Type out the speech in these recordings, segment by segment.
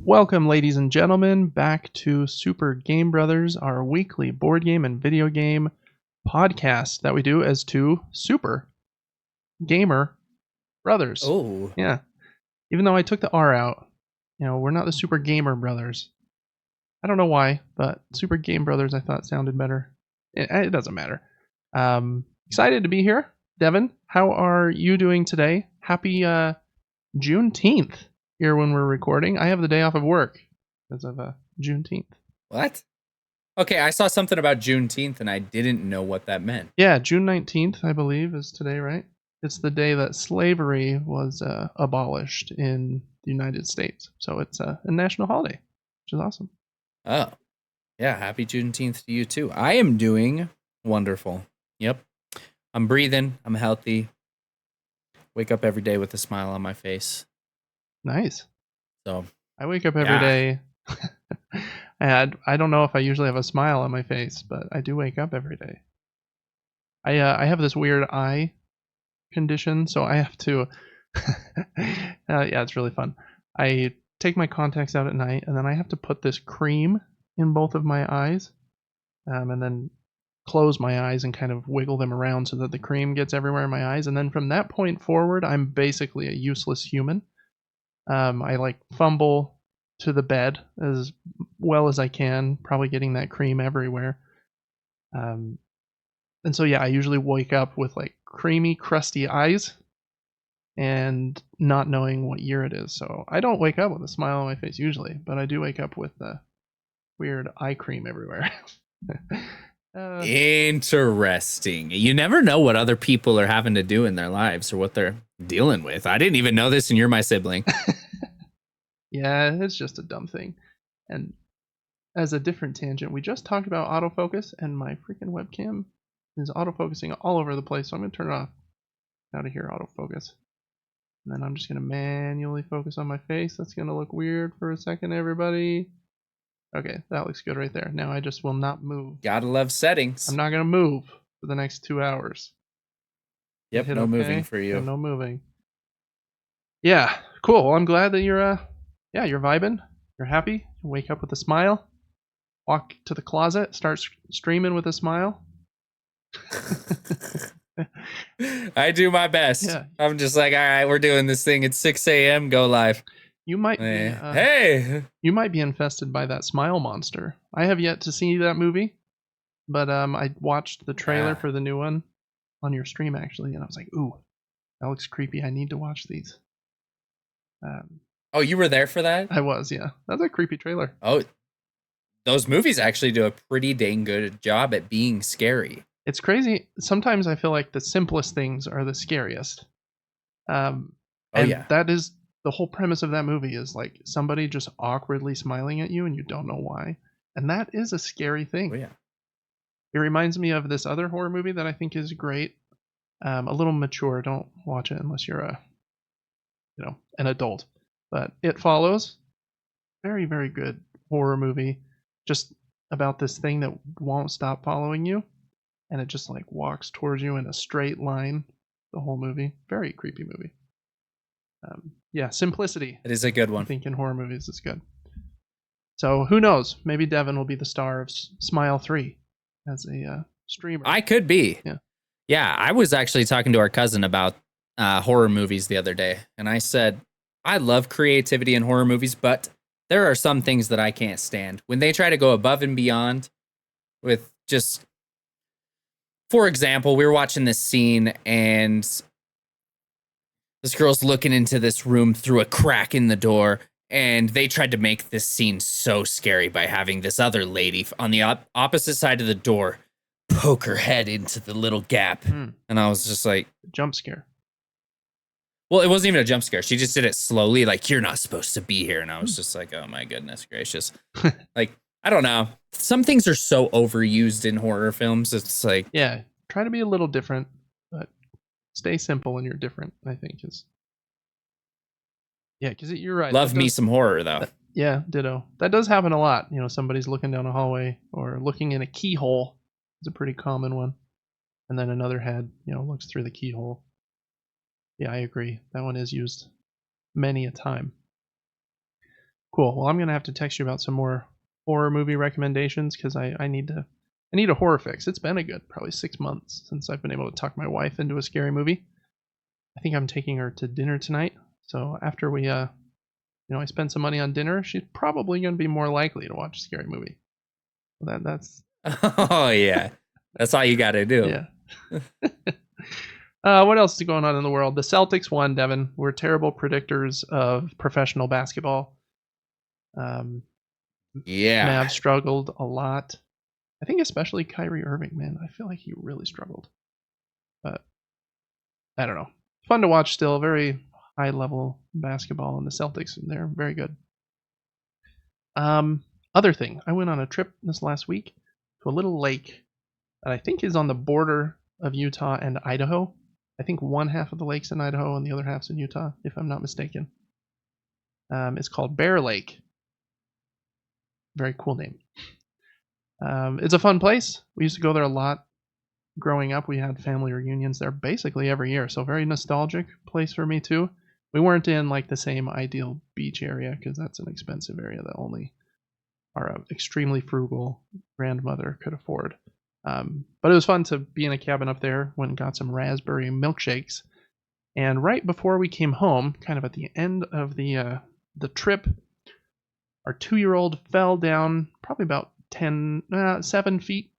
Welcome, ladies and gentlemen, back to Super Game Brothers, our weekly board game and video game podcast that we do as two super gamer brothers. Oh. Yeah. Even though I took the R out, we're not the Super Gamer Brothers. I don't know why, but Super Game Brothers I thought sounded better. It doesn't matter. Excited to be here. Devin, how are you doing today? Happy Juneteenth. Here when we're recording. I have the day off of work because of Juneteenth. What? Okay, I saw something about Juneteenth and I didn't know what that meant. Yeah, June 19th, I believe, is today, right? It's the day that slavery was abolished in the United States. So it's a national holiday, which is awesome. Oh, yeah. Happy Juneteenth to you, too. I am doing wonderful. Yep. I'm breathing. I'm healthy. Wake up every day with a smile on my face. Nice. So I wake up every day. I don't know if I usually have a smile on my face, but I do wake up every day. I have this weird eye condition, so I have to. Yeah, it's really fun. I take my contacts out at night, and then I have to put this cream in both of my eyes, and then close my eyes and kind of wiggle them around so that the cream gets everywhere in my eyes. And then from that point forward, I'm basically a useless human. I fumble to the bed as well as I can, probably getting that cream everywhere. And so, yeah, I usually wake up with creamy, crusty eyes and not knowing what year it is. So I don't wake up with a smile on my face usually, but I do wake up with the weird eye cream everywhere. Interesting. You never know what other people are having to do in their lives or what they're dealing with. I didn't even know this, and you're my sibling. Yeah, it's just a dumb thing. And as a different tangent, we just talked about autofocus, and my freaking webcam is autofocusing all over the place, so I'm going to turn it off. Out of here, autofocus. And then I'm just going to manually focus on my face. That's going to look weird for a second, everybody. Okay, that looks good right there. Now I just will not move. Gotta love settings. I'm not going to move for the next 2 hours. Yep, no moving for you. No moving. Yeah, cool. Well, I'm glad that you're vibing. You're happy. You wake up with a smile. Walk to the closet. Start streaming with a smile. I do my best. Yeah. I'm just like, all right, we're doing this thing. It's 6 a.m. Go live. You might be, You might be infested by that smile monster. I have yet to see that movie, but I watched the trailer for the new one on your stream actually, and I was like, ooh, that looks creepy. I need to watch these. Oh, you were there for that? I was, yeah. That's a creepy trailer. Oh, those movies actually do a pretty dang good job at being scary. It's crazy. Sometimes I feel like the simplest things are the scariest. That is the whole premise of that movie is somebody just awkwardly smiling at you and you don't know why. And that is a scary thing. Oh, yeah. It reminds me of this other horror movie that I think is great. A little mature. Don't watch it unless you're an adult. But It Follows. Very, very good horror movie. Just about this thing that won't stop following you. And it just walks towards you in a straight line the whole movie. Very creepy movie. Simplicity. It is a good one. I think in horror movies it's good. So who knows? Maybe Devin will be the star of Smile 3 as a streamer. I could be. Yeah, I was actually talking to our cousin about horror movies the other day. And I said, I love creativity in horror movies, but there are some things that I can't stand. When they try to go above and beyond with just... For example, we were watching this scene and this girl's looking into this room through a crack in the door, and they tried to make this scene so scary by having this other lady on the opposite side of the door poke her head into the little gap. And I was just like... Jump scare. Well, it wasn't even a jump scare. She just did it slowly, you're not supposed to be here. And I was just like, oh my goodness gracious. I don't know. Some things are so overused in horror films. It's yeah, try to be a little different, but stay simple and you're different, I think is. Yeah, because you're right. Love me some horror, though. Yeah, ditto. That does happen a lot. Somebody's looking down a hallway or looking in a keyhole. It's a pretty common one. And then another head, looks through the keyhole. Yeah, I agree. That one is used many a time. Cool. Well, I'm gonna have to text you about some more horror movie recommendations because I need a horror fix. It's been a good probably 6 months since I've been able to talk my wife into a scary movie. I think I'm taking her to dinner tonight. So after we I spend some money on dinner, she's probably gonna be more likely to watch a scary movie. That's Oh yeah, that's all you got to do. yeah. What else is going on in the world? The Celtics won, Devin. We're terrible predictors of professional basketball. Yeah. Mavs struggled a lot. I think especially Kyrie Irving, man. I feel like he really struggled. But I don't know. Fun to watch still. Very high level basketball, and the Celtics, they're very good. Other thing, I went on a trip this last week to a little lake that I think is on the border of Utah and Idaho. I think one half of the lake's in Idaho and the other half's in Utah, if I'm not mistaken. It's called Bear Lake. Very cool name. It's a fun place. We used to go there a lot growing up. We had family reunions there basically every year, so very nostalgic place for me too. We weren't in like the same ideal beach area because that's an expensive area that only our extremely frugal grandmother could afford. But it was fun to be in a cabin up there. Went and got some raspberry milkshakes. And right before we came home, kind of at the end of the trip, our 2-year-old fell down probably about 7 feet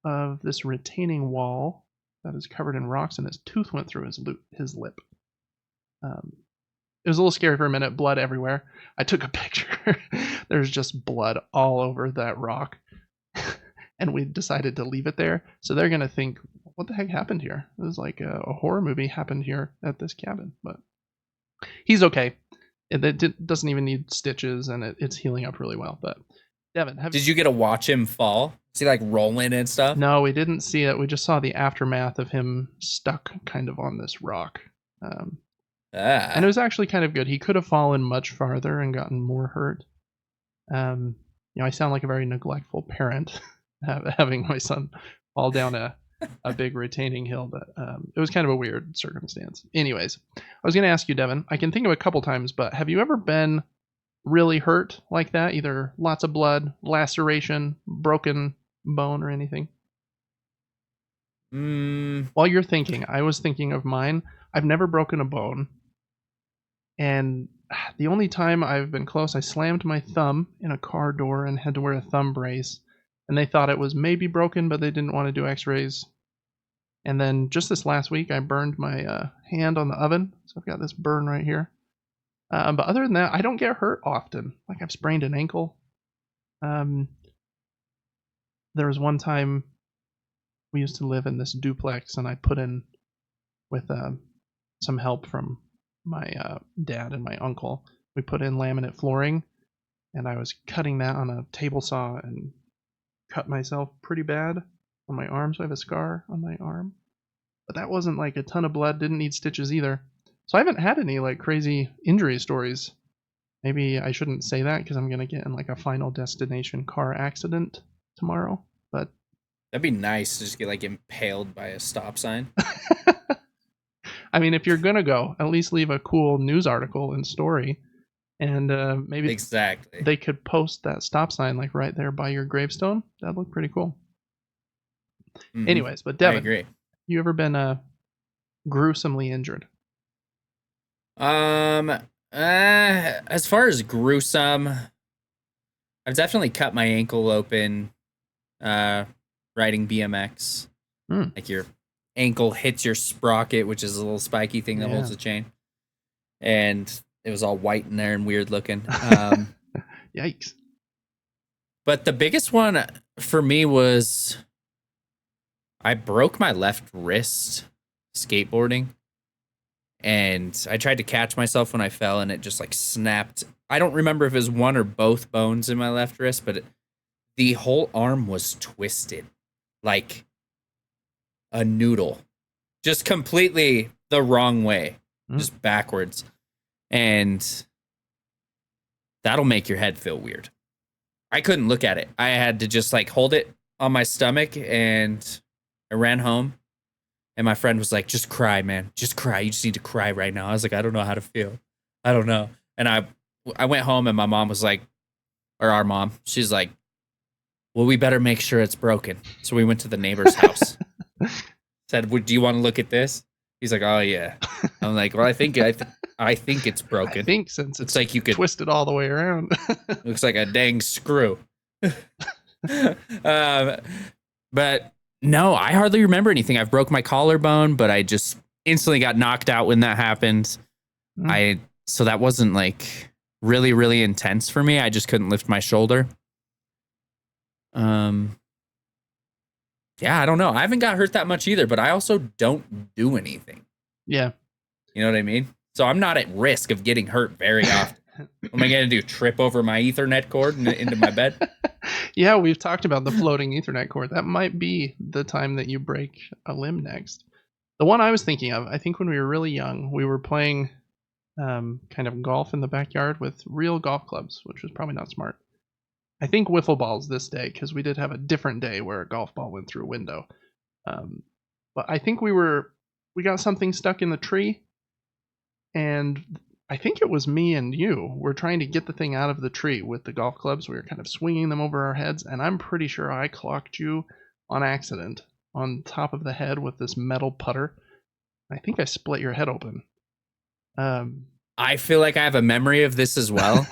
of this retaining wall that is covered in rocks, and his tooth went through his lip. It was a little scary for a minute, blood everywhere. I took a picture. There's just blood all over that rock. And we decided to leave it there. So they're going to think, what the heck happened here? It was like a horror movie happened here at this cabin. But he's okay. It doesn't even need stitches, and it's healing up really well. But Devin, Did you get to watch him fall? See, like rolling and stuff? No, we didn't see it. We just saw the aftermath of him stuck kind of on this rock. And it was actually kind of good. He could have fallen much farther and gotten more hurt. I sound like a very neglectful parent having my son fall down a big retaining hill, but it was kind of a weird circumstance. Anyways, I was going to ask you, Devin, I can think of a couple times, but have you ever been really hurt like that? Either lots of blood, laceration, broken bone, or anything? While you're thinking, I was thinking of mine. I've never broken a bone. And the only time I've been close, I slammed my thumb in a car door and had to wear a thumb brace. And they thought it was maybe broken, but they didn't want to do x-rays. And then just this last week, I burned my hand on the oven. So I've got this burn right here. But other than that, I don't get hurt often. Like I've sprained an ankle. There was one time we used to live in this duplex, and I put in with some help from my dad and my uncle. We put in laminate flooring, and I was cutting that on a table saw and cut myself pretty bad on my arm. So I have a scar on my arm. But that wasn't like a ton of blood, didn't need stitches either. So I haven't had any like crazy injury stories. Maybe I shouldn't say that because I'm going to get in like a Final Destination car accident tomorrow. But that'd be nice to just get like impaled by a stop sign. I mean, if you're going to go, at least leave a cool news article and story. And maybe exactly they could post that stop sign like right there by your gravestone. That'd look pretty cool. Mm-hmm. Anyways, but Devin, I agree. You ever been gruesomely injured? As far as gruesome, I've definitely cut my ankle open riding BMX. Like your ankle hits your sprocket, which is a little spiky thing that holds the chain. And it was all white in there and weird looking. Yikes. But the biggest one for me was I broke my left wrist skateboarding. And I tried to catch myself when I fell, and it just like snapped. I don't remember if it was one or both bones in my left wrist, but the whole arm was twisted like a noodle, just completely the wrong way, just backwards. And that'll make your head feel weird. I couldn't look at it. I had to just like hold it on my stomach, and I ran home. And my friend was like, just cry, man. Just cry. You just need to cry right now. I was like, I don't know how to feel. I don't know. And I went home, and my mom was like, or our mom, she's like, well, we better make sure it's broken. So we went to the neighbor's house. Said, do you want to look at this? He's like, oh yeah. I'm like, well, I think it's broken. I think since it's like you could twist it all the way around. looks like a dang screw. But no, I hardly remember anything. I've broke my collarbone, but I just instantly got knocked out when that happened. So that wasn't like really, really intense for me. I just couldn't lift my shoulder. Yeah, I don't know. I haven't got hurt that much either, but I also don't do anything. Yeah. You know what I mean? So I'm not at risk of getting hurt very often. What am I going to do? Trip over my Ethernet cord into my bed? Yeah, we've talked about the floating Ethernet cord. That might be the time that you break a limb next. The one I was thinking of, I think when we were really young, we were playing kind of golf in the backyard with real golf clubs, which was probably not smart. I think wiffle balls this day, because we did have a different day where a golf ball went through a window. But I think we got something stuck in the tree, and I think it was me and you were trying to get the thing out of the tree with the golf clubs. We were kind of swinging them over our heads, and I'm pretty sure I clocked you on accident on top of the head with this metal putter. I think I split your head open. I feel like I have a memory of this as well,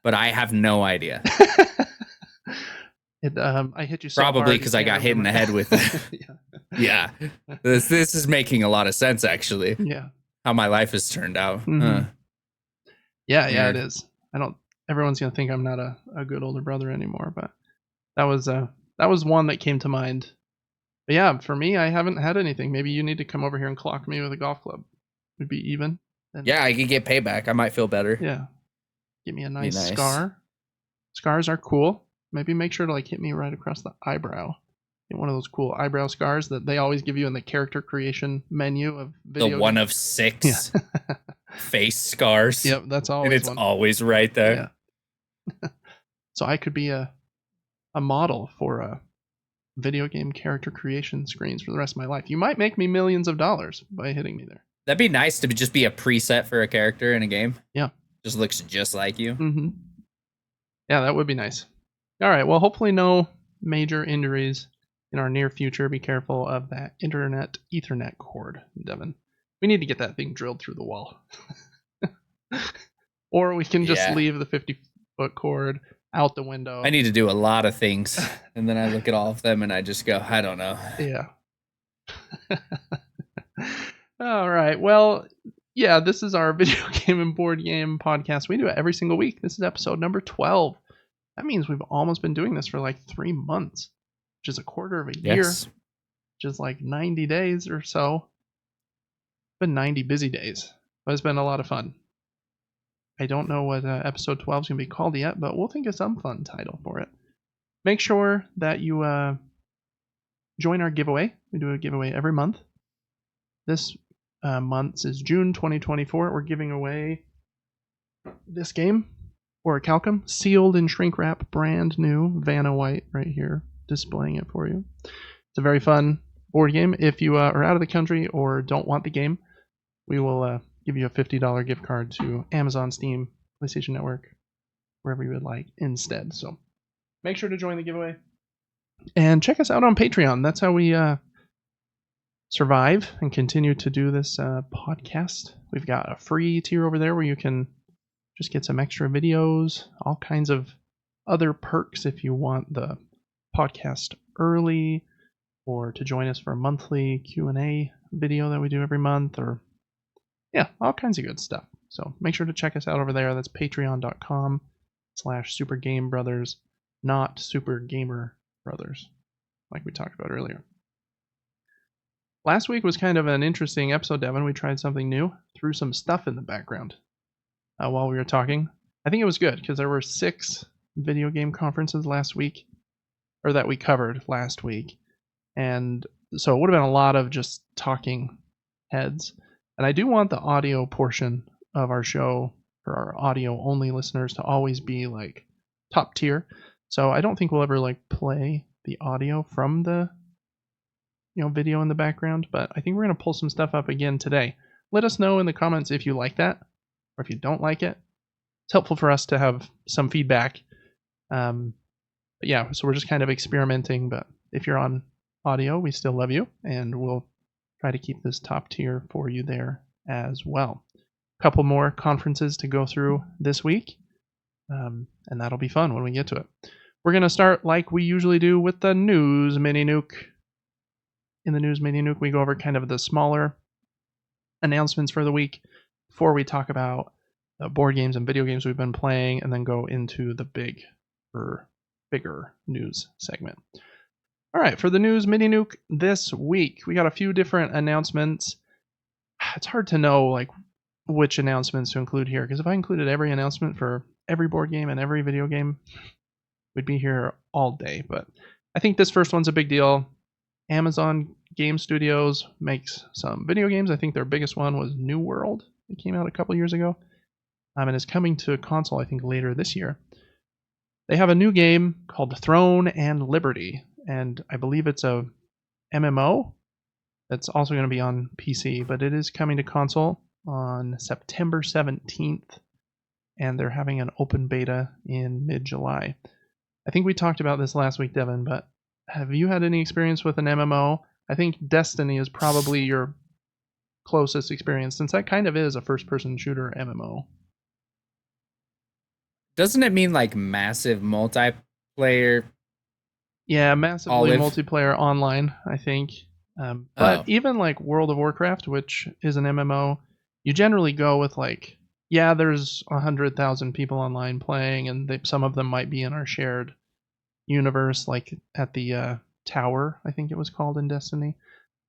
but I have no idea. I hit you so probably hard, because I got hit in the head with it. Yeah. This is making a lot of sense, actually. Yeah. How my life has turned out. Mm-hmm. Yeah, it is. Everyone's gonna think I'm not a good older brother anymore, but that was one that came to mind. But yeah, for me, I haven't had anything. Maybe you need to come over here and clock me with a golf club. It'd be even. Yeah, I could get payback. I might feel better. Yeah. Give me a nice scar. Scars are cool. Maybe make sure to like hit me right across the eyebrow. Get one of those cool eyebrow scars that they always give you in the character creation menu of video. The one of 6 face scars. Yep, that's always. And it's always right there. Yeah. So I could be a model for video game character creation screens for the rest of my life. You might make me millions of dollars by hitting me there. That'd be nice to just be a preset for a character in a game. Yeah. Just looks just like you. Mm-hmm. Yeah, that would be nice. All right. Well, hopefully no major injuries in our near future. Be careful of that Ethernet cord, Devin. We need to get that thing drilled through the wall. Or we can just leave the 50-foot cord out the window. I need to do a lot of things. And then I look at all of them and I just go, I don't know. Yeah. All right. Well, yeah, this is our video game and board game podcast. We do it every single week. This is episode number 12. That means we've almost been doing this for like 3 months, which is a quarter of a year, which is like 90 days or so. It's been 90 busy days, but it's been a lot of fun. I don't know what episode 12 is going to be called yet, but we'll think of some fun title for it. Make sure that you join our giveaway. We do a giveaway every month. This month is June 2024. We're giving away this game, or a Calcum, sealed in shrink wrap, brand new, Vanna White right here, displaying it for you. It's a very fun board game. If you are out of the country or don't want the game, we will give you a $50 gift card to Amazon, Steam, PlayStation Network, wherever you would like instead. So make sure to join the giveaway. And check us out on Patreon. That's how we survive and continue to do this podcast. We've got a free tier over there where you can just get some extra videos, all kinds of other perks if you want the podcast early, or to join us for a monthly Q&A video that we do every month, or all kinds of good stuff. So make sure to check us out over there. That's patreon.com/supergamebrothers, not Super Gamer Brothers, like we talked about earlier. Last week was kind of an interesting episode, Devin. We tried something new, threw some stuff in the background while we were talking. I think it was good because there were 6 video game conferences last week, or that we covered last week. And so it would have been a lot of just talking heads. And I do want the audio portion of our show for our audio only listeners to always be like top tier. So I don't think we'll ever like play the audio from the video in the background, but I think we're going to pull some stuff up again today. Let us know in the comments if you like that or if you don't like it. It's helpful for us to have some feedback. But yeah, so we're just kind of experimenting, but if you're on audio, we still love you, and we'll try to keep this top tier for you there as well. A couple more conferences to go through this week, and that'll be fun when we get to it. We're going to start like we usually do with the news Mini-Nuke. In the news Mini-Nuke, we go over kind of the smaller announcements for the week before we talk about the board games and video games we've been playing, and then go into the bigger news segment. All right, for the news Mini-Nuke this week, we got a few different announcements. It's hard to know like which announcements to include here, because if I included every announcement for every board game and every video game, we'd be here all day. But I think this first one's a big deal. Amazon Game Studios makes some video games. I think their biggest one was New World. It came out a couple years ago, and is coming to console, I think, later this year. They have a new game called Throne and Liberty, and I believe it's a MMO that's also going to be on PC, but it is coming to console on September 17th, and they're having an open beta in mid-July. I think we talked about this last week, Devin, but have you had any experience with an MMO? I think Destiny is probably your closest experience, since that kind of is a first-person shooter MMO. Doesn't it mean like massive multiplayer? Yeah, massively multiplayer online, I think. But even like World of Warcraft, which is an MMO, you generally go with like, yeah, there's 100,000 people online playing, and some of them might be in our shared universe, like at the tower, I think it was called in Destiny.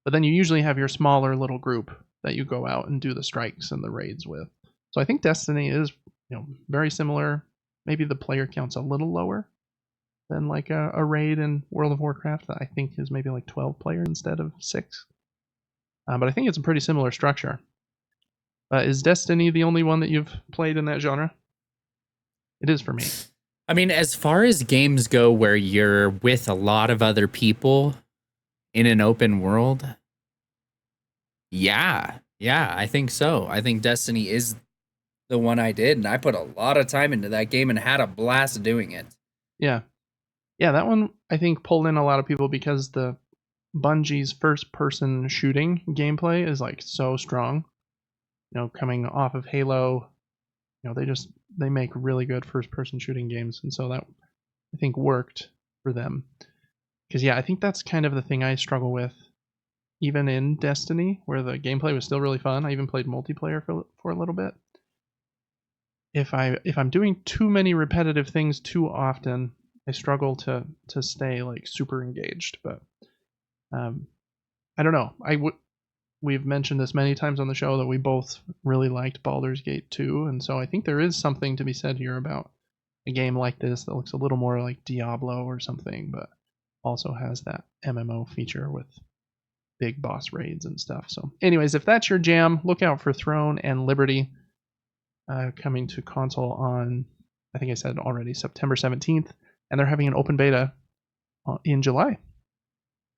But then you usually have your smaller little group that you go out and do the strikes and the raids with. So I think Destiny is, very similar. Maybe the player count's a little lower than like a raid in World of Warcraft that I think is maybe like 12 players instead of 6. But I think it's a pretty similar structure. Is Destiny the only one that you've played in that genre? It is for me. I mean, as far as games go where you're with a lot of other people in an open world, yeah, I think so. I think Destiny is the one I did, and I put a lot of time into that game and had a blast doing it. Yeah, that one I think pulled in a lot of people because the Bungie's first-person shooting gameplay is like so strong. Coming off of Halo, they make really good first-person shooting games, and so that I think worked for them. Because I think that's kind of the thing I struggle with, even in Destiny, where the gameplay was still really fun. I even played multiplayer for a little bit. If I'm doing too many repetitive things too often, I struggle to stay like super engaged. But I don't know. We've mentioned this many times on the show that we both really liked Baldur's Gate 2, and so I think there is something to be said here about a game like this that looks a little more like Diablo or something, but also has that MMO feature with big boss raids and stuff. So anyways, if that's your jam, look out for Throne and Liberty coming to console on, I think I said already, September 17th, and they're having an open beta in July.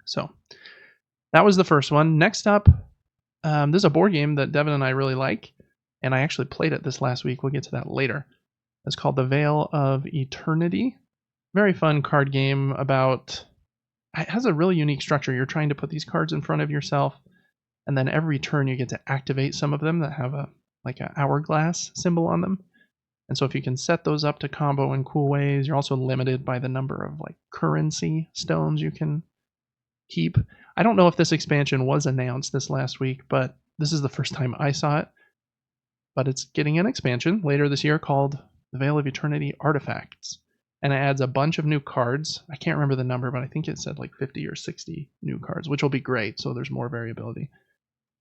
So that was the first one. Next up, there's a board game that Devin and I really like, and I actually played it this last week. We'll get to that later. It's called The Veil of Eternity. Very fun card game about... It has a really unique structure. You're trying to put these cards in front of yourself, and then every turn you get to activate some of them that have an hourglass symbol on them. And so if you can set those up to combo in cool ways, you're also limited by the number of currency stones you can keep. I don't know if this expansion was announced this last week, but this is the first time I saw it. But it's getting an expansion later this year called The Veil of Eternity Artifacts. And it adds a bunch of new cards. I can't remember the number, but I think it said 50 or 60 new cards, which will be great. So there's more variability.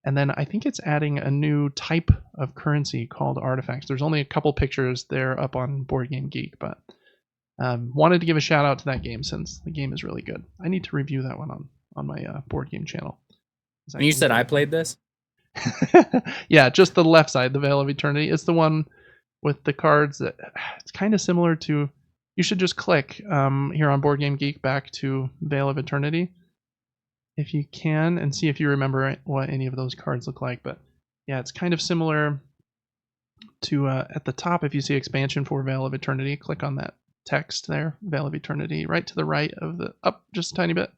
And then I think it's adding a new type of currency called artifacts. There's only a couple pictures there up on Board Game Geek, but wanted to give a shout out to that game since the game is really good. I need to review that one on my board game channel. And you said I played this? Yeah, just the left side, The Veil of Eternity. It's the one with the cards. That it's kind of similar to. You should just click here on Board Game Geek back to Veil of Eternity, if you can, and see if you remember what any of those cards look like. But yeah, it's kind of similar to at the top. If you see expansion for Veil of Eternity, click on that text there, Veil of Eternity, right to the right of the up just a tiny bit,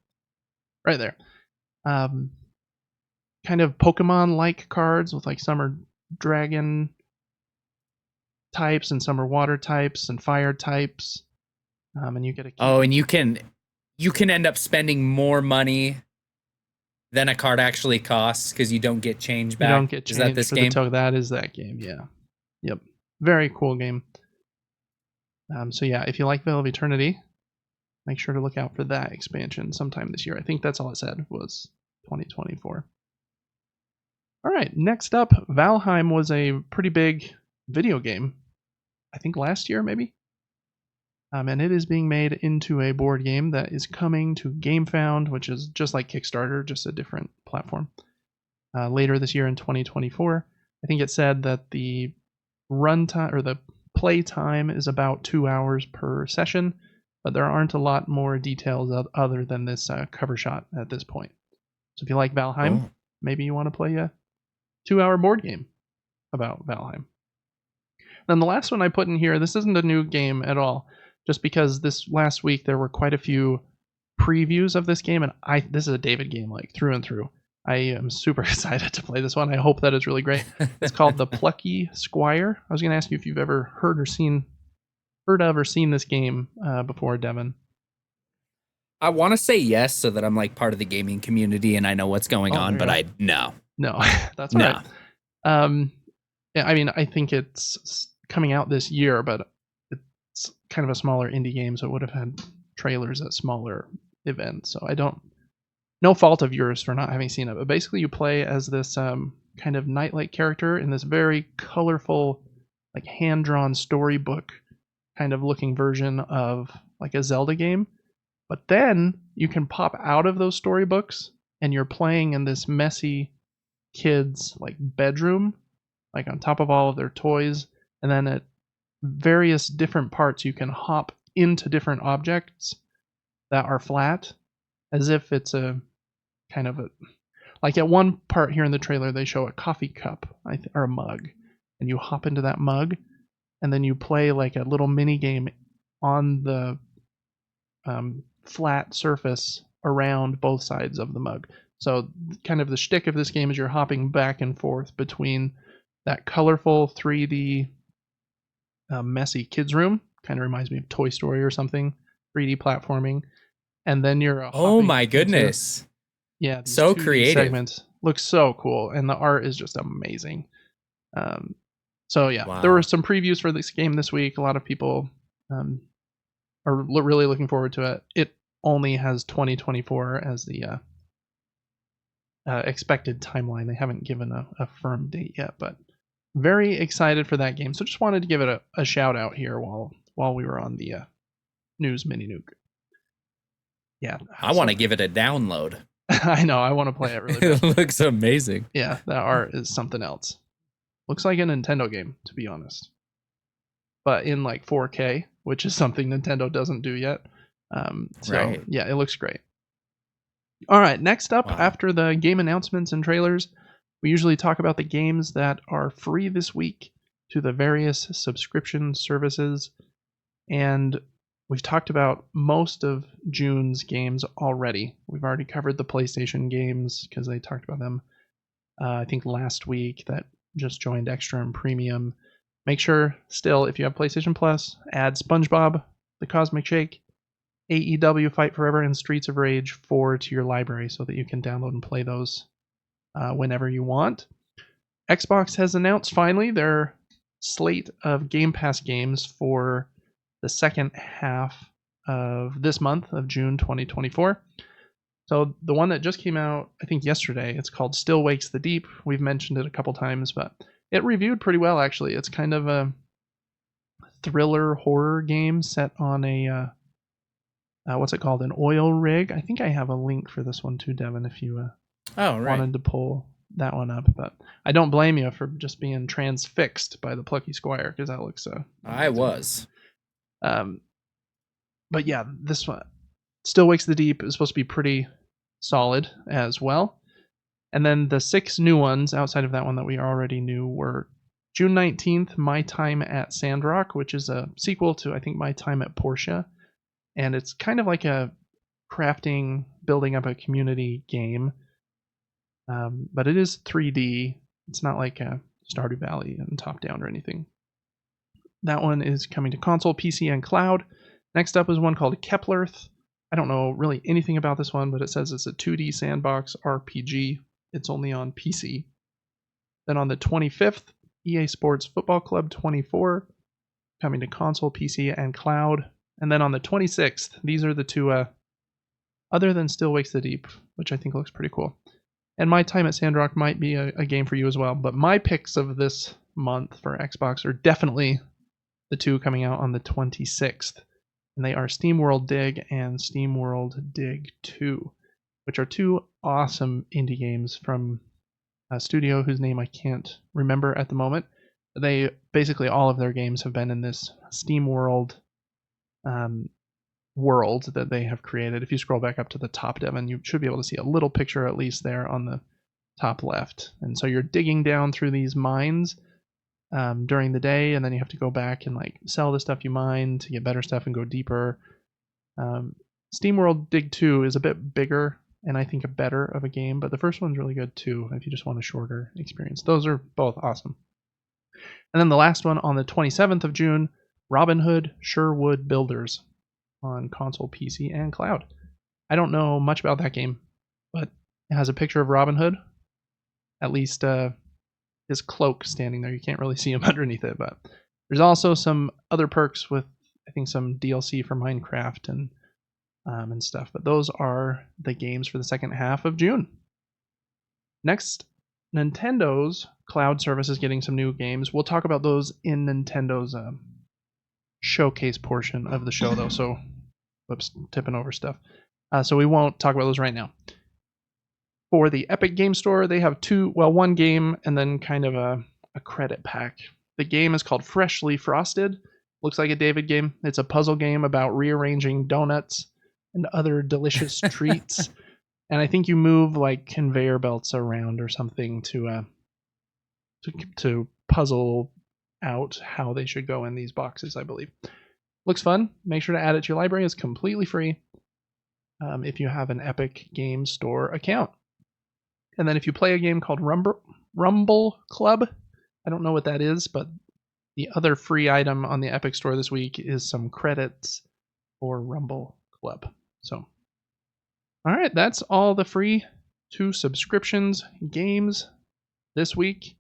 right there. Kind of Pokemon-like cards with like some are dragon types and some are water types and fire types. And you get a key. Oh, and you can end up spending more money than a card actually costs because you don't get change back. You don't get change. Is that this for game? The token. That is that game. Yeah. Yep. Very cool game. So yeah, if you like Veil of Eternity, make sure to look out for that expansion sometime this year. I think that's all it said was 2024. All right, next up, Valheim was a pretty big video game. I think last year, maybe. And it is being made into a board game that is coming to GameFound, which is just like Kickstarter, just a different platform. Later this year in 2024. I think it said that the runtime or the play time is about 2 hours per session, but there aren't a lot more details other than this cover shot at this point. So if you like Valheim, maybe you want to play a 2-hour board game about Valheim. Then the last one I put in here, this isn't a new game at all, just because this last week there were quite a few previews of this game, and this is a David game like through and through. I am super excited to play this one. I hope that it's really great. It's called The Plucky Squire. I was going to ask you if you've ever heard of or seen this game before, Devin. I want to say yes, so that I'm like part of the gaming community and I know what's going on, but no, that's all right. Yeah, I mean, I think it's coming out this year, but it's kind of a smaller indie game, so it would have had trailers at smaller events. So no fault of yours for not having seen it. But basically, you play as this kind of knight-like character in this very colorful, like hand-drawn storybook kind of looking version of like a Zelda game. But then you can pop out of those storybooks, and you're playing in this messy kid's like bedroom, like on top of all of their toys, and then at various different parts you can hop into different objects that are flat, as if it's a kind of a, like at one part here in the trailer they show a coffee cup or a mug, and you hop into that mug, and then you play like a little mini game on the flat surface around both sides of the mug. So kind of the shtick of this game is you're hopping back and forth between that colorful 3D messy kids room, kind of reminds me of Toy Story or something, 3D platforming, and then you're oh my goodness, so creative. Segments looks so cool, and the art is just amazing. So yeah, wow. There were some previews for this game this week. A lot of people are really looking forward to it. It only has 2024 as the expected timeline. They haven't given a firm date yet, but very excited for that game. So just wanted to give it a shout out here while we were on the news Mini-Nuke. Yeah, I want to give it a download. I know, I want to play it really bad. It looks amazing. Yeah, that art is something else. Looks like a Nintendo game, to be honest, but in like 4K, which is something Nintendo doesn't do yet. Right. Yeah, it looks great. All right, next up, after the game announcements and trailers, we usually talk about the games that are free this week to the various subscription services. And we've talked about most of June's games already. We've already covered the PlayStation games because they talked about them, I think, last week that just joined Extra and Premium. Make sure, still, if you have PlayStation Plus, add SpongeBob, The Cosmic Shake, AEW Fight Forever, and Streets of Rage 4 to your library so that you can download and play those whenever you want. Xbox has announced finally their slate of Game Pass games for the second half of this month of June 2024. So the one that just came out, I think yesterday, it's called Still Wakes the Deep. We've mentioned it a couple times, but it reviewed pretty well, actually. It's kind of a thriller horror game set on a what's it called? An oil rig. I think I have a link for this one too, Devin, if you wanted to pull that one up. But I don't blame you for just being transfixed by the Plucky Squire, because that looks I was. But yeah, this one, Still Wakes the Deep, is supposed to be pretty solid as well. And then the 6 new ones outside of that one that we already knew were June 19th, My Time at Sandrock, which is a sequel to, I think, My Time at Portia. And it's kind of like a crafting, building up a community game. But it is 3D. It's not like a Stardew Valley and top down or anything. That one is coming to console, PC, and cloud. Next up is one called Keplerth. I don't know really anything about this one, but it says it's a 2D sandbox RPG. It's only on PC. Then on the 25th, EA Sports Football Club 24, coming to console, PC, and cloud. And then on the 26th, these are the two, other than Still Wakes the Deep, which I think looks pretty cool. And My Time at Sandrock might be a game for you as well. But my picks of this month for Xbox are definitely the two coming out on the 26th. And they are SteamWorld Dig and SteamWorld Dig 2, which are two awesome indie games from a studio whose name I can't remember at the moment. They basically, all of their games have been in this SteamWorld world that they have created. If you scroll back up to the top, Devin, you should be able to see a little picture at least there on the top left. And so you're digging down through these mines during the day, and then you have to go back and like sell the stuff you mine to get better stuff and go deeper. SteamWorld Dig 2 is a bit bigger and I think a better of a game, but the first one's really good too if you just want a shorter experience. Those are both awesome. And then the last one on the 27th of June, Robin Hood Sherwood Builders on console, PC, and cloud. I don't know much about that game, but it has a picture of Robin Hood, at least his cloak standing there. You can't really see him underneath it, but there's also some other perks with, I think, some DLC for Minecraft and stuff. But those are the games for the second half of June. Next, Nintendo's cloud service is getting some new games. We'll talk about those in Nintendo's showcase portion of the show, though. So, whoops, tipping over stuff. So we won't talk about those right now. For the Epic Game Store, they have one game and then kind of a credit pack. The game is called Freshly Frosted. Looks like a David game. It's a puzzle game about rearranging donuts and other delicious treats. And I think you move like conveyor belts around or something to puzzle out how they should go in these boxes, I believe. Looks fun. Make sure to add it to your library. It's completely free if you have an Epic Game Store account. And then if you play a game called Rumble Club, I don't know what that is, but the other free item on the Epic Store this week is some credits for Rumble Club. So, all right, that's all the free to subscriptions games this week.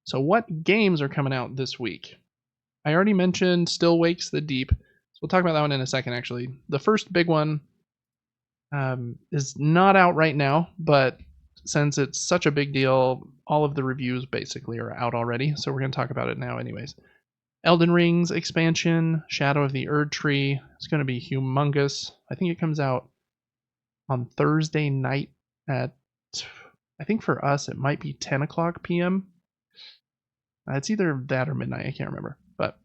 So what games are coming out this week? I already mentioned Still Wakes the Deep. So we'll talk about that one in a second, actually. The first big one is not out right now, but since it's such a big deal, all of the reviews basically are out already. So we're going to talk about it now anyways. Elden Ring's expansion, Shadow of the Erd Tree. It's going to be humongous. I think it comes out on Thursday night at, I think for us, it might be 10 o'clock p.m. It's either that or midnight. I can't remember. But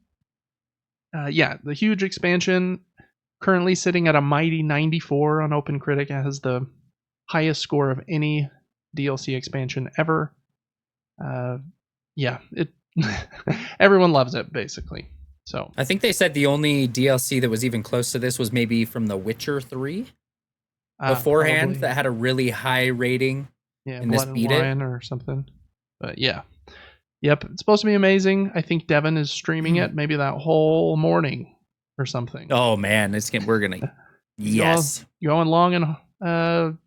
yeah, the huge expansion, currently sitting at a mighty 94 on OpenCritic. It has the highest score of any DLC expansion ever. Yeah, it everyone loves it basically. So I think they said the only DLC that was even close to this was maybe from The Witcher 3 beforehand, probably, that had a really high rating. Yeah, and Blood this and beat Wine or something. But yeah. Yep, it's supposed to be amazing. I think Devin is streaming it maybe that whole morning or something. Oh man, we're gonna yes. Going long and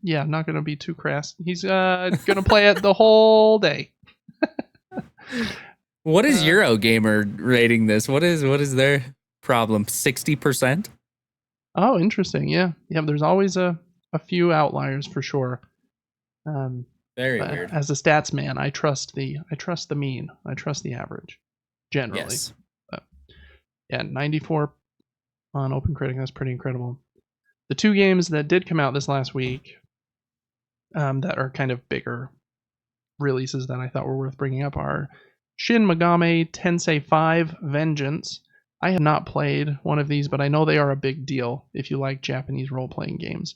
yeah, not gonna be too crass. He's gonna play it the whole day. What is Eurogamer rating this? What is their problem? 60%? Oh, interesting. Yeah. There's always a few outliers for sure. Very weird. As a stats man, I trust the mean. I trust the average, generally. Yes. But, yeah, 94 on OpenCritic. That's pretty incredible. The two games that did come out this last week that are kind of bigger releases that I thought were worth bringing up are Shin Megami Tensei 5 Vengeance. I have not played one of these, but I know they are a big deal if you like Japanese role-playing games.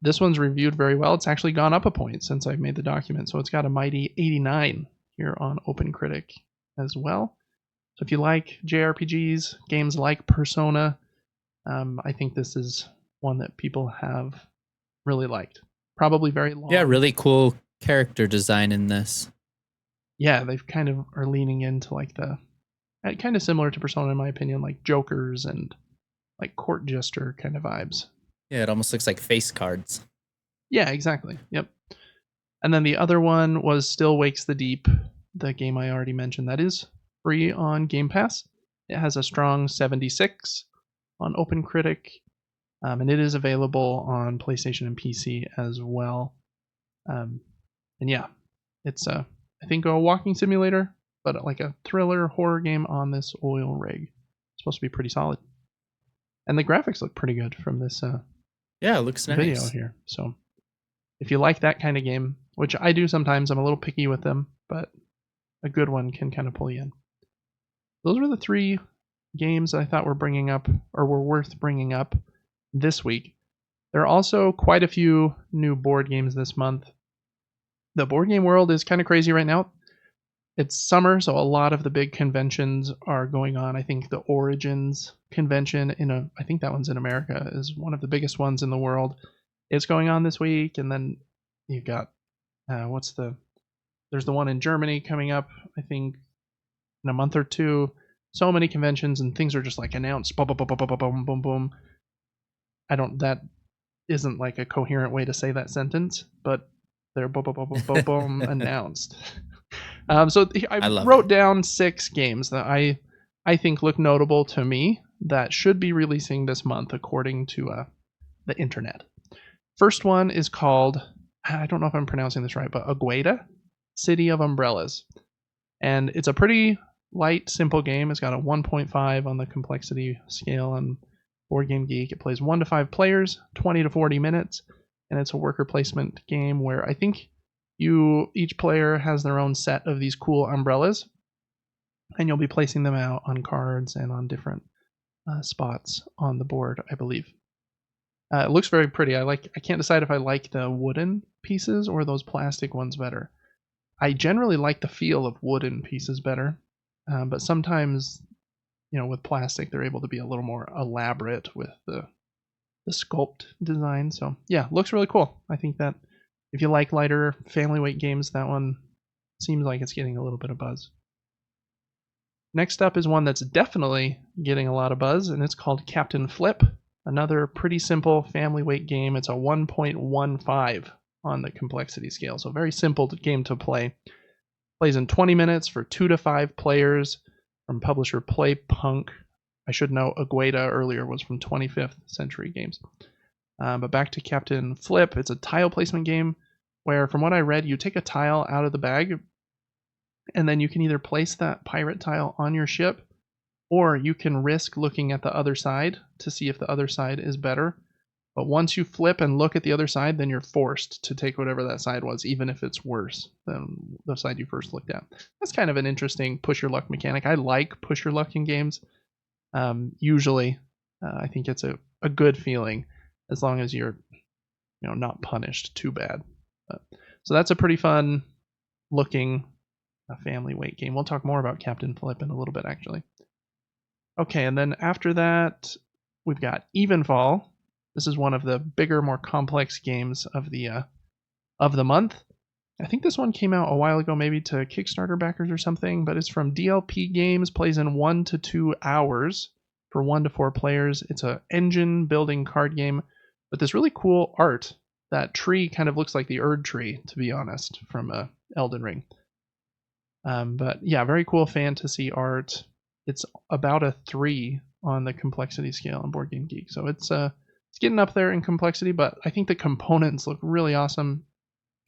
This one's reviewed very well. It's actually gone up a point since I've made the document, so it's got a mighty 89 here on OpenCritic as well. So if you like JRPGs, games like Persona, I think this is one that people have really liked. Probably very long. Yeah, really cool character design in this. Yeah, they've kind of are leaning into like the kind of similar to Persona in my opinion, like Jokers and like court jester kind of vibes. Yeah, it almost looks like face cards. Yeah, exactly. Yep. And then the other one was Still Wakes the Deep, the game I already mentioned. That is free on Game Pass. It has a strong 76 on OpenCritic, and it is available on PlayStation and PC as well. And yeah, it's I think a walking simulator, but like a thriller horror game on this oil rig. It's supposed to be pretty solid, and the graphics look pretty good from this yeah, it looks nice. video here. So if you like that kind of game, which I do sometimes, I'm a little picky with them, but a good one can kind of pull you in. Those were the 3 games I thought were bringing up or were worth bringing up this week. There are also quite a few new board games this month. The board game world is kind of crazy right now. It's summer, so a lot of the big conventions are going on. I think the Origins convention I think that one's in America, is one of the biggest ones in the world. It's going on this week, and then you've got there's the one in Germany coming up, I think, in a month or two. So many conventions and things are just like announced. Boom, boom, boom, boom, boom, boom, boom. That isn't like a coherent way to say that sentence, but they're boom, boom, boom, boom, boom, boom announced. So I wrote down 6 games that I think look notable to me that should be releasing this month according to the internet. First one is called, I don't know if I'm pronouncing this right, but Agueda, City of Umbrellas. And it's a pretty light, simple game. It's got a 1.5 on the complexity scale on Board Game Geek. It plays 1 to 5 players, 20 to 40 minutes, and it's a worker placement game where I think each player has their own set of these cool umbrellas, and you'll be placing them out on cards and on different spots on the board, I believe. It looks very pretty. I can't decide if I like the wooden pieces or those plastic ones better. I generally like the feel of wooden pieces better, but sometimes, with plastic, they're able to be a little more elaborate with the sculpt design. So yeah, looks really cool. I think that if you like lighter family weight games, that one seems like it's getting a little bit of buzz. Next up is one that's definitely getting a lot of buzz, and it's called Captain Flip. Another pretty simple family weight game. It's a 1.15 on the complexity scale, so very simple game to play. Plays in 20 minutes for 2 to 5 players from publisher Play Punk. I should know Agueda earlier was from 25th Century Games. But back to Captain Flip, it's a tile placement game where, from what I read, you take a tile out of the bag and then you can either place that pirate tile on your ship, or you can risk looking at the other side to see if the other side is better. But once you flip and look at the other side, then you're forced to take whatever that side was, even if it's worse than the side you first looked at. That's kind of an interesting push your luck mechanic. I like push your luck in games. Usually, I think it's a good feeling as long as you're not punished too bad. So that's a pretty fun looking family weight game. We'll talk more about Captain Flip in a little bit, actually. Okay, and then after that, we've got Evenfall. This is one of the bigger, more complex games of the month. I think this one came out a while ago, maybe to Kickstarter backers or something, but it's from DLP Games, plays in 1 to 2 hours for 1 to 4 players. It's an engine building card game with this really cool art. That tree kind of looks like the Erd tree, to be honest, from Elden Ring. But yeah, very cool fantasy art. It's about a 3 on the complexity scale on Board Game Geek, so it's getting up there in complexity. But I think the components look really awesome.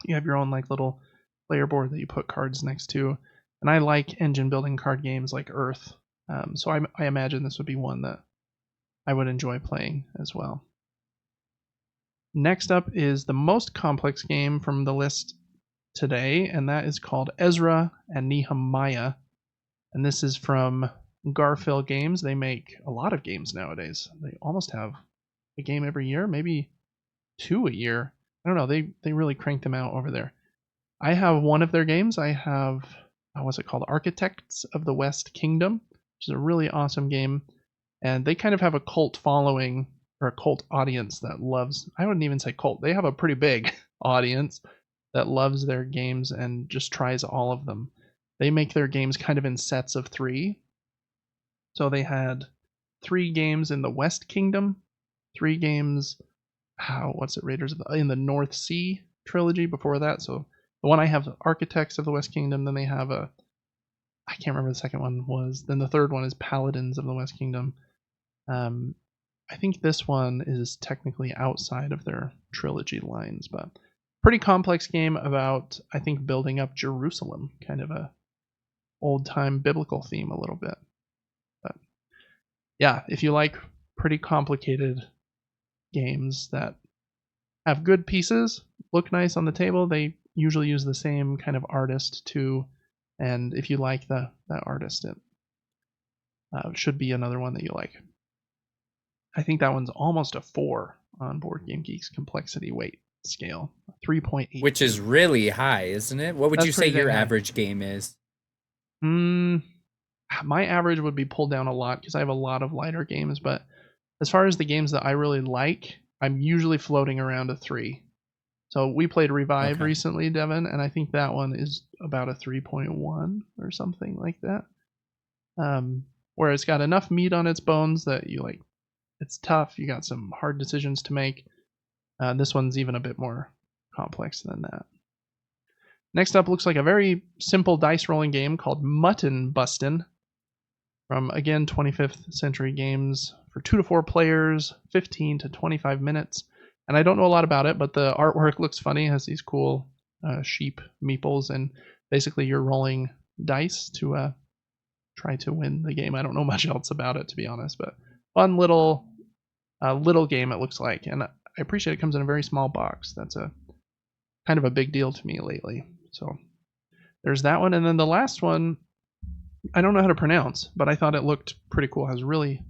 You have your own like little player board that you put cards next to, and I like engine building card games like Earth. So I imagine this would be one that I would enjoy playing as well. Next up is the most complex game from the list today, and that is called Ezra and Nehemiah. And this is from Garfield Games. They make a lot of games nowadays. They almost have a game every year, maybe 2 a year. I don't know. They really crank them out over there. I have one of their games. I have, what's it called? Architects of the West Kingdom, which is a really awesome game. And they kind of have a cult following, or a cult audience that loves, I wouldn't even say cult. They have a pretty big audience that loves their games and just tries all of them. They make their games kind of in sets of 3. So they had 3 games in the West Kingdom, 3 games, what's it, Raiders in the North Sea trilogy before that. So the one I have, Architects of the West Kingdom. Then they have I can't remember the second one was. Then the third one is Paladins of the West Kingdom. I think this one is technically outside of their trilogy lines, but pretty complex game about, I think, building up Jerusalem, kind of a old-time biblical theme a little bit. But yeah, if you like pretty complicated games that have good pieces, look nice on the table, they usually use the same kind of artist too. And if you like that artist, it should be another one that you like. I think that one's almost a 4 on Board Game Geek's complexity weight scale, 3.8. Which is really high, isn't it? What would you say your high. average game is? My average would be pulled down a lot because I have a lot of lighter games, but as far as the games that I really like, I'm usually floating around a 3. So we played Revive recently, Devin, and I think that one is about a 3.1 or something like that. Where it's got enough meat on its bones that you like, it's tough, you got some hard decisions to make. This one's even a bit more complex than that. Next up looks like a very simple dice rolling game called Mutton Bustin' from, again, 25th Century Games for 2 to 4 players, 15 to 25 minutes. And I don't know a lot about it, but the artwork looks funny. It has these cool sheep meeples, and basically you're rolling dice to try to win the game. I don't know much else about it, to be honest, but fun little game it looks like. And I appreciate it comes in a very small box. That's a kind of a big deal to me lately. So there's that one. And then the last one, I don't know how to pronounce, but I thought it looked pretty cool. It has really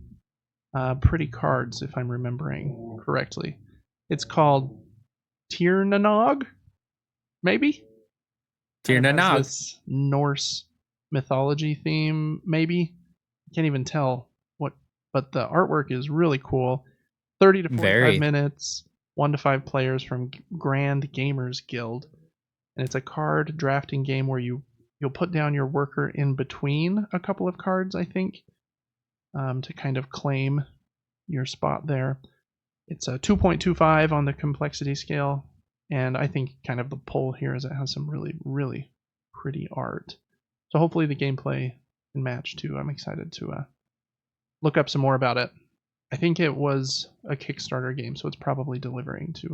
pretty cards, if I'm remembering correctly. It's called Tirnanog, maybe? Tirnanog. This Norse mythology theme, maybe? Can't even tell what, but the artwork is really cool. 30 to 45 minutes, 1 to 5 players from Grand Gamers Guild. And it's a card drafting game where you'll put down your worker in between a couple of cards, I think, to kind of claim your spot there. It's a 2.25 on the complexity scale, and I think kind of the pull here is it has some really, really pretty art. So hopefully the gameplay can match too. I'm excited to look up some more about it. I think it was a Kickstarter game, so it's probably delivering to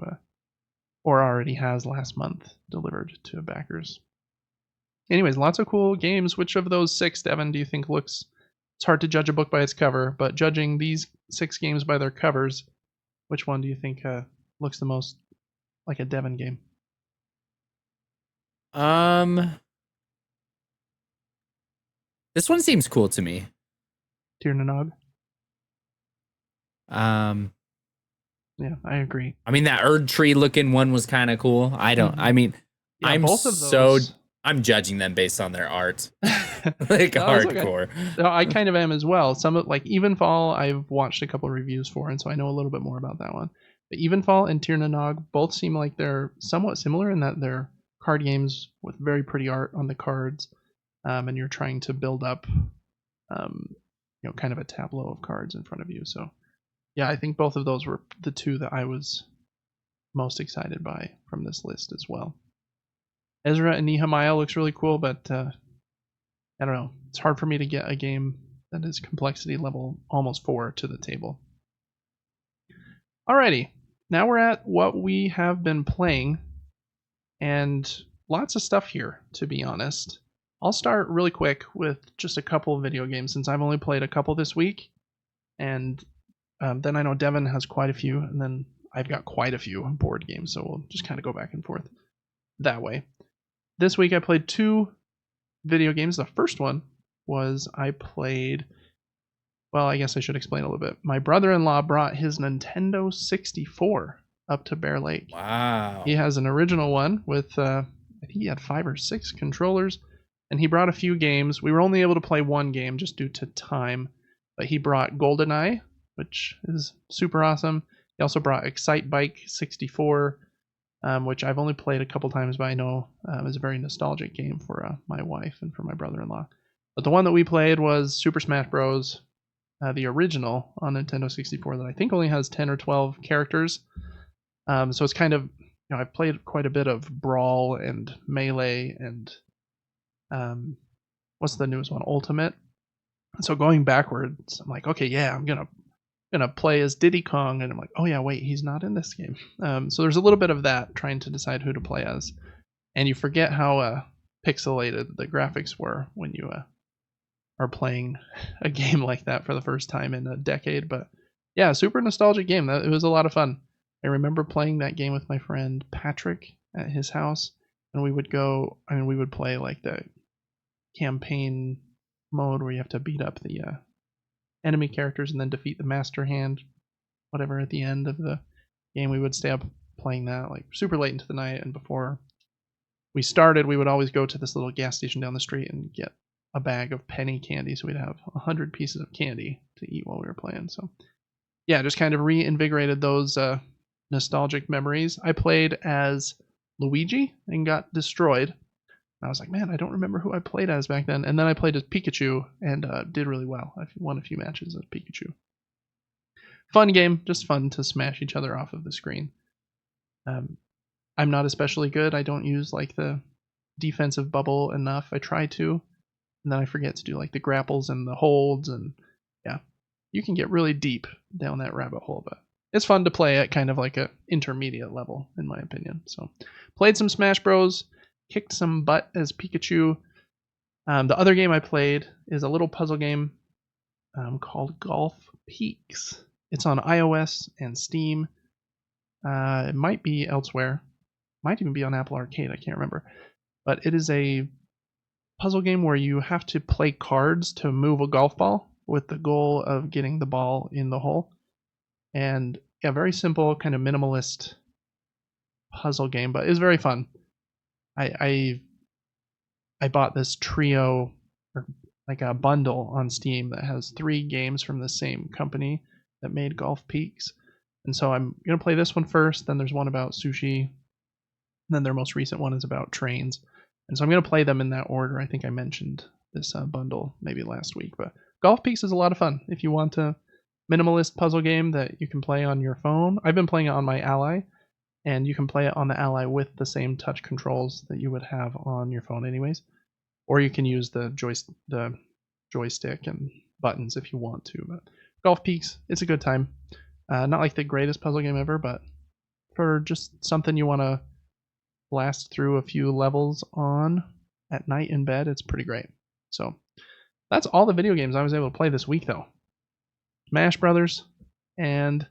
or already has last month delivered to backers. Anyways, lots of cool games. Which of those 6, Devin, do you think looks... It's hard to judge a book by its cover, but judging these 6 games by their covers, which one do you think looks the most like a Devin game? This one seems cool to me. Tirnanog? Yeah, I agree. I mean, that Erd Tree looking one was kind of cool. I mean, yeah, I'm both of those... I'm judging them based on their art. Like hardcore. Okay. I kind of am as well. Some of, like Evenfall, I've watched a couple reviews for, and so I know a little bit more about that one. But Evenfall and Tirnanog both seem like they're somewhat similar in that they're card games with very pretty art on the cards, and you're trying to build up, kind of a tableau of cards in front of you. So, yeah, I think both of those were the 2 that I was most excited by from this list as well. Ezra and Nehemiah looks really cool, but I don't know. It's hard for me to get a game that is complexity level almost 4 to the table. Alrighty, now we're at what we have been playing, and lots of stuff here, to be honest. I'll start really quick with just a couple of video games, since I've only played a couple this week, and then I know Devin has quite a few, and then I've got quite a few board games, so we'll just kind of go back and forth that way. this week I played 2 video games. The first one was I played. Well, I guess I should explain a little bit. My brother-in-law brought his Nintendo 64 up to Bear Lake. Wow. He has an original one with, I think he had 5 or 6 controllers, and he brought a few games. We were only able to play one game just due to time, but he brought GoldenEye, which is super awesome. He also brought Excite Bike 64, which I've only played a couple times, but I know is a very nostalgic game for my wife and for my brother-in-law. But the one that we played was Super Smash Bros., the original on Nintendo 64 that I think only has 10 or 12 characters. So it's kind of, I've played quite a bit of Brawl and Melee and what's the newest one? Ultimate. So going backwards, I'm like, okay, yeah, I'm gonna play as Diddy Kong, and I'm like, oh yeah, wait, he's not in this game. So there's a little bit of that trying to decide who to play as, and you forget how pixelated the graphics were when you are playing a game like that for the first time in a decade. But yeah, super nostalgic game. It was a lot of fun. I remember playing that game with my friend Patrick at his house, and we would play like the campaign mode where you have to beat up the enemy characters and then defeat the master hand, whatever, at the end of the game. We would stay up playing that like super late into the night, and before we started, we would always go to this little gas station down the street and get a bag of penny candy, so we'd have 100 pieces of candy to eat while we were playing. So yeah, just kind of reinvigorated those nostalgic memories. I played as Luigi and got destroyed. I was like, man, I don't remember who I played as back then. And then I played as Pikachu and did really well. I won a few matches as Pikachu. Fun game, just fun to smash each other off of the screen. I'm not especially good. I don't use like the defensive bubble enough. I try to, and then I forget to do like the grapples and the holds, and yeah, you can get really deep down that rabbit hole, but it's fun to play at kind of like a intermediate level, in my opinion. So played some Smash Bros, kicked some butt as Pikachu. The other game I played is a little puzzle game called Golf Peaks. It's on iOS and Steam. It might be elsewhere. Might even be on Apple Arcade. I can't remember. But it is a puzzle game where you have to play cards to move a golf ball with the goal of getting the ball in the hole. And yeah, very simple, kind of minimalist puzzle game, but it's very fun. I bought this trio, or like a bundle on Steam that has 3 games from the same company that made Golf Peaks. And so I'm going to play this one first, then there's one about sushi, and then their most recent one is about trains. And so I'm going to play them in that order. I think I mentioned this bundle maybe last week, but Golf Peaks is a lot of fun if you want a minimalist puzzle game that you can play on your phone. I've been playing it on my Ally, and you can play it on the Ally with the same touch controls that you would have on your phone anyways. Or you can use the joystick and buttons if you want to. But Golf Peaks, it's a good time. Not like the greatest puzzle game ever, but for just something you want to blast through a few levels on at night in bed, it's pretty great. So that's all the video games I was able to play this week, though. Smash Brothers and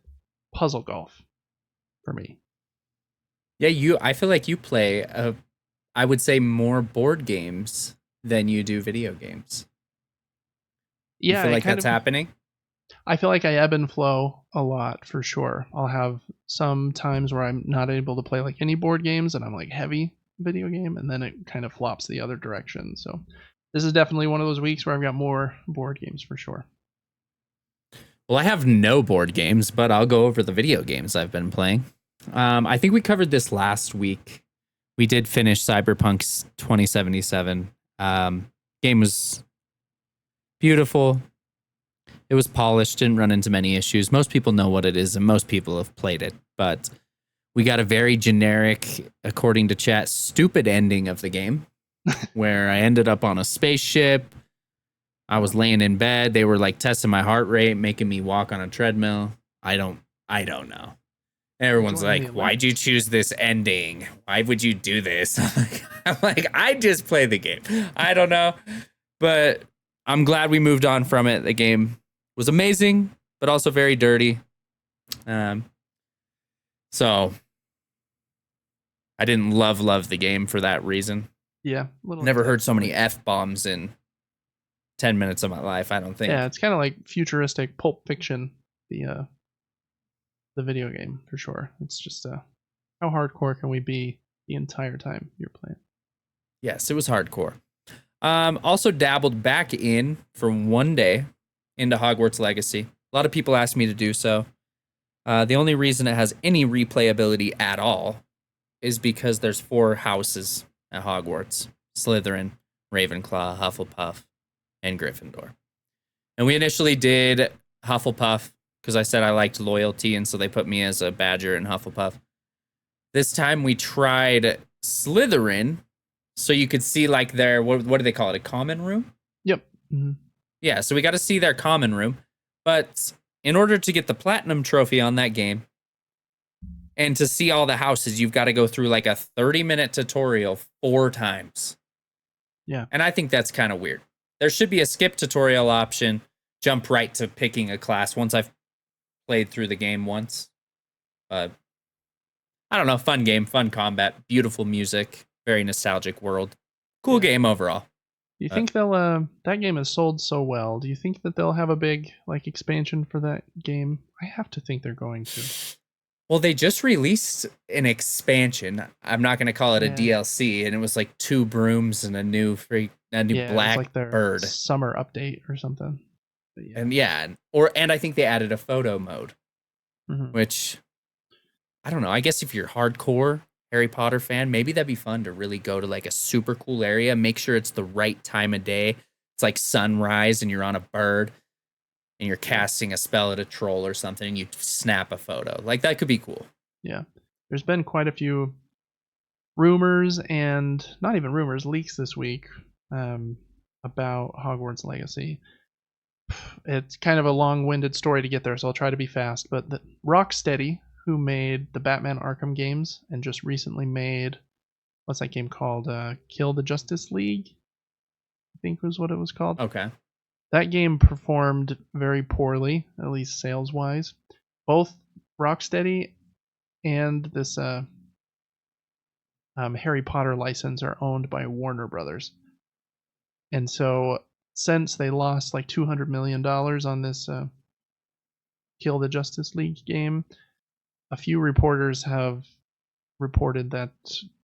Puzzle Golf for me. Yeah, I feel like you play, I would say, more board games than you do video games. Yeah, you feel like that's happening? I feel like I ebb and flow a lot for sure. I'll have some times where I'm not able to play like any board games and I'm like heavy video game, and then it kind of flops the other direction. So this is definitely one of those weeks where I've got more board games for sure. Well, I have no board games, but I'll go over the video games I've been playing. I think we covered this last week. We did finish Cyberpunk's 2077. Game was beautiful. It was polished, didn't run into many issues. Most people know what it is, and most people have played it. But we got a very generic, according to chat, stupid ending of the game, where I ended up on a spaceship. I was laying in bed. They were like testing my heart rate, making me walk on a treadmill. I don't know. Everyone's like, why'd you choose this ending? Why would you do this? I'm like, I just play the game. I don't know. But I'm glad we moved on from it. The game was amazing, but also very dirty. So I didn't love the game for that reason. Yeah, a little Never heard intense, so but many F-bombs in 10 minutes of my life, I don't yeah, think. it's kind of like futuristic Pulp Fiction, the video game for sure. It's just how hardcore can we be the entire time you're playing? Yes, it was hardcore. Also dabbled back in for one day into Hogwarts Legacy. A lot of people asked me to do so. The only reason it has any replayability at all is because there's 4 houses at Hogwarts: Slytherin, Ravenclaw, Hufflepuff, and Gryffindor. And we initially did Hufflepuff because I said I liked loyalty, and so they put me as a Badger in Hufflepuff. This time we tried Slytherin, so you could see like their what do they call it? A common room? Yep. Mm-hmm. Yeah, so we got to see their common room. But in order to get the platinum trophy on that game and to see all the houses, you've got to go through like a 30-minute tutorial 4 times. Yeah. And I think that's kind of weird. There should be a skip tutorial option, jump right to picking a class once I've played through the game once. I don't know, fun game, fun combat, beautiful music, very nostalgic world. Cool game overall. Do you think they'll that game has sold so well? Do you think that they'll have a big like expansion for that game? I have to think they're going to. Well, they just released an expansion. I'm not going to call it a Yeah. DLC, and it was like 2 brooms and a new Yeah, it was black like their bird. summer update or something. But yeah. And I think they added a photo mode, Mhm. which I don't know. I guess if you're hardcore Harry Potter fan, maybe that'd be fun to really go to like a super cool area. Make sure it's the right time of day. It's like sunrise and you're on a bird and you're casting a spell at a troll or something and you snap a photo. Like that could be cool. Yeah. There's been quite a few rumors and not even rumors, leaks this week about Hogwarts Legacy. It's kind of a long-winded story to get there, so I'll try to be fast. But Rocksteady, who made the Batman Arkham games and just recently made what's that game called? Kill the Justice League, I think was what it was called. Okay. That game performed very poorly, at least sales-wise. Both Rocksteady and this Harry Potter license are owned by Warner Brothers, and so since they lost like $200 million on this Kill the Justice League game, a few reporters have reported that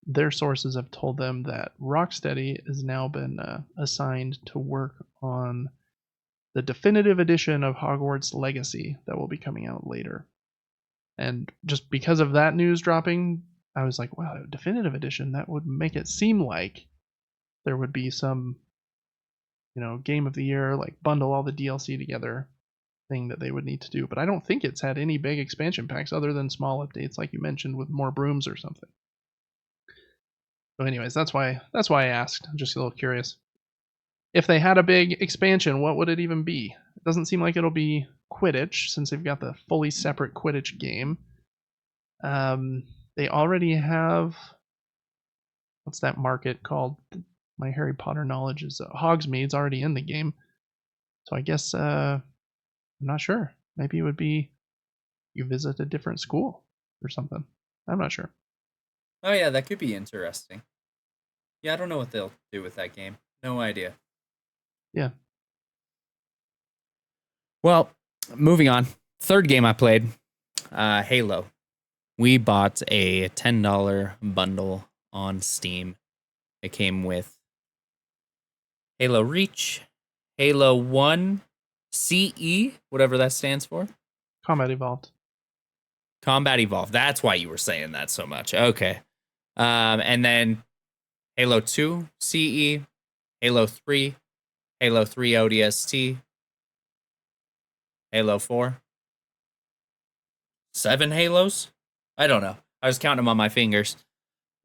their sources have told them that Rocksteady has now been assigned to work on the definitive edition of Hogwarts Legacy that will be coming out later. And just because of that news dropping, I was like, wow, definitive edition, that would make it seem like there would be some, game of the year, like bundle all the DLC together thing that they would need to do. But I don't think it's had any big expansion packs other than small updates, like you mentioned, with more brooms or something. So, anyways, that's why I asked. I'm just a little curious. If they had a big expansion, what would it even be? It doesn't seem like it'll be Quidditch, since they've got the fully separate Quidditch game. They already have, what's that market called? My Harry Potter knowledge is Hogsmeade's already in the game. So I guess I'm not sure. Maybe it would be you visit a different school or something. I'm not sure. Oh yeah, that could be interesting. Yeah, I don't know what they'll do with that game. No idea. Yeah. Well, moving on. Third game I played, Halo. We bought a $10 bundle on Steam. It came with Halo Reach, Halo 1, CE, whatever that stands for. Combat Evolved. Combat Evolved. That's why you were saying that so much. Okay. And then Halo 2, CE, Halo 3, Halo 3 ODST, Halo 4. 7 Halos? I don't know. I was counting them on my fingers.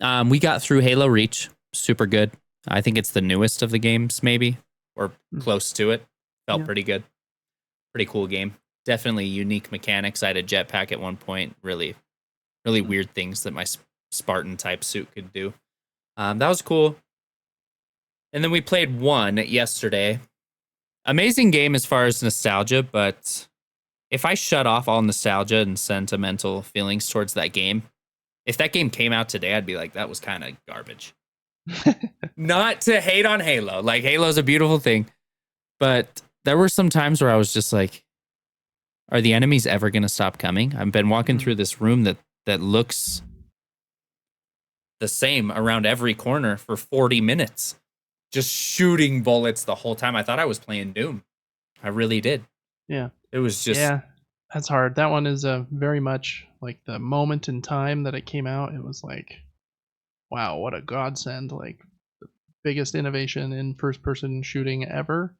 We got through Halo Reach. Super good. I think it's the newest of the games, maybe, or close to it. Felt pretty good. Pretty cool game. Definitely unique mechanics. I had a jetpack at one point. Really, really weird things that my Spartan type suit could do. That was cool. And then we played 1 yesterday. Amazing game as far as nostalgia, but if I shut off all nostalgia and sentimental feelings towards that game, if that game came out today, I'd be like, that was kind of garbage. Not to hate on Halo. Like Halo's a beautiful thing, but there were some times where I was just like, are the enemies ever going to stop coming? I've been walking through this room that looks the same around every corner for 40 minutes, just shooting bullets the whole time. I thought I was playing Doom. I really did. Yeah. It was just Yeah, that's hard. That one is very much like the moment in time that it came out. It was like, wow, what a godsend! Like the biggest innovation in first-person shooting ever.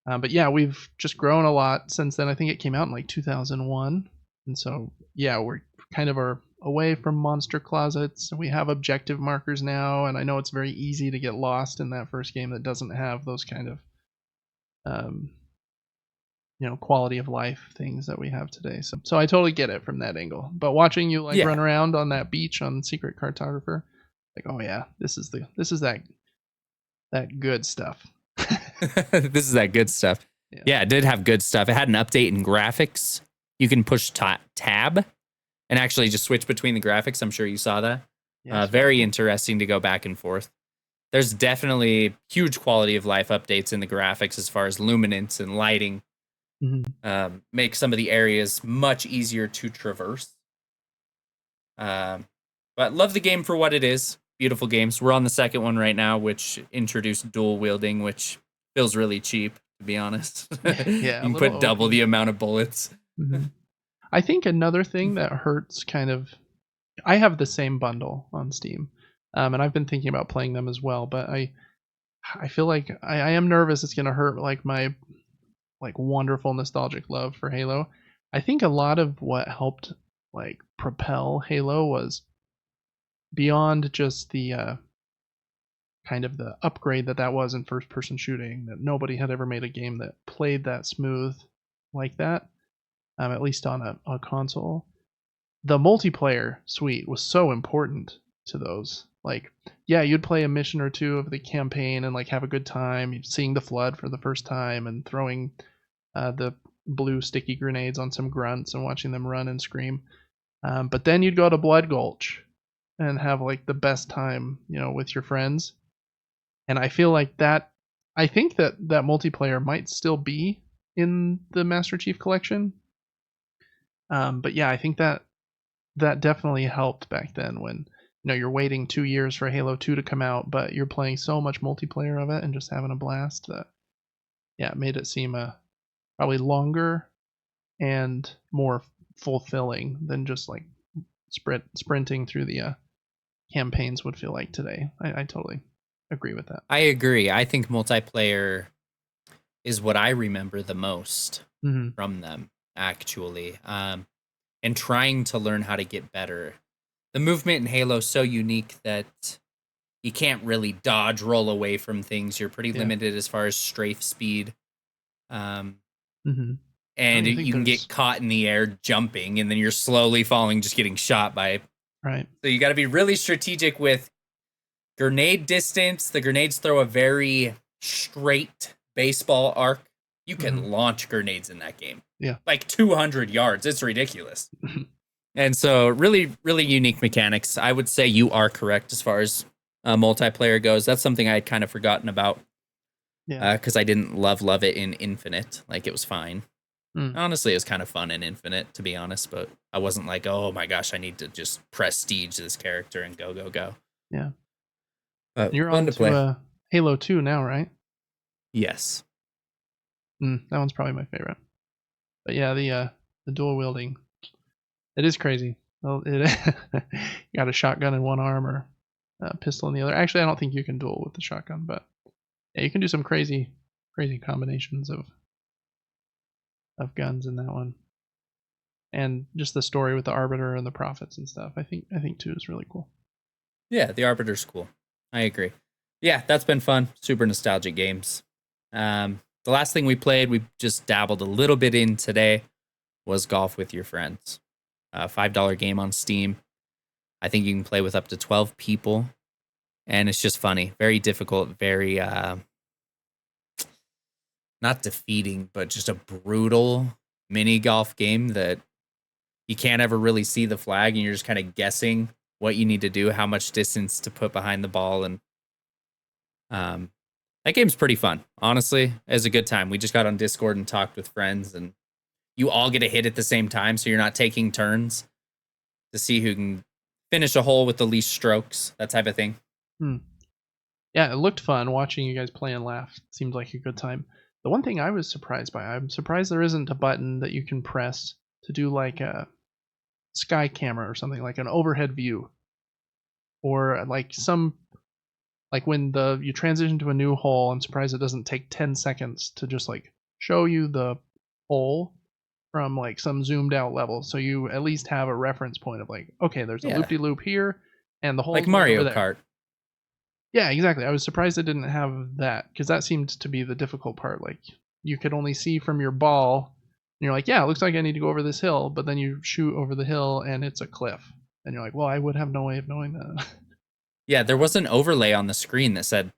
But yeah, we've just grown a lot since then. I think it came out in like 2001, and so yeah, we're kind of are away from monster closets. We have objective markers now, and I know it's very easy to get lost in that first game that doesn't have those kind of um, quality of life things that we have today. So I totally get it from that angle. But watching you like yeah. run around on that beach on Secret Cartographer, like, oh yeah, this is that good stuff. This is that good stuff. Yeah, it did have good stuff. It had an update in graphics. You can push tab and actually just switch between the graphics. I'm sure you saw that. Yeah, very interesting to go back and forth. There's definitely huge quality of life updates in the graphics as far as luminance and lighting. Make some of the areas much easier to traverse. But love the game for what it is. Beautiful games. We're on the second one right now, which introduced dual wielding, which feels really cheap, to be honest. Yeah, you can put double the amount of bullets. I think another thing that hurts kind of, I have the same bundle on Steam, and I've been thinking about playing them as well, but I feel like I am nervous it's going to hurt like my like wonderful nostalgic love for Halo. I think a lot of what helped like propel Halo was beyond just the kind of the upgrade that was in first person shooting, that nobody had ever made a game that played that smooth like that, at least on a console. The multiplayer suite was so important to those. Like, yeah, you'd play a mission or two of the campaign and like have a good time seeing the flood for the first time and throwing the blue sticky grenades on some grunts and watching them run and scream. But then you'd go to Blood Gulch and have like the best time, with your friends. And I feel like I think that multiplayer might still be in the Master Chief Collection. But yeah, I think that definitely helped back then when you're waiting 2 years for Halo 2 to come out, but you're playing so much multiplayer of it and just having a blast that it made it seem probably longer and more fulfilling than just like sprinting through the campaigns would feel like today. I totally agree with that. I agree. I think multiplayer is what I remember the most from them, actually. And trying to learn how to get better. The movement in Halo is so unique that you can't really dodge, roll away from things. You're pretty limited as far as strafe speed. And you can get caught in the air jumping, and then you're slowly falling, just getting shot by. Right. So you got to be really strategic with grenade distance. The grenades throw a very straight baseball arc. You can launch grenades in that game. Yeah. Like 200 yards. It's ridiculous. And so really, really unique mechanics. I would say you are correct as far as multiplayer goes. That's something I had kind of forgotten about. Yeah. Because I didn't love it in Infinite. Like, it was fine. Honestly, it was kind of fun in Infinite, to be honest. But I wasn't like, oh my gosh, I need to just prestige this character and go, go, go. Yeah. You're on to Halo 2 now, right? Yes. That one's probably my favorite. But yeah, the dual wielding, it is crazy. Well, you got a shotgun in one arm or a pistol in the other. Actually, I don't think you can duel with the shotgun, but yeah, you can do some crazy combinations of guns in that one. And just the story with the Arbiter and the Prophets and stuff. I think 2 is really cool. Yeah, the Arbiter's cool. I agree. Yeah, that's been fun. Super nostalgic games. The last thing we played, we just dabbled a little bit in today, was Golf with Your Friends. A $5 game on Steam. I think you can play with up to 12 people. And it's just funny. Very difficult, very, not defeating, but just a brutal mini golf game that you can't ever really see the flag and you're just kind of guessing what you need to do, how much distance to put behind the ball. And Um, that game's pretty fun. Honestly, it was a good time. We just got on Discord and talked with friends, and you all get a hit at the same time, so you're not taking turns to see who can finish a hole with the least strokes, that type of thing. Yeah, it looked fun watching you guys play and laugh. Seemed like a good time. The one thing I was surprised by, I'm surprised there isn't a button that you can press to do like a sky camera or something, like an overhead view, or like when you transition to a new hole. I'm surprised it doesn't take 10 seconds to just like show you the hole from like some zoomed out level, so you at least have a reference point of like, okay, there's a Yeah. loop-de-loop here, and the hole's Like way Mario over there. Kart. Yeah, exactly. I was surprised it didn't have that, because that seemed to be the difficult part. Like, you could only see from your ball, and you're like, yeah, it looks like I need to go over this hill, but then you shoot over the hill and it's a cliff, and you're like, well, I would have no way of knowing that. Yeah, there was an overlay on the screen that said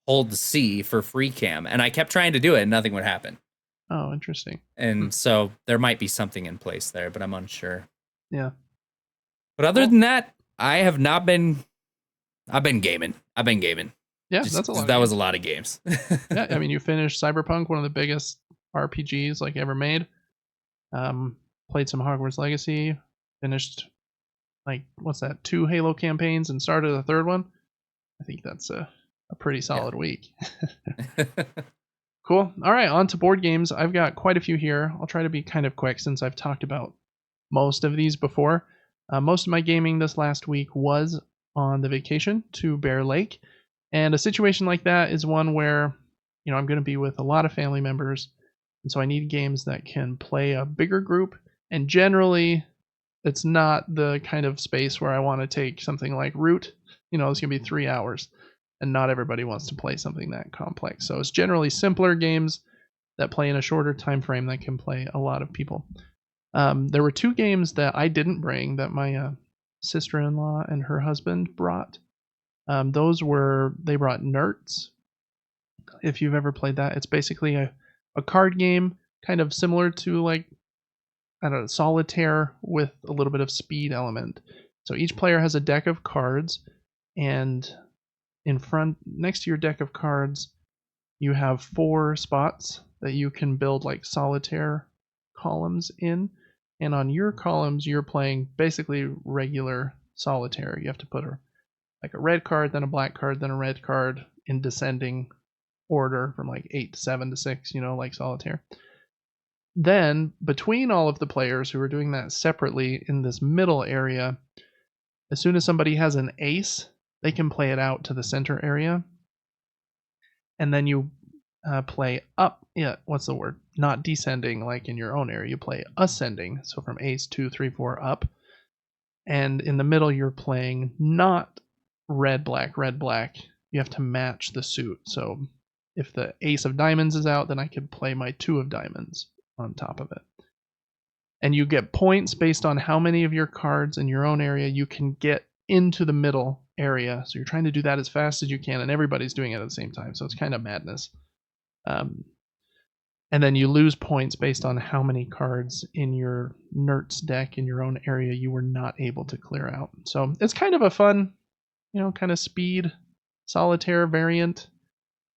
hold C for free cam, and I kept trying to do it and nothing would happen. Oh, interesting. And so there might be something in place there, but I'm unsure. Yeah. But other than that, I've been gaming. Yeah, Just that's a 'cause lot. That was a lot of games. Yeah, I mean, you finished Cyberpunk, one of the biggest RPGs like ever made. Played some Hogwarts Legacy. Finished like, what's that? 2 Halo campaigns and started a third one. I think that's a pretty solid week. Cool. All right, on to board games. I've got quite a few here. I'll try to be kind of quick since I've talked about most of these before. Most of my gaming this last week was on the vacation to Bear Lake. And a situation like that is one where, I'm going to be with a lot of family members. And so I need games that can play a bigger group. And generally, it's not the kind of space where I want to take something like Root. It's going to be 3 hours. And not everybody wants to play something that complex. So it's generally simpler games that play in a shorter time frame that can play a lot of people. There were 2 games that I didn't bring that my sister-in-law and her husband brought. They brought Nerds. If you've ever played that, it's basically a card game, kind of similar to like, I don't know, solitaire with a little bit of speed element. So each player has a deck of cards, and next to your deck of cards, you have 4 spots that you can build like solitaire columns in. And on your columns, you're playing basically regular solitaire. You have to put like a red card, then a black card, then a red card in descending order from like 8 to 7 to 6, like solitaire. Then between all of the players who are doing that separately in this middle area, as soon as somebody has an ace, they can play it out to the center area. And then you play up. Yeah, what's the word? Not descending like in your own area. You play ascending. So from ace 2, 3, 4 up. And in the middle, you're playing not red, black, red, black. You have to match the suit. So if the ace of diamonds is out, then I could play my 2 of diamonds on top of it. And you get points based on how many of your cards in your own area you can get into the middle area. So you're trying to do that as fast as you can, and everybody's doing it at the same time. So it's kind of madness. And then you lose points based on how many cards in your Nerds deck in your own area you were not able to clear out. So it's kind of a fun, kind of speed solitaire variant.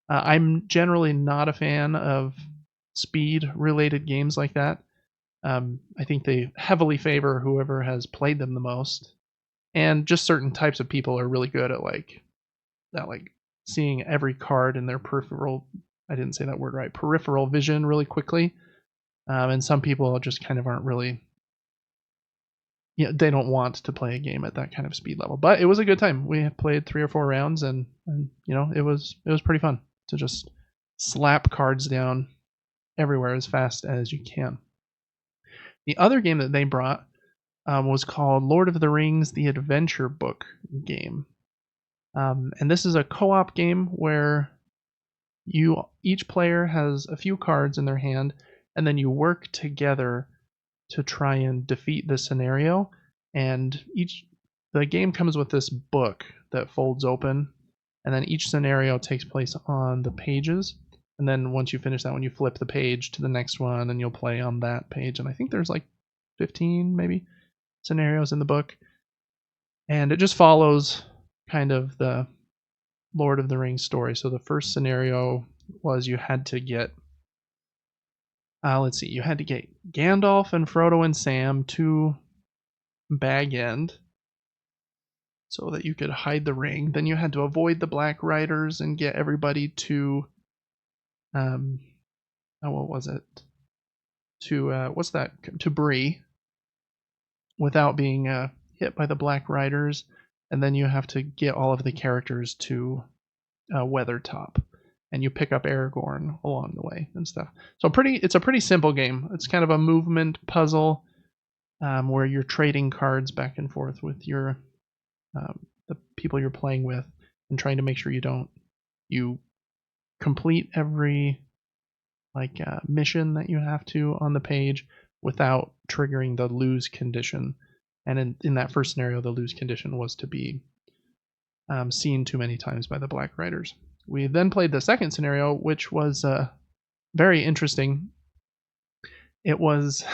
I'm generally not a fan of speed related games like that. I think they heavily favor whoever has played them the most. And just certain types of people are really good at like seeing every card in their peripheral, I didn't say that word right, peripheral vision really quickly. And some people just kind of aren't really, they don't want to play a game at that kind of speed level. But it was a good time. We played 3 or 4 rounds, and it was pretty fun to just slap cards down everywhere as fast as you can. The other game that they brought was called Lord of the Rings: The Adventure Book game. And this is a co-op game where each player has a few cards in their hand, and then you work together to try and defeat the scenario. And the game comes with this book that folds open, and then each scenario takes place on the pages. And then once you finish that one, you flip the page to the next one, and you'll play on that page. And I think there's like 15 maybe scenarios in the book, and it just follows kind of the Lord of the Rings story. So the first scenario was you had to get, let's see, you had to get Gandalf and Frodo and Sam to Bag End so that you could hide the ring. Then you had to avoid the Black Riders and get everybody to, what was it? To, to Bree without being hit by the Black Riders. And then you have to get all of the characters to Weathertop, and you pick up Aragorn along the way and stuff. So it's a pretty simple game. It's kind of a movement puzzle where you're trading cards back and forth with your the people you're playing with, and trying to make sure you complete every mission that you have to on the page without triggering the lose condition. And in that first scenario, the lose condition was to be seen too many times by the Black Riders. We then played the second scenario, which was very interesting. It was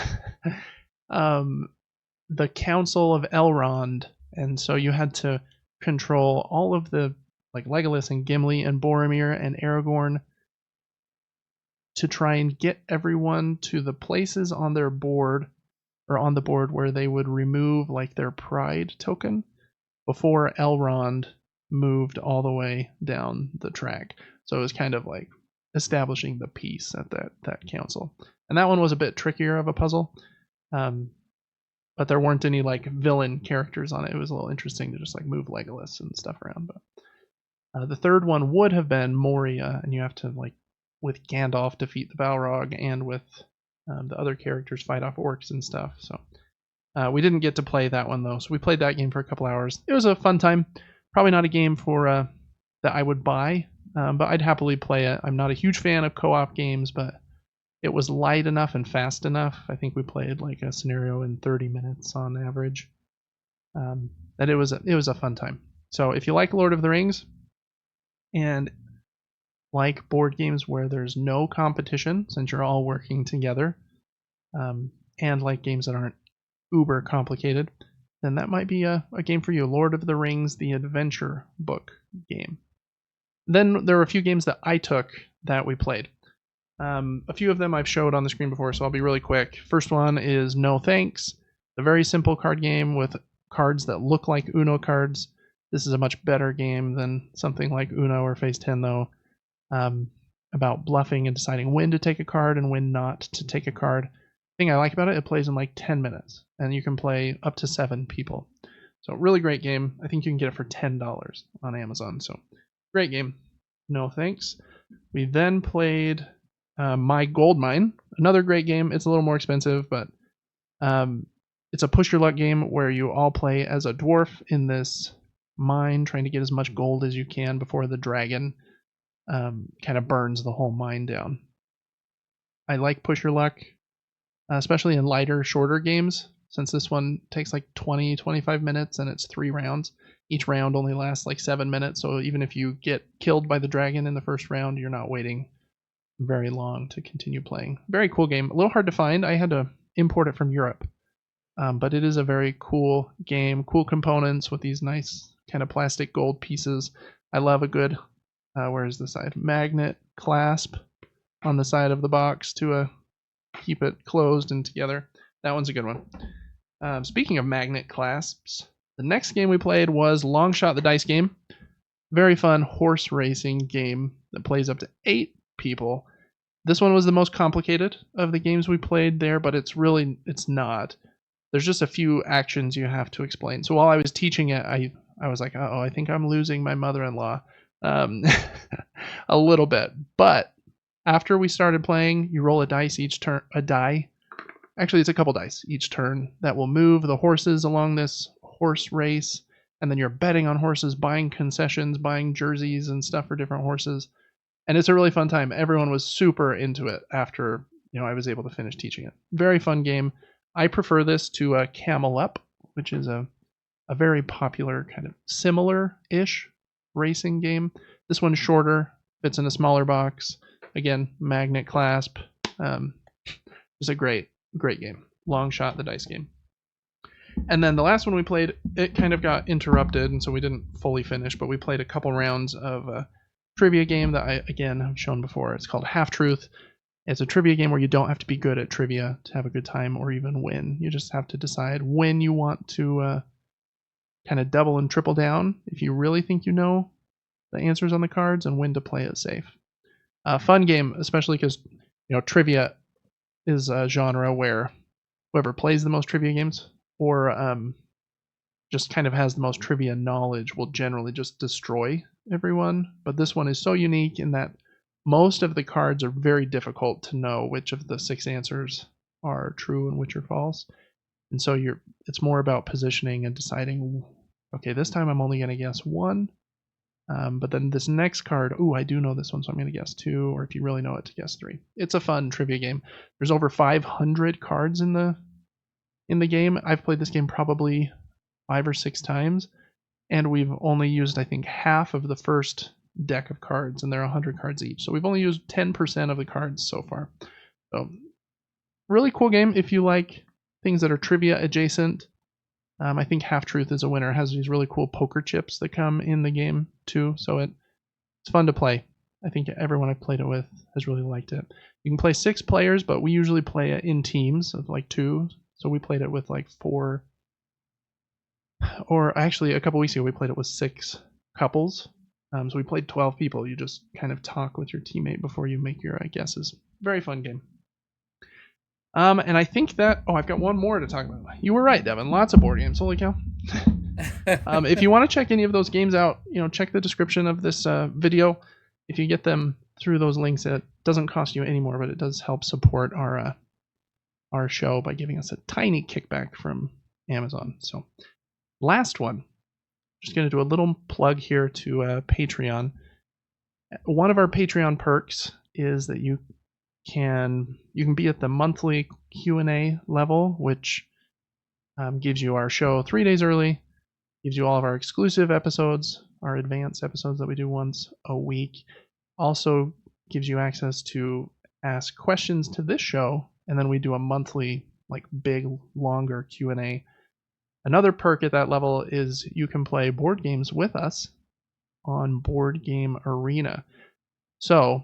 the Council of Elrond, and so you had to control all of the Legolas and Gimli and Boromir and Aragorn to try and get everyone to the places on their board or on the board where they would remove their pride token before Elrond moved all the way down the track. So it was kind of establishing the peace at that council. And that one was a bit trickier of a puzzle. But there weren't any villain characters on it. It was a little interesting to just move Legolas and stuff around. But the third one would have been Moria, and you have to with Gandalf defeat the Balrog, and with the other characters fight off orcs and stuff. So we didn't get to play that one though. So we played that game for a couple hours. It was a fun time. Probably not a game for that I would buy, but I'd happily play it. I'm not a huge fan of co-op games, but it was light enough and fast enough. I think we played a scenario in 30 minutes on average. That it was a fun time. So if you like Lord of the Rings and like board games where there's no competition, since you're all working together, and like games that aren't uber complicated, then that might be a game for you. Lord of the Rings, the adventure book game. Then there were a few games that I took that we played. A few of them I've showed on the screen before, so I'll be really quick. First one is No Thanks, a very simple card game with cards that look like Uno cards. This is a much better game than something like Uno or Phase 10, though, about bluffing and deciding when to take a card and when not to take a card. The thing I like about it, it plays in 10 minutes, and you can play up to 7 people. So really great game. I think you can get it for $10 on Amazon. So great game. No Thanks. We then played My Gold Mine, another great game. It's a little more expensive, but it's a push your luck game where you all play as a dwarf in this mine, trying to get as much gold as you can before the dragon kind of burns the whole mine down. I like push your luck, especially in lighter, shorter games, since this one takes 20-25 minutes and it's 3 rounds. Each round only lasts 7 minutes, so even if you get killed by the dragon in the first round, you're not waiting very long to continue playing. Very cool game. A little hard to find. I had to import it from Europe, but it is a very cool game. Cool components with these nice kind of plastic gold pieces. I love a good where is the side? Magnet clasp on the side of the box to keep it closed and together. That one's a good one. Speaking of magnet clasps, the next game we played was Long Shot the Dice Game. Very fun horse racing game that plays up to 8 people. This one was the most complicated of the games we played there, but it's not. There's just a few actions you have to explain. So while I was teaching it, I was like, I think I'm losing my mother-in-law a little bit. But after we started playing, you roll a dice each turn. Actually, it's a couple dice each turn that will move the horses along this horse race, and then you're betting on horses, buying concessions, buying jerseys and stuff for different horses. And it's a really fun time. Everyone was super into it after I was able to finish teaching it. Very fun game. I prefer this to Camel Up, which is a very popular kind of similar-ish racing game. This one's shorter, fits in a smaller box. Again, magnet clasp. It's a great game. Long Shot the Dice Game. And then the last one we played, it kind of got interrupted, and so we didn't fully finish, but we played a couple rounds of a trivia game that I, again, have shown before. It's called Half Truth. It's a trivia game where you don't have to be good at trivia to have a good time or even win. You just have to decide when you want to kind of double and triple down if you really think you know the answers on the cards, and when to play it safe. Fun game, especially because trivia is a genre where whoever plays the most trivia games or just kind of has the most trivia knowledge will generally just destroy everyone. But this one is so unique in that most of the cards are very difficult to know which of the 6 answers are true and which are false. And so it's more about positioning and deciding, okay, this time I'm only going to guess 1. But then this next card, I do know this one, so I'm going to guess 2, or if you really know it, to guess 3. It's a fun trivia game. There's over 500 cards in the game. I've played this game probably 5 or 6 times, and we've only used, I think, half of the first deck of cards, and they're 100 cards each. So we've only used 10% of the cards so far. So really cool game if you like things that are trivia adjacent. I think Half Truth is a winner. It has these really cool poker chips that come in the game too, so it's fun to play. I think everyone I've played it with has really liked it. You can play 6 players, but we usually play it in teams of like 2. So we played it with like 4, or actually a couple weeks ago we played it with 6 couples. So we played 12 people. You just kind of talk with your teammate before you make your guesses. Very fun game. And I think that, I've got one more to talk about. You were right, Devin. Lots of board games. Holy cow. If you want to check any of those games out, check the description of this video. If you get them through those links, it doesn't cost you any more, but it does help support our show by giving us a tiny kickback from Amazon. So last one, just going to do a little plug here to Patreon. One of our Patreon perks is that you can be at the monthly Q&A level, which gives you our show 3 days early, gives you all of our exclusive episodes, our advanced episodes that we do once a week, also gives you access to ask questions to this show, and then we do a monthly, like, big, longer Q&A. Another perk at that level is you can play board games with us on Board Game Arena. So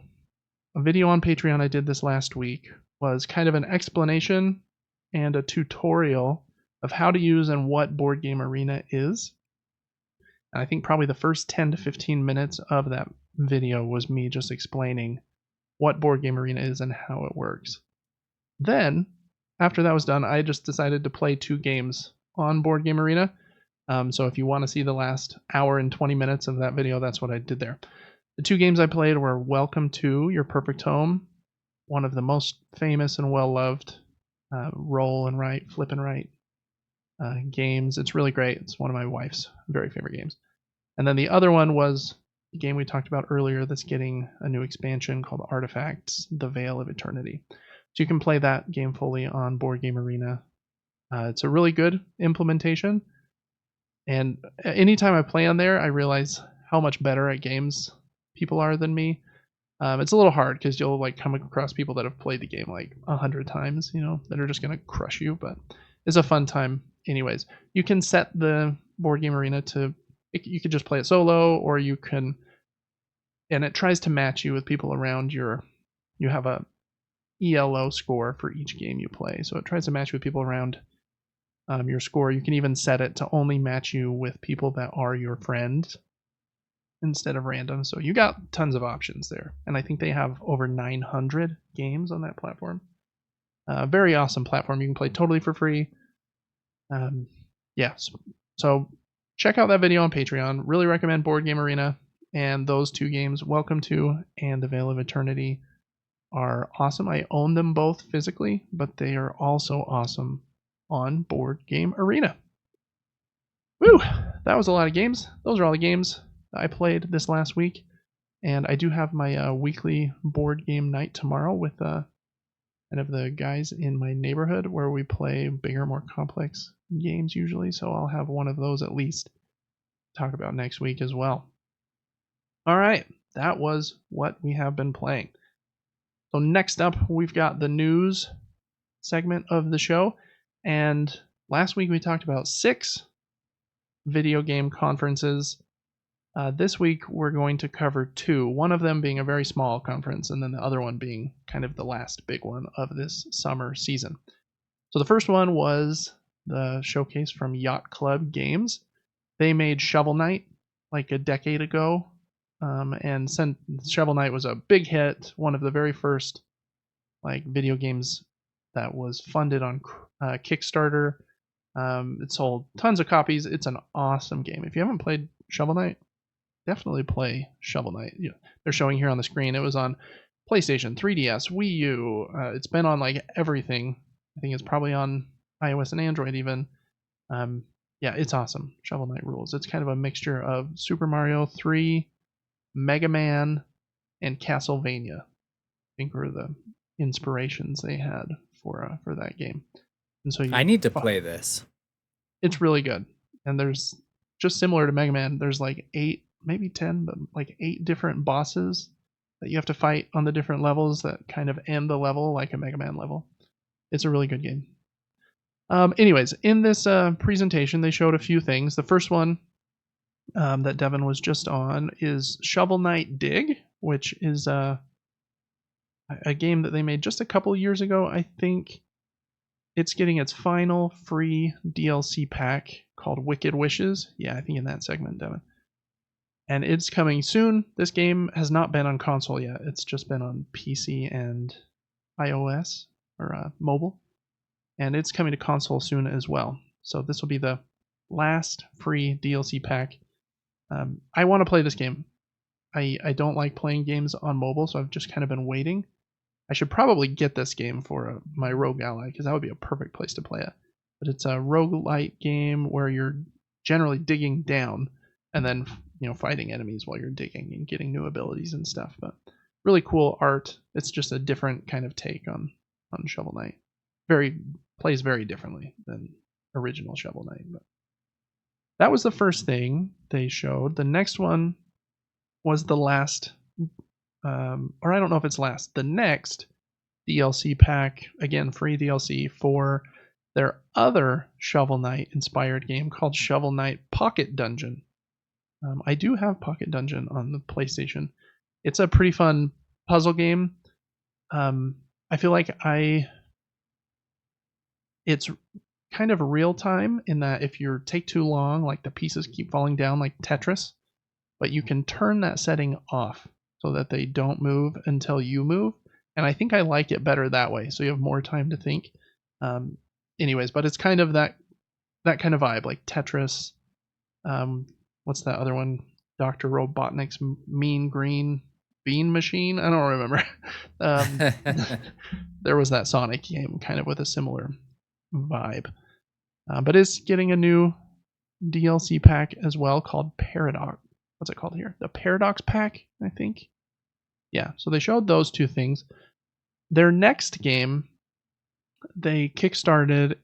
a video on Patreon I did this last week was kind of an explanation and a tutorial of how to use and what Board Game Arena is. And I think probably the first 10 to 15 minutes of that video was me just explaining what Board Game Arena is and how it works. Then, after that was done, I just decided to play 2 games on Board Game Arena. So if you want to see the last hour and 20 minutes of that video, that's what I did there. The 2 games I played were Welcome to Your Perfect Home, one of the most famous and well-loved roll and write, flip and write games. It's really great. It's one of my wife's very favorite games. And then the other one was the game we talked about earlier that's getting a new expansion called Artifacts: The Veil of Eternity. So you can play that game fully on Board Game Arena. It's a really good implementation. And anytime I play on there, I realize how much better at games people are than me. It's a little hard because you'll come across people that have played the game 100 times, that are just going to crush you, but it's a fun time anyways. You can set the Board Game Arena to, you could just play it solo, or you can, and it tries to match you with people around you have a ELO score for each game you play. So it tries to match you with people around your score. You can even set it to only match you with people that are your friends instead of random. So you got tons of options there. And I think they have over 900 games on that platform. Very awesome platform. You can play totally for free. Yes. So check out that video on Patreon. Really recommend Board Game Arena. And those 2 games, Welcome to and The Veil of Eternity, are awesome. I own them both physically, but they are also awesome on Board Game Arena. Woo! That was a lot of games. Those are all the games I played this last week. And I do have my weekly board game night tomorrow with kind of the guys in my neighborhood where we play bigger, more complex games usually. So I'll have one of those at least to talk about next week as well. All right, that was what we have been playing. So next up, we've got the news segment of the show. And last week we talked about 6 video game conferences. This week we're going to cover 2, one of them being a very small conference, and then the other one being kind of the last big one of this summer season. So the first one was the showcase from Yacht Club Games. They made Shovel Knight like a decade ago, and Shovel Knight was a big hit, one of the very first like video games that was funded on Kickstarter. It sold tons of copies. It's an awesome game. If you haven't played Shovel Knight, definitely play Shovel Knight. They're showing here on the screen. It was on PlayStation, 3DS, Wii U. It's been on like everything. I think it's probably on iOS and Android even. Yeah, it's awesome. Shovel Knight rules. It's kind of a mixture of Super Mario 3, Mega Man, and Castlevania. I think were the inspirations they had for that game. And so I need to play this. It's really good. And there's just similar to Mega Man. There's like 8, maybe 10, but like 8 different bosses that you have to fight on the different levels that kind of end the level like a Mega Man level. It's a really good game. Anyways, in this presentation, they showed a few things. The first one that Devin was just on is Shovel Knight Dig, which is a game that they made just a couple years ago. I think it's getting its final free DLC pack called Wicked Wishes. Yeah, I think in that segment, Devin. And it's coming soon. This game has not been on console yet. It's just been on PC and iOS or mobile. And it's coming to console soon as well. So this will be the last free DLC pack. I want to play this game. I don't like playing games on mobile, so I've just kind of been waiting. I should probably get this game for my Rogue Ally, because that would be a perfect place to play it. But it's a roguelite game where you're generally digging down and then fighting enemies while you're digging and getting new abilities and stuff. But really cool art. It's just a different kind of take on Shovel Knight. Plays very differently than original Shovel Knight. But that was the first thing they showed. The next one was the last, or I don't know if it's last, the next DLC pack, again, free DLC for their other Shovel Knight inspired game called Shovel Knight Pocket Dungeon. I do have Pocket Dungeon on the PlayStation. It's a pretty fun puzzle game. I feel like it's kind of real time in that if you take too long, like the pieces keep falling down like Tetris, but you can turn that setting off so that they don't move until you move. And I think I like it better that way, so you have more time to think. Anyways, but it's kind of that kind of vibe, like Tetris. What's that other one? Dr. Robotnik's Mean Green Bean Machine? I don't remember. There was that Sonic game kind of with a similar vibe. But it's getting a new DLC pack as well called Paradox. What's it called here? The Paradox Pack, I think. Yeah, so they showed those 2 things. Their next game, they kickstarted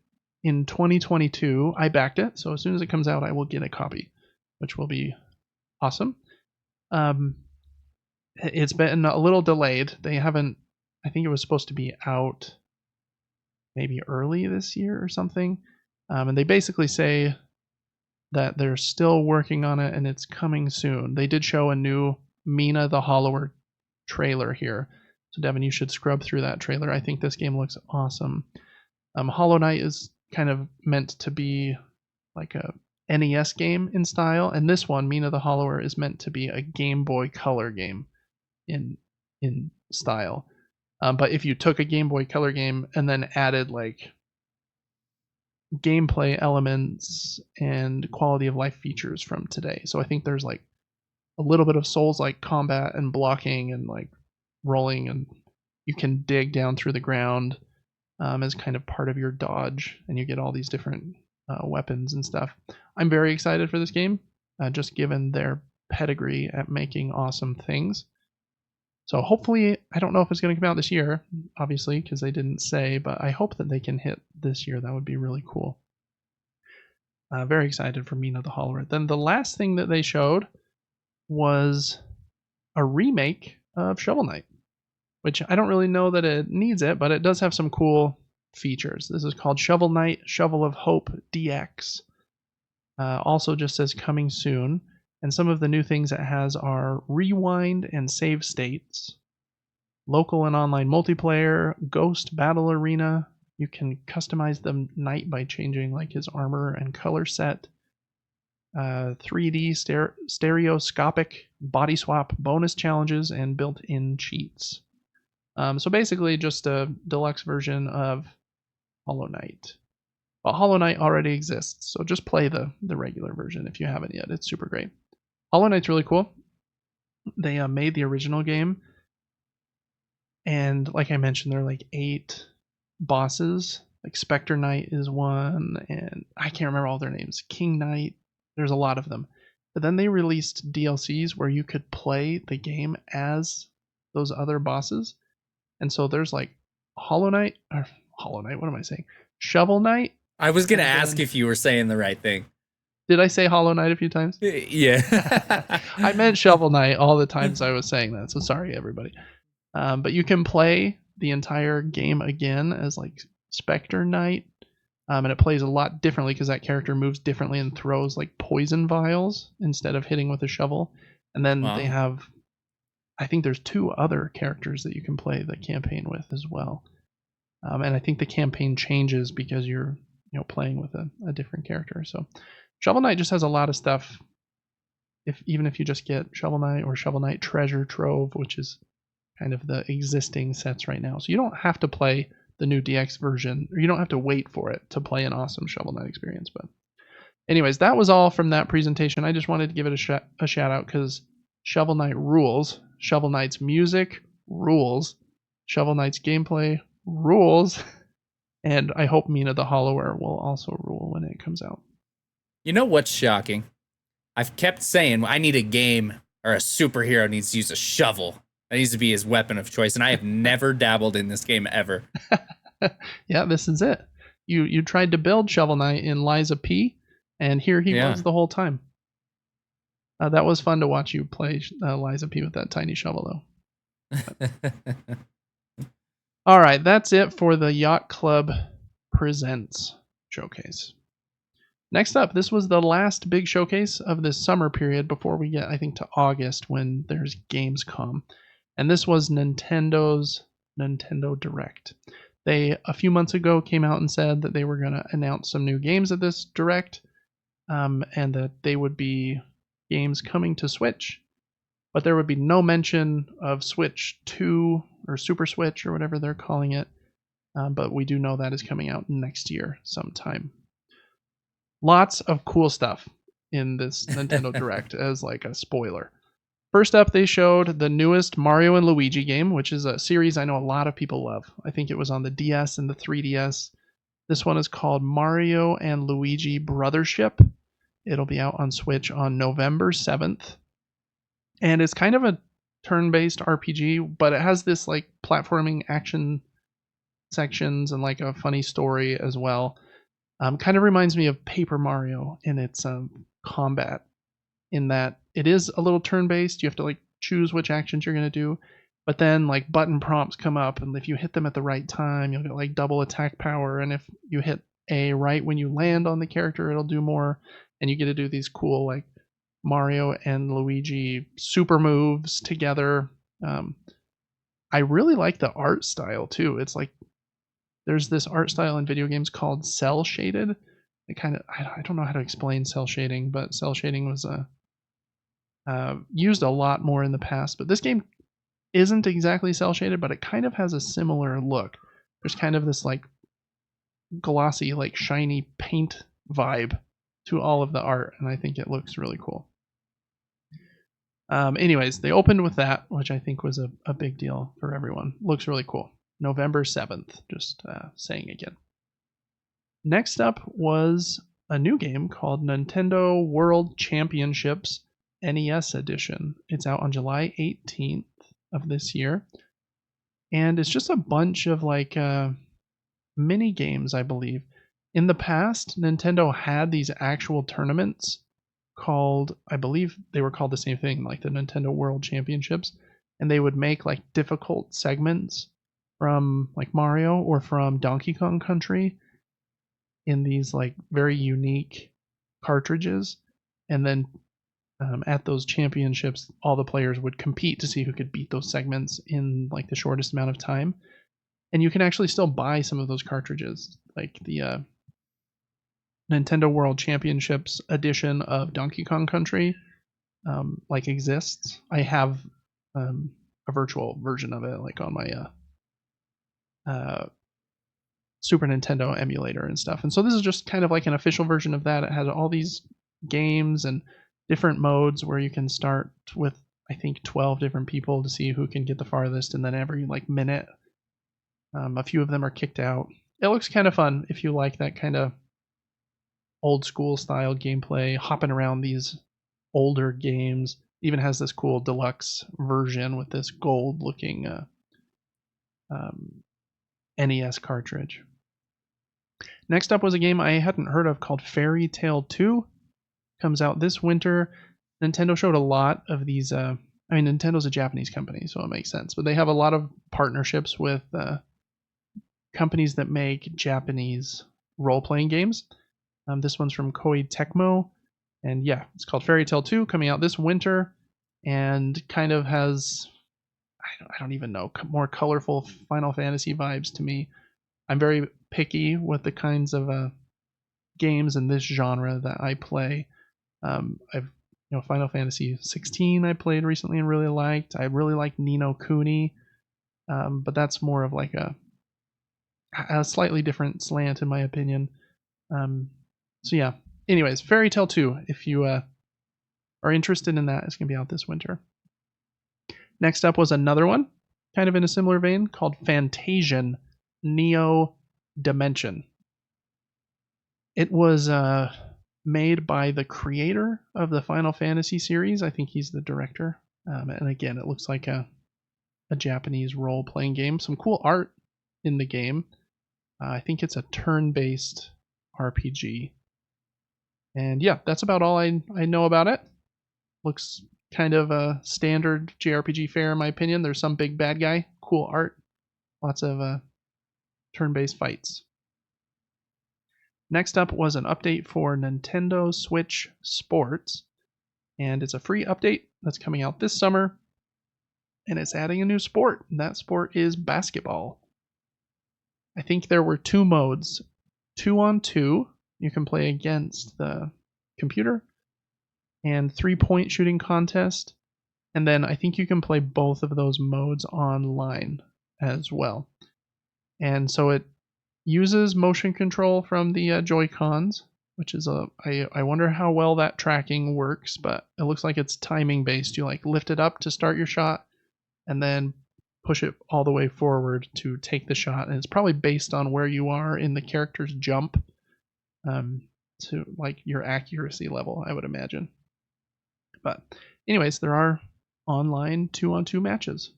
in 2022. I backed it, so as soon as it comes out, I will get a copy, which will be awesome. It's been a little delayed. They haven't, I think it was supposed to be out maybe early this year or something. And they basically say that they're still working on it and it's coming soon. They did show a new Mina the Hollower trailer here. So Devin, you should scrub through that trailer. I think this game looks awesome. Hollow Knight is kind of meant to be like a NES game in style, and this one, Mina the Hollower, is meant to be a Game Boy Color game in style. But if you took a Game Boy Color game and then added like gameplay elements and quality of life features from today, so I think there's like a little bit of Souls-like combat and blocking and like rolling, and you can dig down through the ground as kind of part of your dodge, and you get all these different weapons and stuff. I'm very excited for this game, just given their pedigree at making awesome things. So hopefully, I don't know if it's going to come out this year, obviously, because they didn't say, but I hope that they can hit this year. That would be really cool. Very excited for Mina the Hollower. Then the last thing that they showed was a remake of Shovel Knight, which I don't really know that it needs it, but it does have some cool features. This is called Shovel Knight Shovel of Hope DX. Also just says coming soon. And some of the new things it has are rewind and save states, local and online multiplayer, ghost battle arena. You can customize the knight by changing like his armor and color set. 3D stereoscopic body swap bonus challenges and built-in cheats. So basically just a deluxe version of Hollow Knight. But Hollow Knight already exists, so just play the regular version if you haven't yet. It's super great. Hollow Knight's really cool. They made the original game, and like I mentioned, there are like 8 bosses. Like Spectre Knight is one, and I can't remember all their names. King Knight, there's a lot of them. But then they released DLCs where you could play the game as those other bosses. And so there's like Hollow Knight, what am I saying? Shovel Knight. I was going to ask if you were saying the right thing. Did I say Hollow Knight a few times? Yeah. I meant Shovel Knight all the times I was saying that, so sorry, everybody. But you can play the entire game again as like Spectre Knight, and it plays a lot differently because that character moves differently and throws like poison vials instead of hitting with a shovel. And then they have, I think there's 2 other characters that you can play the campaign with as well. And I think the campaign changes because you're playing with a different character. So Shovel Knight just has a lot of stuff. Even if you just get Shovel Knight or Shovel Knight Treasure Trove, which is kind of the existing sets right now. So you don't have to play the new DX version, or you don't have to wait for it to play an awesome Shovel Knight experience. But anyways, that was all from that presentation. I just wanted to give it a shout out because Shovel Knight rules. Shovel Knight's music rules. Shovel Knight's gameplay rules. And I hope Mina the Hollower will also rule when it comes out. You know what's shocking? I've kept saying I need a game or a superhero needs to use a shovel. That needs to be his weapon of choice, and I have never dabbled in this game ever. Yeah, this is it. You tried to build Shovel Knight in Liza P, and here he was the whole time. That was fun to watch you play Liza P with that tiny shovel, though. All right, that's it for the Yacht Club Presents showcase. Next up, this was the last big showcase of this summer period before we get, I think, to August when there's Gamescom. And this was Nintendo's Nintendo Direct. They, a few months ago, came out and said that they were going to announce some new games at this Direct, and that they would be games coming to Switch. But there would be no mention of Switch 2 or Super Switch or whatever they're calling it. But we do know that is coming out next year sometime. Lots of cool stuff in this Nintendo Direct as like a spoiler. First up, they showed the newest Mario and Luigi game, which is a series I know a lot of people love. I think it was on the DS and the 3DS. This one is called Mario and Luigi Brothership. It'll be out on Switch on November 7th. And it's kind of a turn-based RPG, but it has this like platforming action sections and like a funny story as well. Kind of reminds me of Paper Mario in its combat, in that it is a little turn-based. You have to like choose which actions you're going to do, but then like button prompts come up, and if you hit them at the right time, you'll get like double attack power, and if you hit A right when you land on the character, it'll do more, and you get to do these cool like Mario and Luigi super moves together. I really like the art style too. It's like there's this art style in video games called cell shaded. It kind of, I don't know how to explain cell shading, but cell shading was used a lot more in the past. But this game isn't exactly cell shaded, but it kind of has a similar look. There's kind of this like glossy, like shiny paint vibe to all of the art, and I think it looks really cool. Anyways, they opened with that, which I think was a big deal for everyone. Looks really cool. November 7th, just saying again. Next up was a new game called Nintendo World Championships NES Edition. It's out on July 18th of this year. And it's just a bunch of like mini games, I believe. In the past, Nintendo had these actual tournaments called, I believe they were called the same thing, like the Nintendo World Championships. And they would make like difficult segments from like Mario or from Donkey Kong Country in these like very unique cartridges, and then at those championships, all the players would compete to see who could beat those segments in like the shortest amount of time. And you can actually still buy some of those cartridges, like the Nintendo World Championships edition of Donkey Kong Country, like exists. I have a virtual version of it, like on my Super Nintendo emulator and stuff. And so this is just kind of like an official version of that. It has all these games and different modes where you can start with, I think, 12 different people to see who can get the farthest, and then every like minute, a few of them are kicked out. It looks kind of fun if you like that kind of old school style gameplay, hopping around these older games. It even has this cool deluxe version with this gold looking NES cartridge. Next up was a game I hadn't heard of called Fairy Tale 2. Comes out this winter. Nintendo showed a lot of these. I mean, Nintendo's a Japanese company, so it makes sense. But they have a lot of partnerships with companies that make Japanese role-playing games. This one's from Koei Tecmo, and yeah, it's called Fairy Tale 2, coming out this winter, and kind of has, I don't even know, more colorful Final Fantasy vibes to me. I'm very picky with the kinds of games in this genre that I play. I've Final Fantasy 16 I played recently and really liked. I really like Ni no Kuni, but that's more of like a slightly different slant in my opinion. So yeah. Anyways, Fairy Tale 2, if you are interested in that, it's going to be out this winter. Next up was another one, kind of in a similar vein, called Fantasian Neo Dimension. It was made by the creator of the Final Fantasy series. I think he's the director. And again, it looks like a Japanese role-playing game. Some cool art in the game. I think it's a turn-based RPG. And yeah, that's about all I know about it. Looks kind of a standard JRPG fare in my opinion. There's some big bad guy, cool art, lots of turn-based fights. Next up was an update for Nintendo Switch Sports, and it's a free update that's coming out this summer, and it's adding a new sport, and that sport is basketball. I think there were 2 modes, 2-on-2, you can play against the computer, and 3-point shooting contest, and then I think you can play both of those modes online as well. And so it uses motion control from the Joy-Cons, which is I wonder how well that tracking works, but it looks like it's timing based. You like lift it up to start your shot and then push it all the way forward to take the shot, and it's probably based on where you are in the character's jump, to like your accuracy level, I would imagine. But anyways, there are online 2-on-2 matches.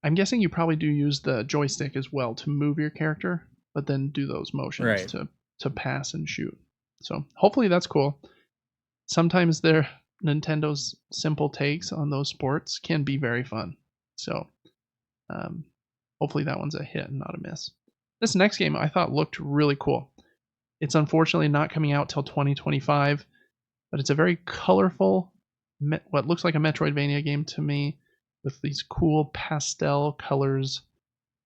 I'm guessing you probably do use the joystick as well to move your character, but then do those motions to pass and shoot. So hopefully that's cool. Sometimes their Nintendo's simple takes on those sports can be very fun. So hopefully that one's a hit and not a miss. This next game I thought looked really cool. It's unfortunately not coming out till 2025, but it's a very colorful, what looks like a Metroidvania game to me, with these cool pastel colors.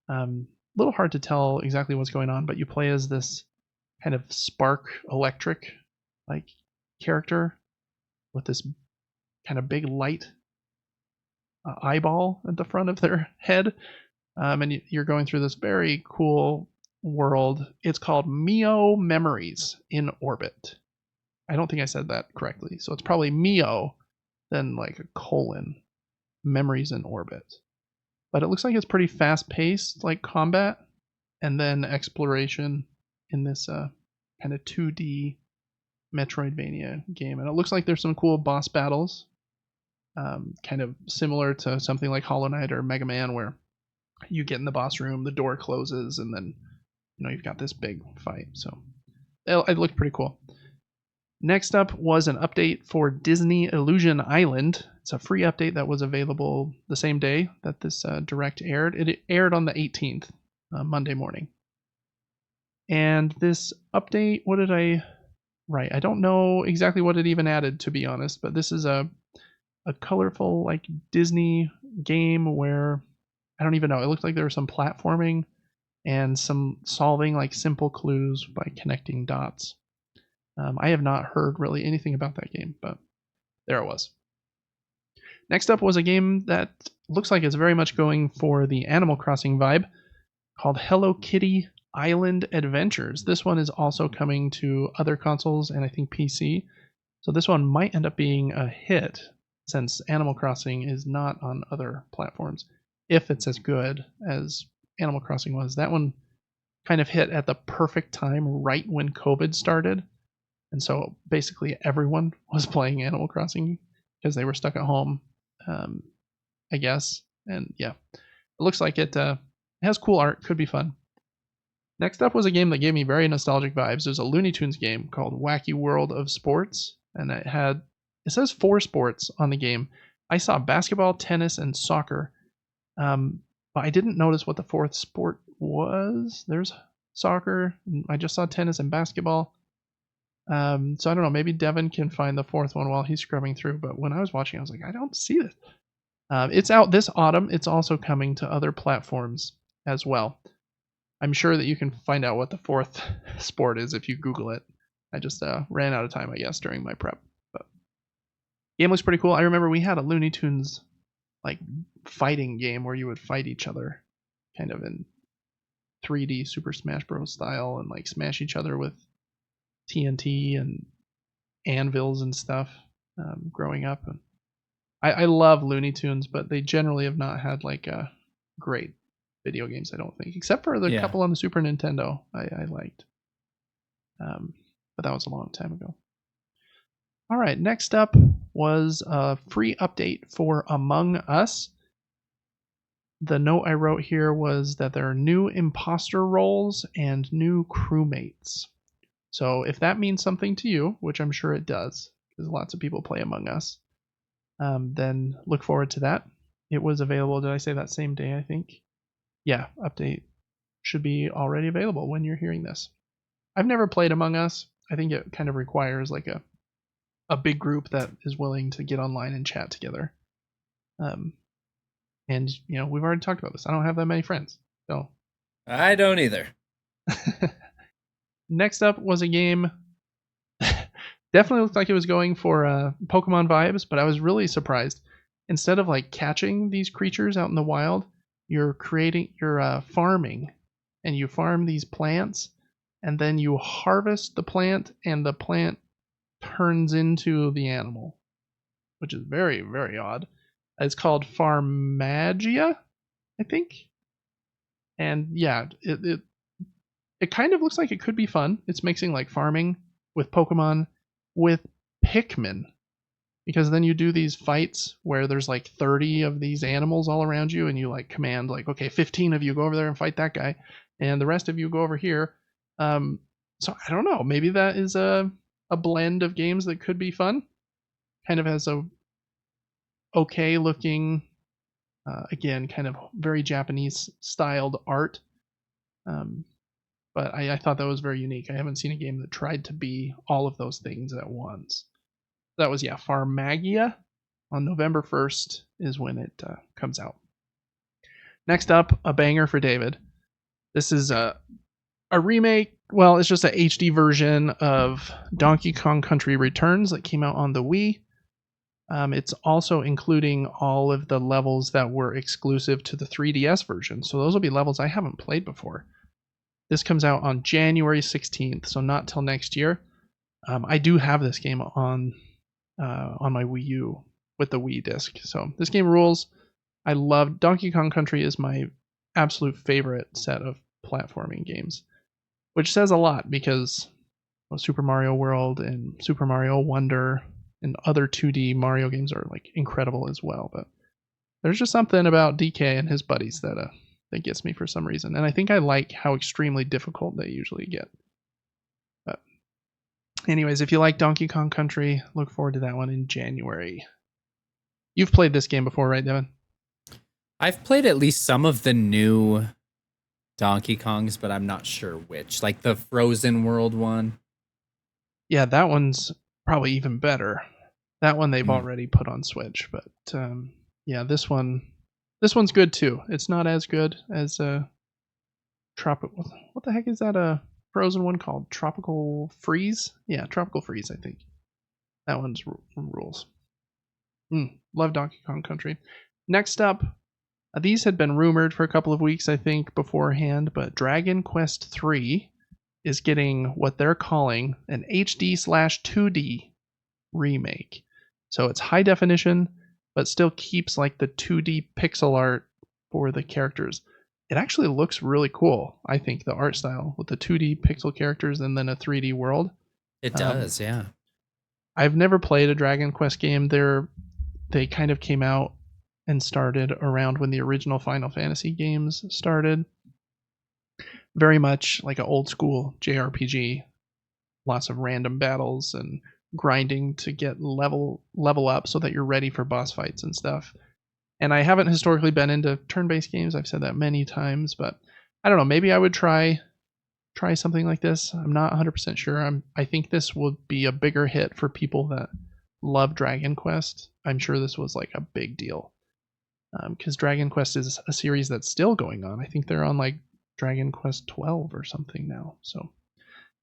A little hard to tell exactly what's going on, but you play as this kind of spark electric like character with this kind of big light eyeball at the front of their head. And you're going through this very cool world. It's called Mio Memories in Orbit. I don't think I said that correctly. So it's probably Mio, then like a colon, Memories in Orbit. But it looks like it's pretty fast paced, like combat, and then exploration in this kind of 2D Metroidvania game. And it looks like there's some cool boss battles, kind of similar to something like Hollow Knight or Mega Man, where you get in the boss room, the door closes, and then you've got this big fight. So it looked pretty cool. Next up was an update for Disney Illusion Island, It's a free update that was available the same day that this direct aired. It aired on the 18th, Monday morning. And this update, what did I write? I don't know exactly what it even added, to be honest, but this is a colorful like Disney game where I don't even know. It looked like there was some platforming and some solving like simple clues by connecting dots. I have not heard really anything about that game, but there it was. Next up was a game that looks like it's very much going for the Animal Crossing vibe, called Hello Kitty Island Adventures. This one is also coming to other consoles and I think PC. So this one might end up being a hit since Animal Crossing is not on other platforms. If it's as good as Animal Crossing was. That one kind of hit at the perfect time right when COVID started. And so basically everyone was playing Animal Crossing because they were stuck at home, I guess. And yeah, it looks like it has cool art, could be fun. Next up was a game that gave me very nostalgic vibes. There's a Looney Tunes game called Wacky World of Sports, and it says 4 sports on the game. I saw basketball, tennis, and soccer, but I didn't notice what the 4th sport was. There's soccer. I just saw tennis and basketball. So I don't know. Maybe Devin can find the 4th one while he's scrubbing through. But when I was watching, I was like, I don't see this. It's out this autumn. It's also coming to other platforms as well. I'm sure that you can find out what the 4th sport is if you Google it. I just ran out of time, I guess, during my prep. But game looks pretty cool. I remember we had a Looney Tunes like fighting game where you would fight each other, kind of in 3D Super Smash Bros. Style, and like smash each other with TNT and anvils and stuff. Growing up, and I love Looney Tunes, but they generally have not had like a great video games, I don't think, except for the couple on the Super Nintendo I liked. But that was a long time ago. All right, next up was a free update for Among Us. The note I wrote here was that there are new imposter roles and new crewmates. So if that means something to you, which I'm sure it does, because lots of people play Among Us, then look forward to that. It was available, did I say that same day, I think? Yeah, update should be already available when you're hearing this. I've never played Among Us. I think it kind of requires like a big group that is willing to get online and chat together. And you know, we've already talked about this. I don't have that many friends, so I don't either. Next up was a game. Definitely looked like it was going for Pokemon vibes, but I was really surprised. Instead of like catching these creatures out in the wild, you're farming, and you farm these plants, and then you harvest the plant, and the plant turns into the animal, which is very, very odd. It's called Farmagia, I think. And yeah, it kind of looks like it could be fun. It's mixing like farming with Pokemon with Pikmin, because then you do these fights where there's like 30 of these animals all around you, and you like command like, okay, 15 of you go over there and fight that guy, and the rest of you go over here. So I don't know. Maybe that is a blend of games that could be fun. Kind of has a okay looking, again, kind of very Japanese styled art. But I thought that was very unique. I haven't seen a game that tried to be all of those things at once. That was, yeah, Farmagia on November 1st is when it comes out. Next up, a banger for David. This is a remake. Well, it's just a HD version of Donkey Kong Country Returns that came out on the Wii. It's also including all of the levels that were exclusive to the 3DS version. So those will be levels I haven't played before. This comes out on January 16th, so not till next year. I do have this game on my Wii U with the Wii disc. So this game rules. I love Donkey Kong Country is my absolute favorite set of platforming games, which says a lot because Super Mario World and Super Mario Wonder and other 2D Mario games are like incredible as well. But there's just something about DK and his buddies that gets me for some reason, and I think I like how extremely difficult they usually get. But anyways, if you like Donkey Kong Country, look forward to that one in January. You've played this game before, right, Devin? I've played at least some of the new Donkey Kongs, but I'm not sure which. Like the Frozen World one. Yeah, that one's probably even better. That one they've Mm. already put on Switch, but yeah, this one's good too. It's not as good as Tropical. What the heck is that Frozen one called? Tropical Freeze? Yeah, Tropical Freeze. I think that one's rules. Love Donkey Kong Country. Next up, these had been rumored for a couple of weeks, I think, beforehand, but Dragon Quest III is getting what they're calling an HD/2D remake. So it's high definition, but still keeps like the 2D pixel art for the characters. It actually looks really cool, I think, the art style with the 2D pixel characters and then a 3D world. It does, yeah. I've never played a Dragon Quest game. They kind of came out and started around when the original Final Fantasy games started. Very much like an old school JRPG. Lots of random battles and grinding to get level up so that you're ready for boss fights and stuff. And I haven't historically been into turn-based games. I've said that many times, but I don't know. Maybe I would try something like this. I'm not 100% sure. I think this would be a bigger hit for people that love Dragon Quest. I'm sure this was like a big deal because Dragon Quest is a series that's still going on. I think they're on like Dragon Quest 12 or something now. So,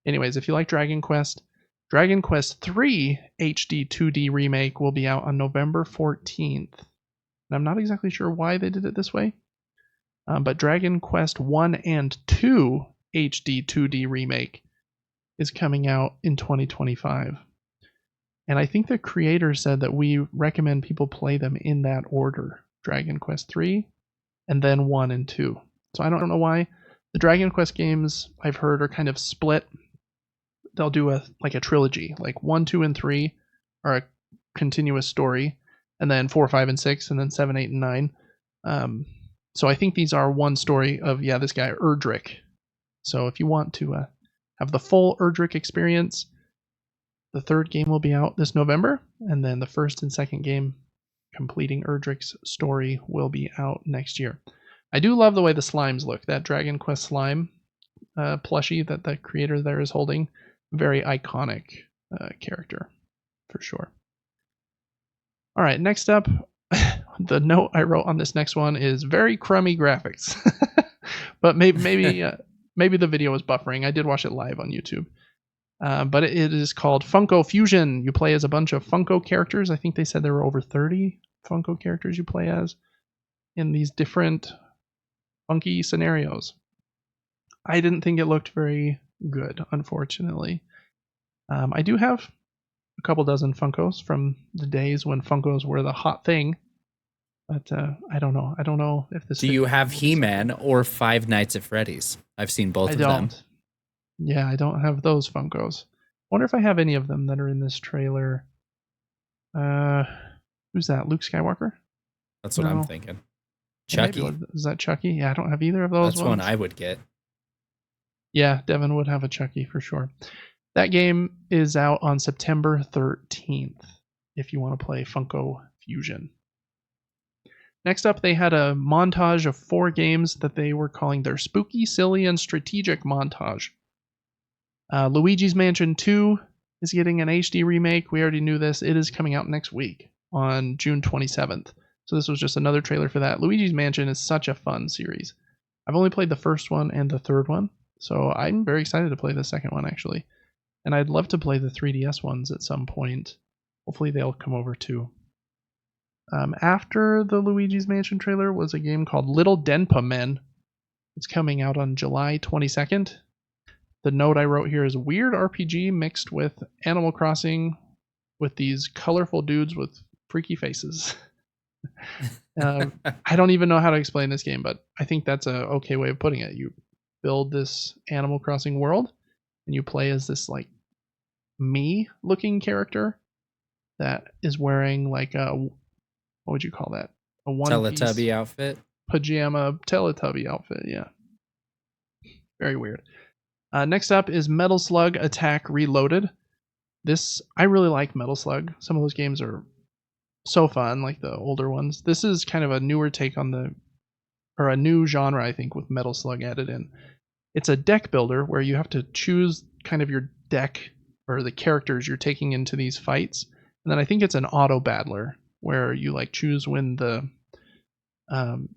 anyways, if you like Dragon Quest 3 HD 2D remake will be out on November 14th. And I'm not exactly sure why they did it this way, but Dragon Quest 1 and 2 HD 2D remake is coming out in 2025. And I think the creator said that we recommend people play them in that order. Dragon Quest 3 and then 1 and 2. So I don't know why. The Dragon Quest games I've heard are kind of split. They'll do a trilogy. Like 1, 2, and 3 are a continuous story. And then 4, 5, and 6, and then 7, 8, and 9. So I think these are one story of, this guy, Erdrick. So if you want to have the full Erdrick experience, the third game will be out this November, and then the first and second game, completing Erdrick's story, will be out next year. I do love the way the slimes look. That Dragon Quest slime plushie that the creator there is holding, very iconic character, for sure. All right, next up, the note I wrote on this next one is very crummy graphics, but maybe the video was buffering. I did watch it live on YouTube. But it is called Funko Fusion. You play as a bunch of Funko characters. I think they said there were over 30 Funko characters you play as in these different funky scenarios. I didn't think it looked very good, unfortunately. I do have a couple dozen Funkos from the days when Funkos were the hot thing. But I don't know. I don't know if this... Do you have He-Man or Five Nights at Freddy's? I've seen both of them. Yeah, I don't have those Funkos. Wonder if I have any of them that are in this trailer. Who's that? Luke Skywalker? That's what I'm thinking. Chucky? Is that Chucky? Yeah, I don't have either of those. That's one I would get. Yeah, Devin would have a Chucky for sure. That game is out on September 13th if you want to play Funko Fusion. Next up, they had a montage of 4 games that they were calling their Spooky, Silly, and Strategic montage. Luigi's Mansion 2 is getting an HD remake. We already knew this. It is coming out next week on June 27th. So this was just another trailer for that. Luigi's Mansion is such a fun series. I've only played the first one and the third one, so I'm very excited to play the second one, actually. And I'd love to play the 3DS ones at some point. Hopefully they'll come over too. After the Luigi's Mansion trailer was a game called Little Denpa Men. It's coming out on July 22nd. The note I wrote here is weird RPG mixed with Animal Crossing with these colorful dudes with freaky faces. I don't even know how to explain this game, but I think that's a okay way of putting it. You build this Animal Crossing world, and you play as this like me-looking character that is wearing like a, what would you call that? A one-piece Teletubby outfit? Pajama Teletubby outfit, yeah. Very weird. Next up is Metal Slug Attack Reloaded. I really like Metal Slug. Some of those games are so fun, like the older ones. This is kind of a newer take on or a new genre, I think, with Metal Slug added in. It's a deck builder where you have to choose kind of your deck or the characters you're taking into these fights. And then I think it's an auto battler where you like choose when the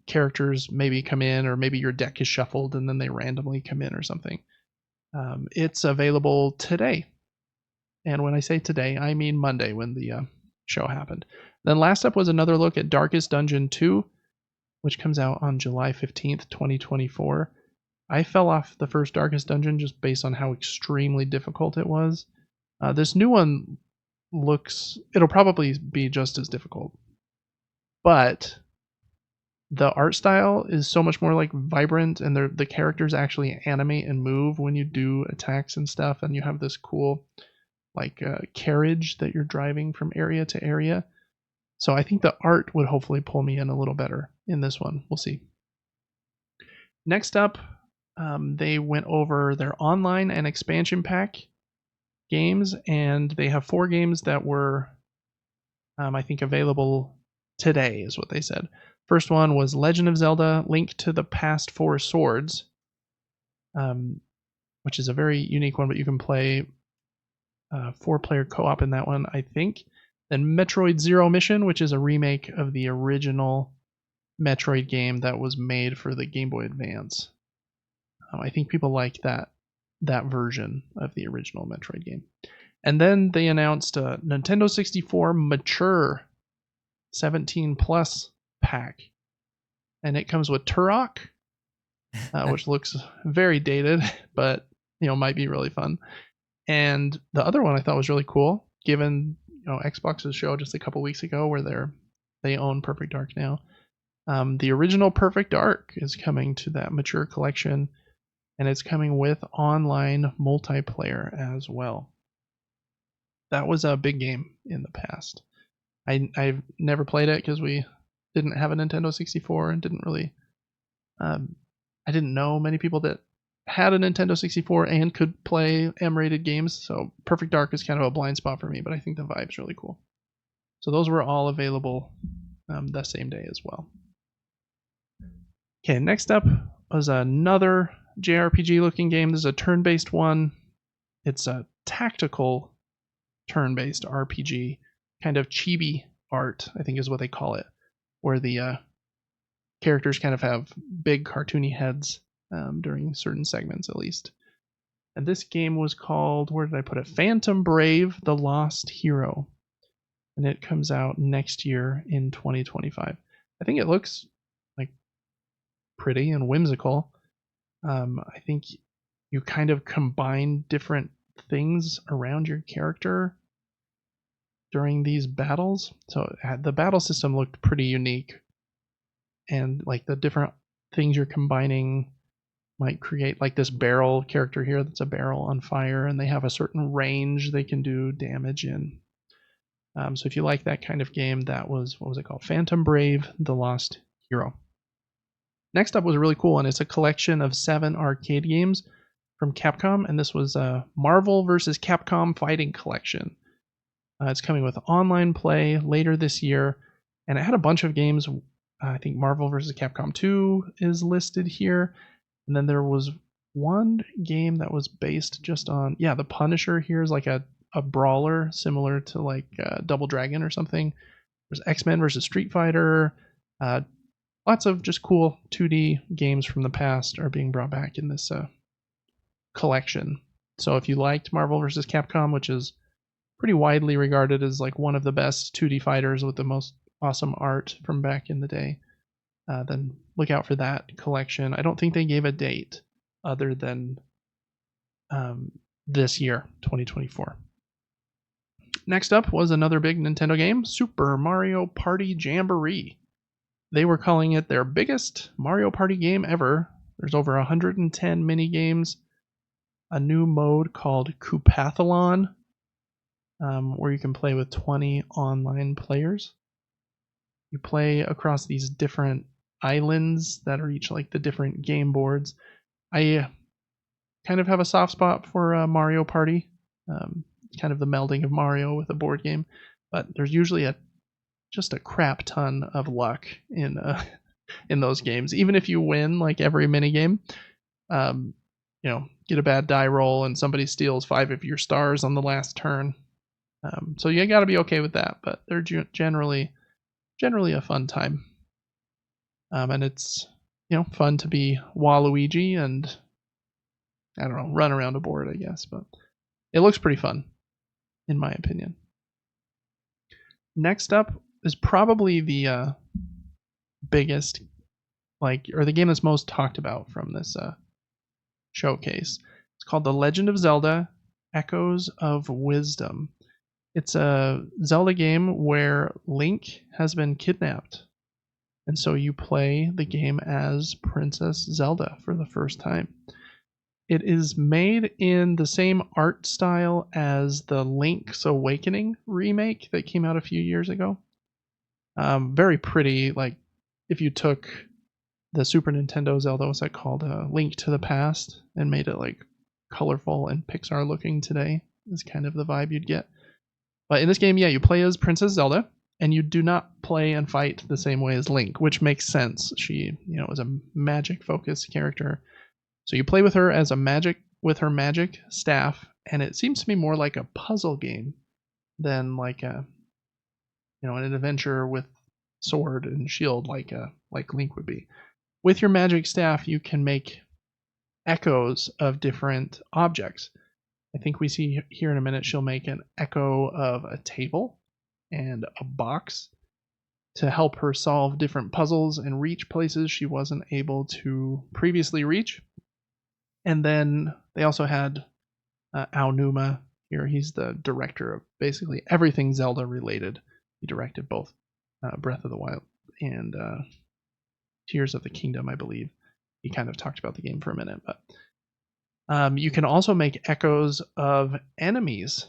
characters maybe come in, or maybe your deck is shuffled and then they randomly come in or something. It's available today. And when I say today, I mean Monday when the show happened. Then last up was another look at Darkest Dungeon 2, which comes out on July 15th, 2024. I fell off the first Darkest Dungeon just based on how extremely difficult it was. This new one it'll probably be just as difficult. But the art style is so much more like vibrant, and the characters actually animate and move when you do attacks and stuff, and you have this cool like carriage that you're driving from area to area. So I think the art would hopefully pull me in a little better in this one. We'll see. Next up, they went over their online and expansion pack games, and they have 4 games that were, I think, available today, is what they said. First one was Legend of Zelda: Link to the Past 4 Swords, which is a very unique one, but you can play 4-player co-op in that one, I think. Then Metroid Zero Mission, which is a remake of the original Metroid game that was made for the Game Boy Advance. I think people like that version of the original Metroid game. And then they announced a Nintendo 64 Mature 17 Plus pack, and it comes with Turok, which looks very dated, but might be really fun. And the other one I thought was really cool, given Xbox's show just a couple weeks ago where they own Perfect Dark now. The original Perfect Dark is coming to that Mature collection, and it's coming with online multiplayer as well. That was a big game in the past. I've never played it because we didn't have a Nintendo 64 and didn't really. I didn't know many people that had a Nintendo 64 and could play M-rated games, so Perfect Dark is kind of a blind spot for me, but I think the vibe's really cool. So those were all available the same day as well. Okay, next up was another JRPG looking game. This is a turn-based one. It's a tactical turn-based RPG, kind of chibi art, I think is what they call it, where the characters kind of have big cartoony heads during certain segments at least. And this game was called, where did I put it? Phantom Brave: The Lost Hero. And it comes out next year in 2025. I think it looks like pretty and whimsical. I think you kind of combine different things around your character during these battles. So the battle system looked pretty unique, and like the different things you're combining might create like this barrel character here that's a barrel on fire, and they have a certain range they can do damage in. So if you like that kind of game, that was, what was it called? Phantom Brave: The Lost Hero. Next up was a really cool one. It's a collection of 7 arcade games from Capcom, and this was a Marvel vs. Capcom Fighting Collection. It's coming with online play later this year, and it had a bunch of games. I think Marvel vs. Capcom 2 is listed here, and then there was one game that was based just on, the Punisher here is like a brawler similar to like Double Dragon or something. There's X-Men versus Street Fighter. Lots of just cool 2D games from the past are being brought back in this collection. So if you liked Marvel vs. Capcom, which is pretty widely regarded as like one of the best 2D fighters with the most awesome art from back in the day, then look out for that collection. I don't think they gave a date other than this year, 2024. Next up was another big Nintendo game, Super Mario Party Jamboree. They were calling it their biggest Mario Party game ever. There's over 110 mini games, a new mode called Koopathlon, where you can play with 20 online players. You play across these different islands that are each like the different game boards. I kind of have a soft spot for Mario Party, kind of the melding of Mario with a board game, but there's usually just a crap ton of luck in those games. Even if you win like every mini game, get a bad die roll and somebody steals 5 of your stars on the last turn. So you got to be okay with that. But they're generally a fun time. And it's fun to be Waluigi and I don't know, run around a board, I guess. But it looks pretty fun, in my opinion. Next up is probably the biggest, or the game that's most talked about from this showcase. It's called The Legend of Zelda: Echoes of Wisdom. It's a Zelda game where Link has been kidnapped, and so you play the game as Princess Zelda for the first time. It is made in the same art style as the Link's Awakening remake that came out a few years ago. Very pretty. Like if you took the Super Nintendo Zelda, what's that called? Link to the Past, and made it like colorful and Pixar looking today, is kind of the vibe you'd get. But in this game, yeah, you play as Princess Zelda, and you do not play and fight the same way as Link, which makes sense. She, is a magic-focused character. So you play with her as with her magic staff, and it seems to be more like a puzzle game than like an adventure with sword and shield like Link would be. With your magic staff, you can make echoes of different objects. I think we see here in a minute she'll make an echo of a table and a box to help her solve different puzzles and reach places she wasn't able to previously reach. And then they also had Aonuma here. He's the director of basically everything Zelda related. He directed both Breath of the Wild and Tears of the Kingdom, I believe. He kind of talked about the game for a minute, but you can also make echoes of enemies,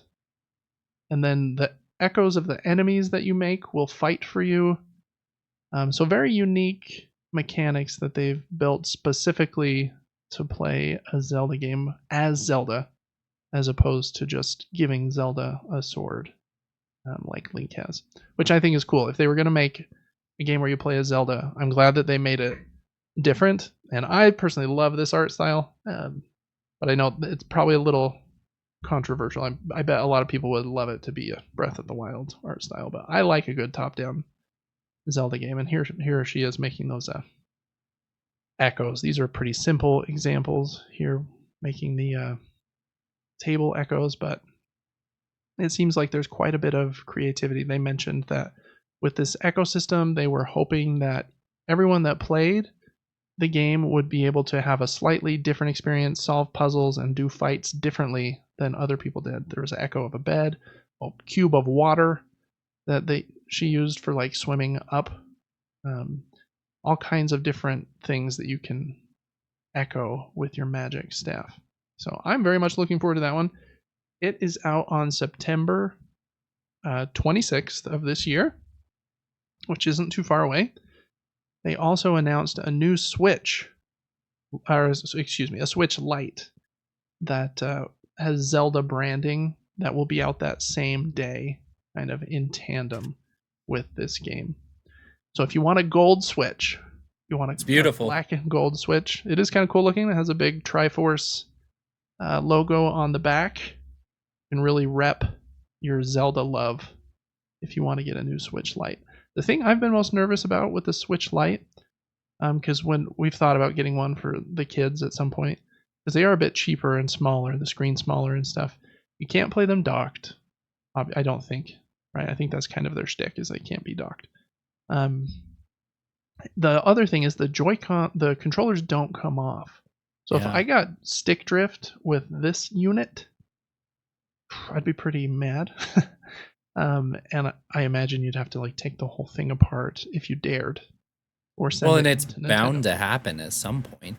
and then the echoes of the enemies that you make will fight for you. So very unique mechanics that they've built specifically to play a Zelda game as Zelda, as opposed to just giving Zelda a sword like Link has, which I think is cool. If they were going to make a game where you play as Zelda, I'm glad that they made it different. And I personally love this art style, but I know it's probably a little controversial. I bet a lot of people would love it to be a Breath of the Wild art style, but I like a good top-down Zelda game, and here she is making those echoes. These are pretty simple examples here, making the table echoes, but it seems like there's quite a bit of creativity. They mentioned that with this ecosystem, they were hoping that everyone that played the game would be able to have a slightly different experience, solve puzzles, and do fights differently than other people did. There was an echo of a bed, a cube of water that she used for like swimming up. All kinds of different things that you can echo with your magic staff. So I'm very much looking forward to that one. It is out on September 26th of this year, which isn't too far away. They also announced a new Switch, a Switch Lite that has Zelda branding that will be out that same day, kind of in tandem with this game. So if you want a gold Switch, it's beautiful. A black and gold Switch. It is kind of cool looking. It has a big Triforce logo on the back. You can really rep your Zelda love if you want to get a new Switch Lite. The thing I've been most nervous about with the Switch Lite, because when we've thought about getting one for the kids at some point, because they are a bit cheaper and smaller, the screen smaller and stuff, you can't play them docked. I don't think, right? I think that's kind of their shtick, is they can't be docked. The other thing is the controllers don't come off. So if I got stick drift with this unit, I'd be pretty mad. And I imagine you'd have to like take the whole thing apart if you dared. Or send and it's bound to happen at some point.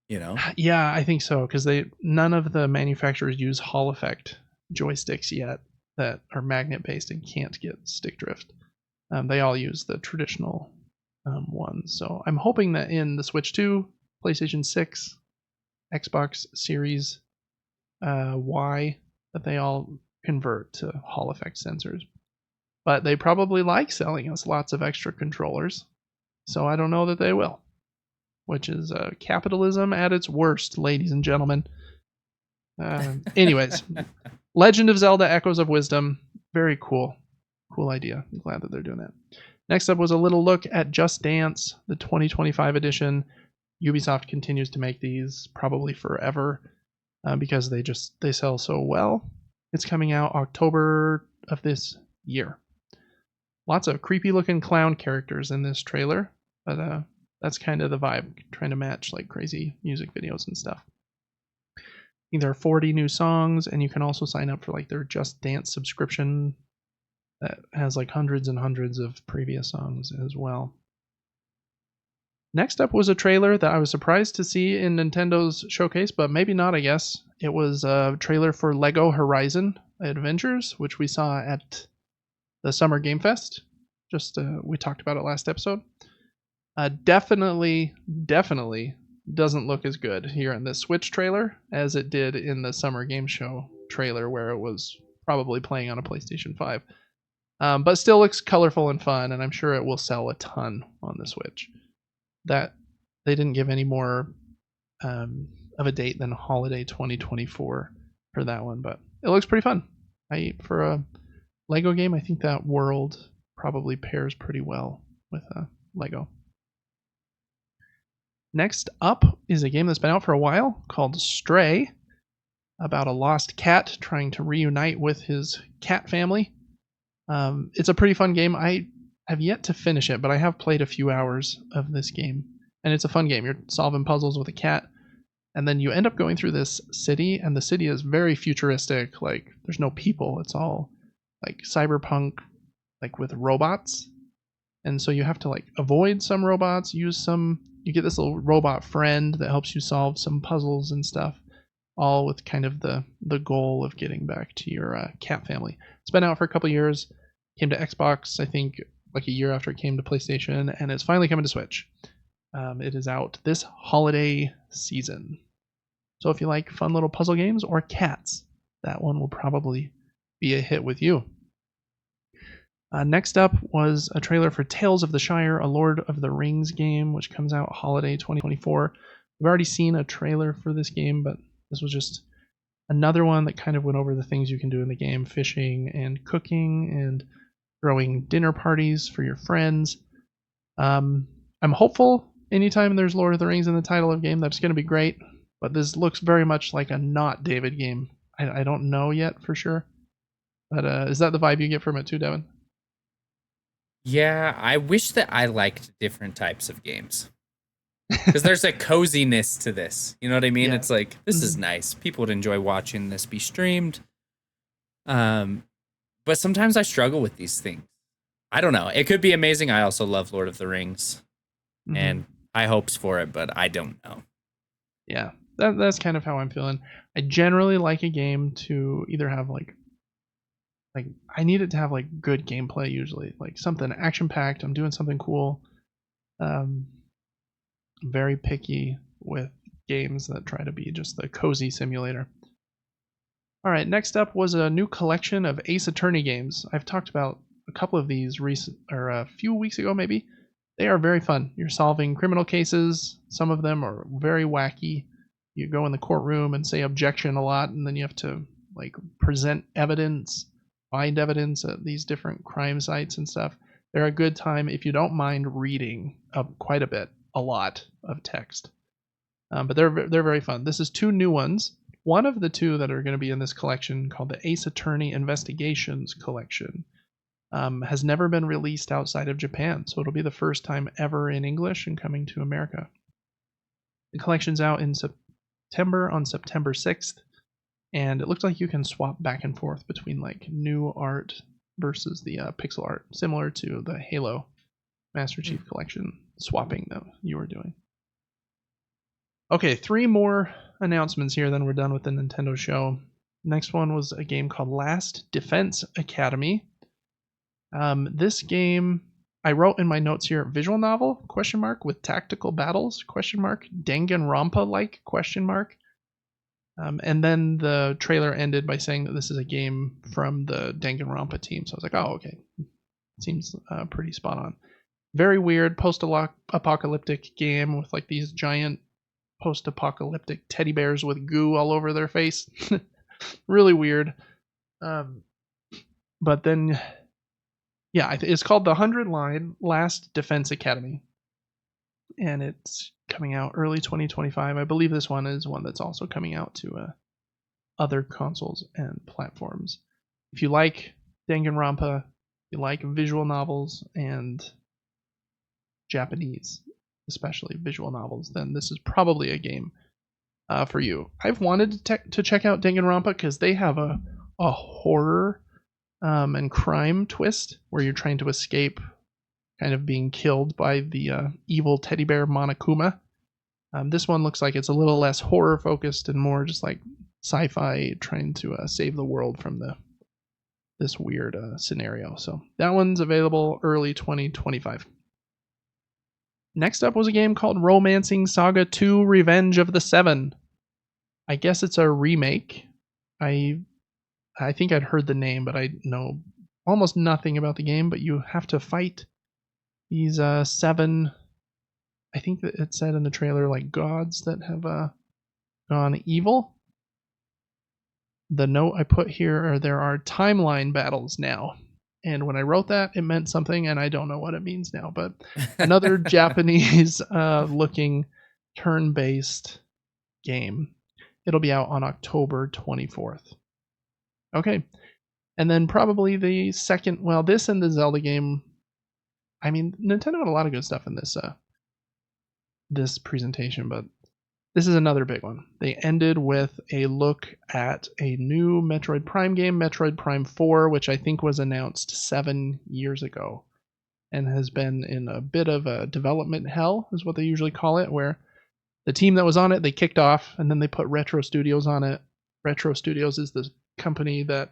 Yeah, I think so, because none of the manufacturers use Hall effect joysticks yet that are magnet based and can't get stick drift. They all use the traditional ones. So I'm hoping that in the Switch 2, PlayStation 6, Xbox Series Y, that they all convert to Hall effect sensors. but they probably like selling us lots of extra controllers. So I don't know that they will, which is capitalism at its worst, ladies and gentlemen. Anyways, Legend of Zelda Echoes of Wisdom. Very cool. Cool idea. I'm glad that they're doing that. Next up was a little look at Just Dance, the 2025 edition. Ubisoft continues to make these probably forever because they sell so well. It's coming out October of this year. Lots of creepy looking clown characters in this trailer, but that's kind of the vibe, trying to match like crazy music videos and stuff. I think there are 40 new songs, and you can also sign up for like their Just Dance subscription that has like hundreds and hundreds of previous songs as well. Next up was a trailer that I was surprised to see in Nintendo's showcase, but maybe not, I guess. It was a trailer for Lego Horizon Adventures, which we saw at the Summer Game Fest. We talked about it last episode. Definitely doesn't look as good here in this Switch trailer as it did in the Summer Game Show trailer, where it was probably playing on a PlayStation 5. But still looks colorful and fun, and I'm sure it will sell a ton on the Switch. That they didn't give any more of a date than holiday 2024 for that one, but it looks pretty fun. For a Lego game, I think that world probably pairs pretty well with Lego. Next up is a game that's been out for a while called Stray, about a lost cat trying to reunite with his cat family. It's a pretty fun game. I have yet to finish it, but I have played a few hours of this game, and it's a fun game. You're solving puzzles with a cat, and then you end up going through this city, and the city is very futuristic. Like, there's no people. It's all like cyberpunk, like with robots. And so you have to like avoid some robots, you get this little robot friend that helps you solve some puzzles and stuff, all with kind of the goal of getting back to your cat family. It's been out for a couple years, came to Xbox, I think, like a year after it came to PlayStation, and it's finally coming to Switch. It is out this holiday season. So if you like fun little puzzle games or cats, that one will probably be a hit with you. Next up was a trailer for Tales of the Shire, a Lord of the Rings game, which comes out holiday 2024. We've already seen a trailer for this game, but this was just another one that kind of went over the things you can do in the game, fishing and cooking and throwing dinner parties for your friends. I'm hopeful anytime there's Lord of the Rings in the title of a game, that's going to be great, but this looks very much like a not David game. I don't know yet for sure, but is that the vibe you get from it too, Devin? Yeah, I wish that I liked different types of games. Because there's a coziness to this. You know what I mean? Yeah. It's like, this is nice. People would enjoy watching this be streamed. But sometimes I struggle with these things. I don't know. It could be amazing. I also love Lord of the Rings. And high hopes for it, but I don't know. Yeah, that's kind of how I'm feeling. I generally like a game to either have like I need it to have like good gameplay usually, like something action packed. I'm doing something cool. Very picky with games that try to be just the cozy simulator. All right, next up was a new collection of Ace Attorney games. I've talked about a couple of these a few weeks ago maybe. They are very fun. You're solving criminal cases. Some of them are very wacky. You go in the courtroom and say objection a lot, and then you have to like present evidence, find evidence at these different crime sites and stuff. They're a good time if you don't mind reading quite a lot of text. But they're very fun. This is two new ones. One of the two that are going to be in this collection, called the Ace Attorney Investigations Collection, has never been released outside of Japan, so it'll be the first time ever in English and coming to America. The collection's out in September, on September 6th, and it looks like you can swap back and forth between like new art versus the pixel art, similar to the Halo Master Chief Collection swapping that you were doing. Okay, 3 more announcements here, then we're done with the Nintendo show. Next one was a game called Last Defense Academy. This game, I wrote in my notes here, visual novel, ? With tactical battles, ? Danganronpa-like, ? And then the trailer ended by saying that this is a game from the Danganronpa team. So I was like, oh, okay. Seems pretty spot on. Very weird post-apocalyptic game with like these giant post-apocalyptic teddy bears with goo all over their face. Really weird. But then, yeah, it's called the 100-Line Last Defense Academy, and it's coming out early 2025. I believe this one is one that's also coming out to other consoles and platforms. If you like Danganronpa, you like visual novels and Japanese, especially visual novels, then this is probably a game for you. I've wanted to check out Danganronpa because they have a horror and crime twist where you're trying to escape kind of being killed by the evil teddy bear Monokuma. This one looks like it's a little less horror focused and more just like sci-fi trying to save the world from this weird scenario. So that one's available early 2025. Next up was a game called Romancing Saga 2 Revenge of the Seven. I guess it's a remake. I think I'd heard the name, but I know almost nothing about the game, but you have to fight these 7, I think that it said in the trailer, like gods that have gone evil. The note I put here are there are timeline battles now. And when I wrote that, it meant something, and I don't know what it means now. But another Japanese looking turn-based game. It'll be out on October 24th. Okay. And then probably the second, well, this and the Zelda game. I mean, Nintendo had a lot of good stuff in this presentation, but this is another big one. They ended with a look at a new Metroid Prime game, Metroid Prime 4, which I think was announced 7 years ago and has been in a bit of a development hell, is what they usually call it, where the team that was on it, they kicked off, and then they put Retro Studios on it. Retro Studios is the company that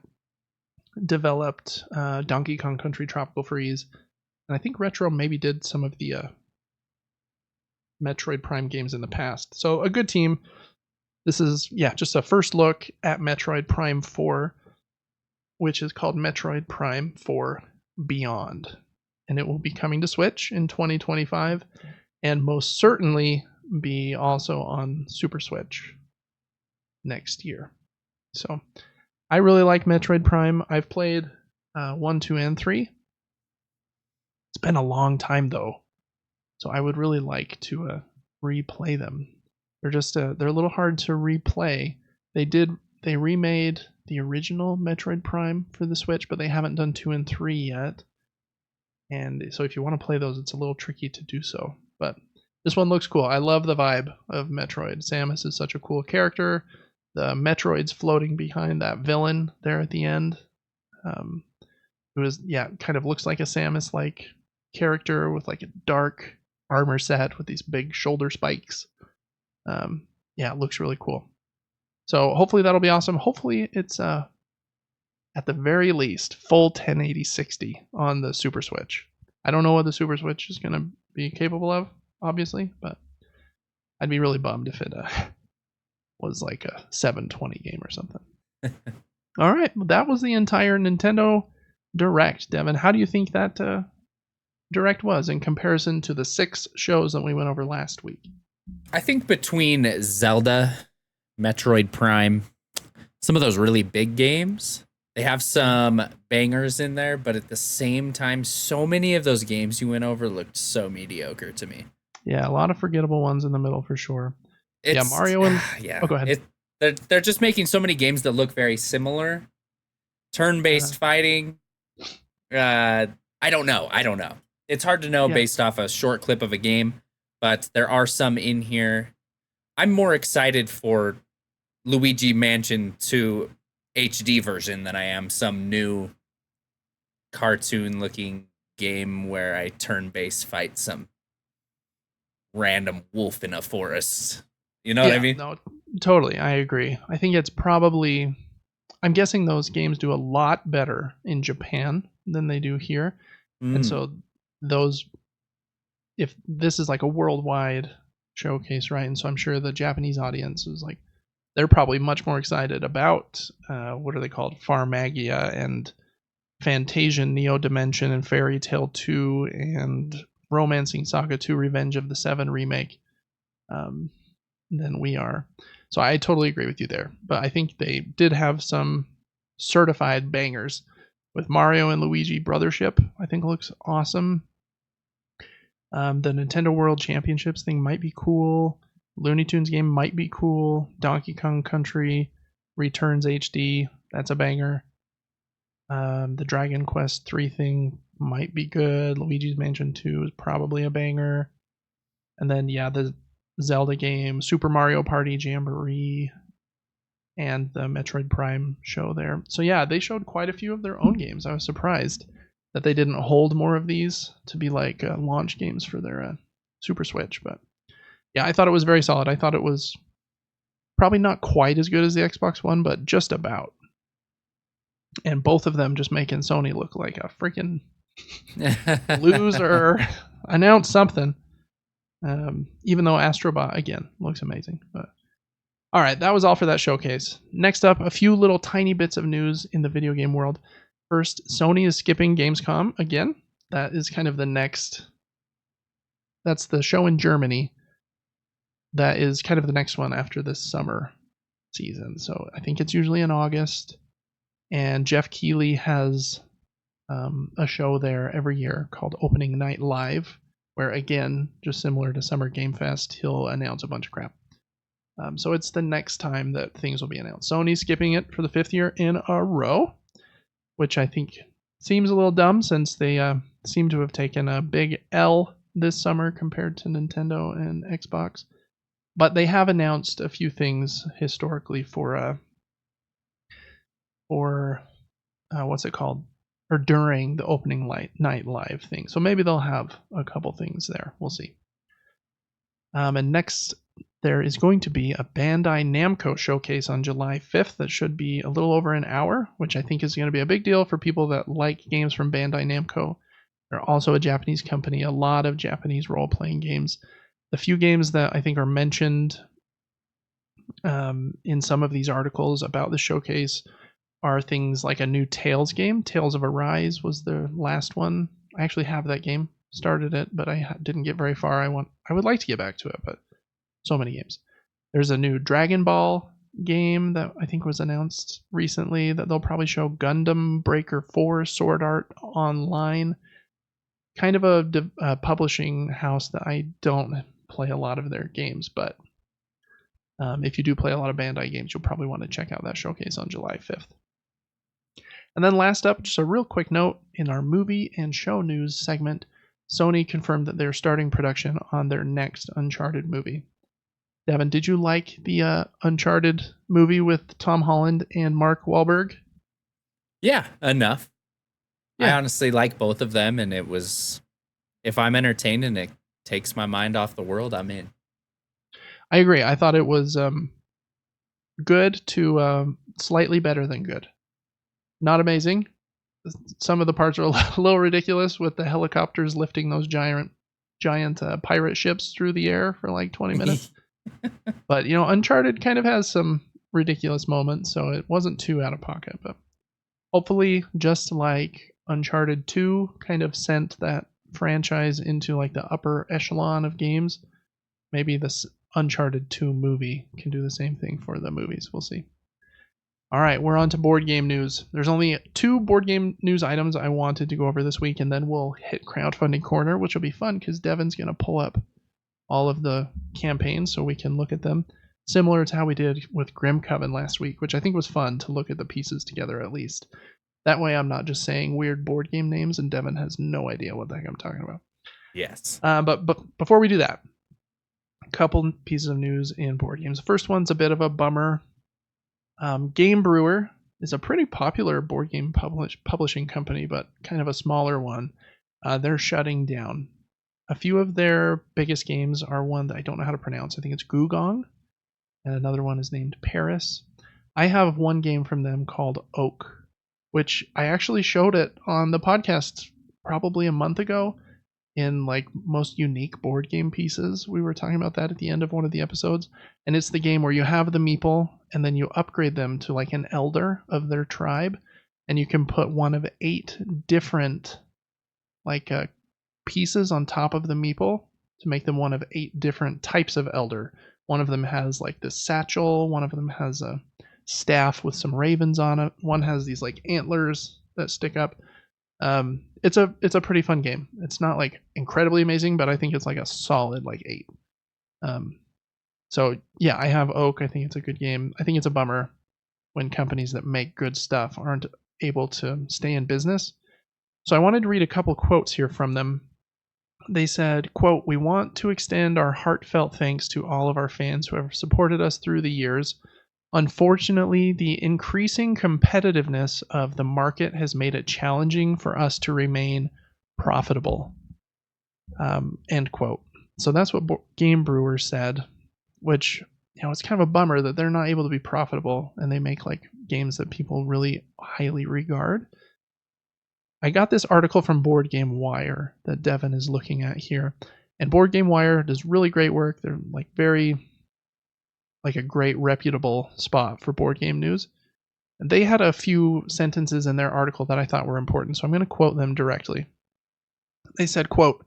developed Donkey Kong Country Tropical Freeze. And I think Retro maybe did some of the Metroid Prime games in the past. So a good team. This is, just a first look at Metroid Prime 4, which is called Metroid Prime 4 Beyond. And it will be coming to Switch in 2025 and most certainly be also on Super Switch next year. So I really like Metroid Prime. I've played 1, 2, and 3. It's been a long time though, so I would really like to replay them. They're just they're a little hard to replay. They remade the original Metroid Prime for the Switch, but they haven't done 2 and 3 yet. And so if you want to play those, it's a little tricky to do so. But this one looks cool. I love the vibe of Metroid. Samus is such a cool character. The Metroid's floating behind that villain there at the end. It was, kind of looks like a Samus-like character with like a dark armor set with these big shoulder spikes. It looks really cool. So hopefully that'll be awesome. Hopefully it's at the very least full 1080 60 on the Super Switch. I don't know what the Super Switch is going to be capable of, obviously, but I'd be really bummed if it was like a 720 game or something. All right, well, that was the entire Nintendo Direct. Devin, how do you think that Direct was in comparison to the 6 shows that we went over last week? I think between Zelda, Metroid Prime, some of those really big games, they have some bangers in there, but at the same time, so many of those games you went over looked so mediocre to me. Yeah, a lot of forgettable ones in the middle for sure. Mario and... Oh, go ahead. They're just making so many games that look very similar. Turn-based fighting. I don't know. It's hard to know based off a short clip of a game, but there are some in here. I'm more excited for Luigi Mansion 2 HD version than I am some new cartoon-looking game where I turn-based fight some random wolf in a forest. You know what I mean? No, totally. I agree. I think it's probably... I'm guessing those games do a lot better in Japan than they do here. And so those... If this is like a worldwide showcase, right? And so I'm sure the Japanese audience is like... They're probably much more excited about... what are they called? Farmagia and Fantasian, Neo Dimension, and Fairy Tail 2, and Romancing Saga 2 Revenge of the Seven remake than we are. So I totally agree with you there. But I think they did have some certified bangers with Mario and Luigi Brothership. I think looks awesome. The Nintendo World Championships thing might be cool. Looney Tunes game might be cool. Donkey Kong Country Returns HD, that's a banger. The Dragon Quest 3 thing might be good. Luigi's Mansion 2 is probably a banger. And then, yeah, the Zelda game, Super Mario Party Jamboree, and the Metroid Prime show there. So, yeah, they showed quite a few of their own games. I was surprised that they didn't hold more of these to be like launch games for their Super Switch. But, yeah, I thought it was very solid. I thought it was probably not quite as good as the Xbox One, but just about. And both of them just making Sony look like a freaking loser. Announce something. Even though Astrobot, again, looks amazing. But all right, that was all for that showcase. Next up, a few little tiny bits of news in the video game world. First, Sony is skipping Gamescom again. That is kind of the next. That's the show in Germany. That is kind of the next one after this summer season. So I think it's usually in August. And Jeff Keighley has a show there every year called Opening Night Live, where, again, just similar to Summer Game Fest, he'll announce a bunch of crap. So it's the next time that things will be announced. Sony's skipping it for the 5th year in a row, which I think seems a little dumb since they seem to have taken a big L this summer compared to Nintendo and Xbox. But they have announced a few things historically for what's it called? Or during the opening night live thing. So maybe they'll have a couple things there. We'll see. And next, there is going to be a Bandai Namco showcase on July 5th that should be a little over an hour, which I think is going to be a big deal for people that like games from Bandai Namco. They're also a Japanese company, a lot of Japanese role-playing games. The few games that I think are mentioned in some of these articles about the showcase are things like a new Tales game. Tales of Arise was the last one. I actually have that game. Started it, but I didn't get very far. I would like to get back to it, but so many games. There's a new Dragon Ball game that I think was announced recently that they'll probably show. Gundam Breaker 4 Sword Art Online. Kind of a publishing house that I don't play a lot of their games, but if you do play a lot of Bandai games, you'll probably want to check out that showcase on July 5th. And then last up, just a real quick note, in our movie and show news segment, Sony confirmed that they're starting production on their next Uncharted movie. Devin, did you like the Uncharted movie with Tom Holland and Mark Wahlberg? Yeah, enough. Yeah. I honestly like both of them, and it was, if I'm entertained and it takes my mind off the world, I'm in. I agree. I thought it was good to slightly better than good. Not amazing. Some of the parts are a little ridiculous with the helicopters lifting those giant pirate ships through the air for like 20 minutes. But, Uncharted kind of has some ridiculous moments, so it wasn't too out of pocket. But hopefully, just like Uncharted 2 kind of sent that franchise into like the upper echelon of games, maybe this Uncharted 2 movie can do the same thing for the movies. We'll see. All right, we're on to board game news. There's only 2 board game news items I wanted to go over this week, and then we'll hit Crowdfunding Corner, which will be fun because Devin's going to pull up all of the campaigns so we can look at them, similar to how we did with Grim Coven last week, which I think was fun to look at the pieces together at least. That way I'm not just saying weird board game names and Devin has no idea what the heck I'm talking about. Yes. But before we do that, a couple pieces of news in board games. The first one's a bit of a bummer. Game Brewer is a pretty popular board game publishing company, but kind of a smaller one. They're shutting down. A few of their biggest games are one that I don't know how to pronounce. I think it's Gugong, and another one is named Paris. I have one game from them called Oak, which I actually showed it on the podcast probably a month ago in like most unique board game pieces. We were talking about that at the end of one of the episodes, and it's the game where you have the meeple and then you upgrade them to like an elder of their tribe, and you can put one of 8 different like pieces on top of the meeple to make them one of 8 different types of elder. One of them has like this satchel, one of them has a staff with some ravens on it, one has these like antlers that stick up. It's a pretty fun game. It's not like incredibly amazing, but I think it's like a solid like 8. So yeah, I have Oak. I think it's a good game. I think it's a bummer when companies that make good stuff aren't able to stay in business. So I wanted to read a couple quotes here from them. They said, quote, "We want to extend our heartfelt thanks to all of our fans who have supported us through the years. Unfortunately, the increasing competitiveness of the market has made it challenging for us to remain profitable." End quote. So that's what Game Brewer said, which, it's kind of a bummer that they're not able to be profitable and they make like games that people really highly regard. I got this article from Board Game Wire that Devin is looking at here. And Board Game Wire does really great work. They're like very like a great reputable spot for board game news. And they had a few sentences in their article that I thought were important, so I'm going to quote them directly. They said, quote,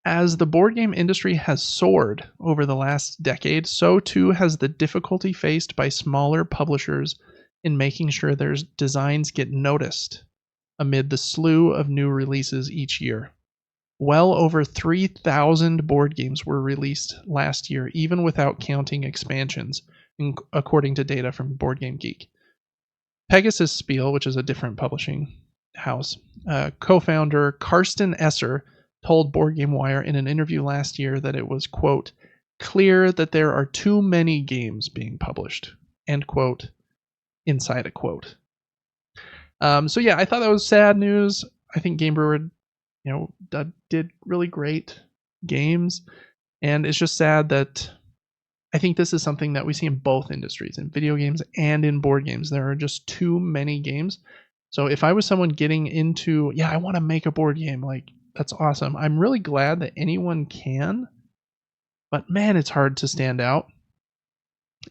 "As the board game industry has soared over the last decade, so too has the difficulty faced by smaller publishers in making sure their designs get noticed amid the slew of new releases each year. Well over 3,000 board games were released last year, even without counting expansions, according to data from Board Game Geek." Pegasus Spiel, which is a different publishing house, co-founder Karsten Esser told Board Game Wire in an interview last year that it was, quote, "clear that there are too many games being published," end quote, inside a quote. So yeah, I thought that was sad news. I think Game Brewer, did really great games, and it's just sad that I think this is something that we see in both industries, in video games and in board games. There are just too many games. So if I was someone getting into, I want to make a board game, like that's awesome. I'm really glad that anyone can, but man, it's hard to stand out.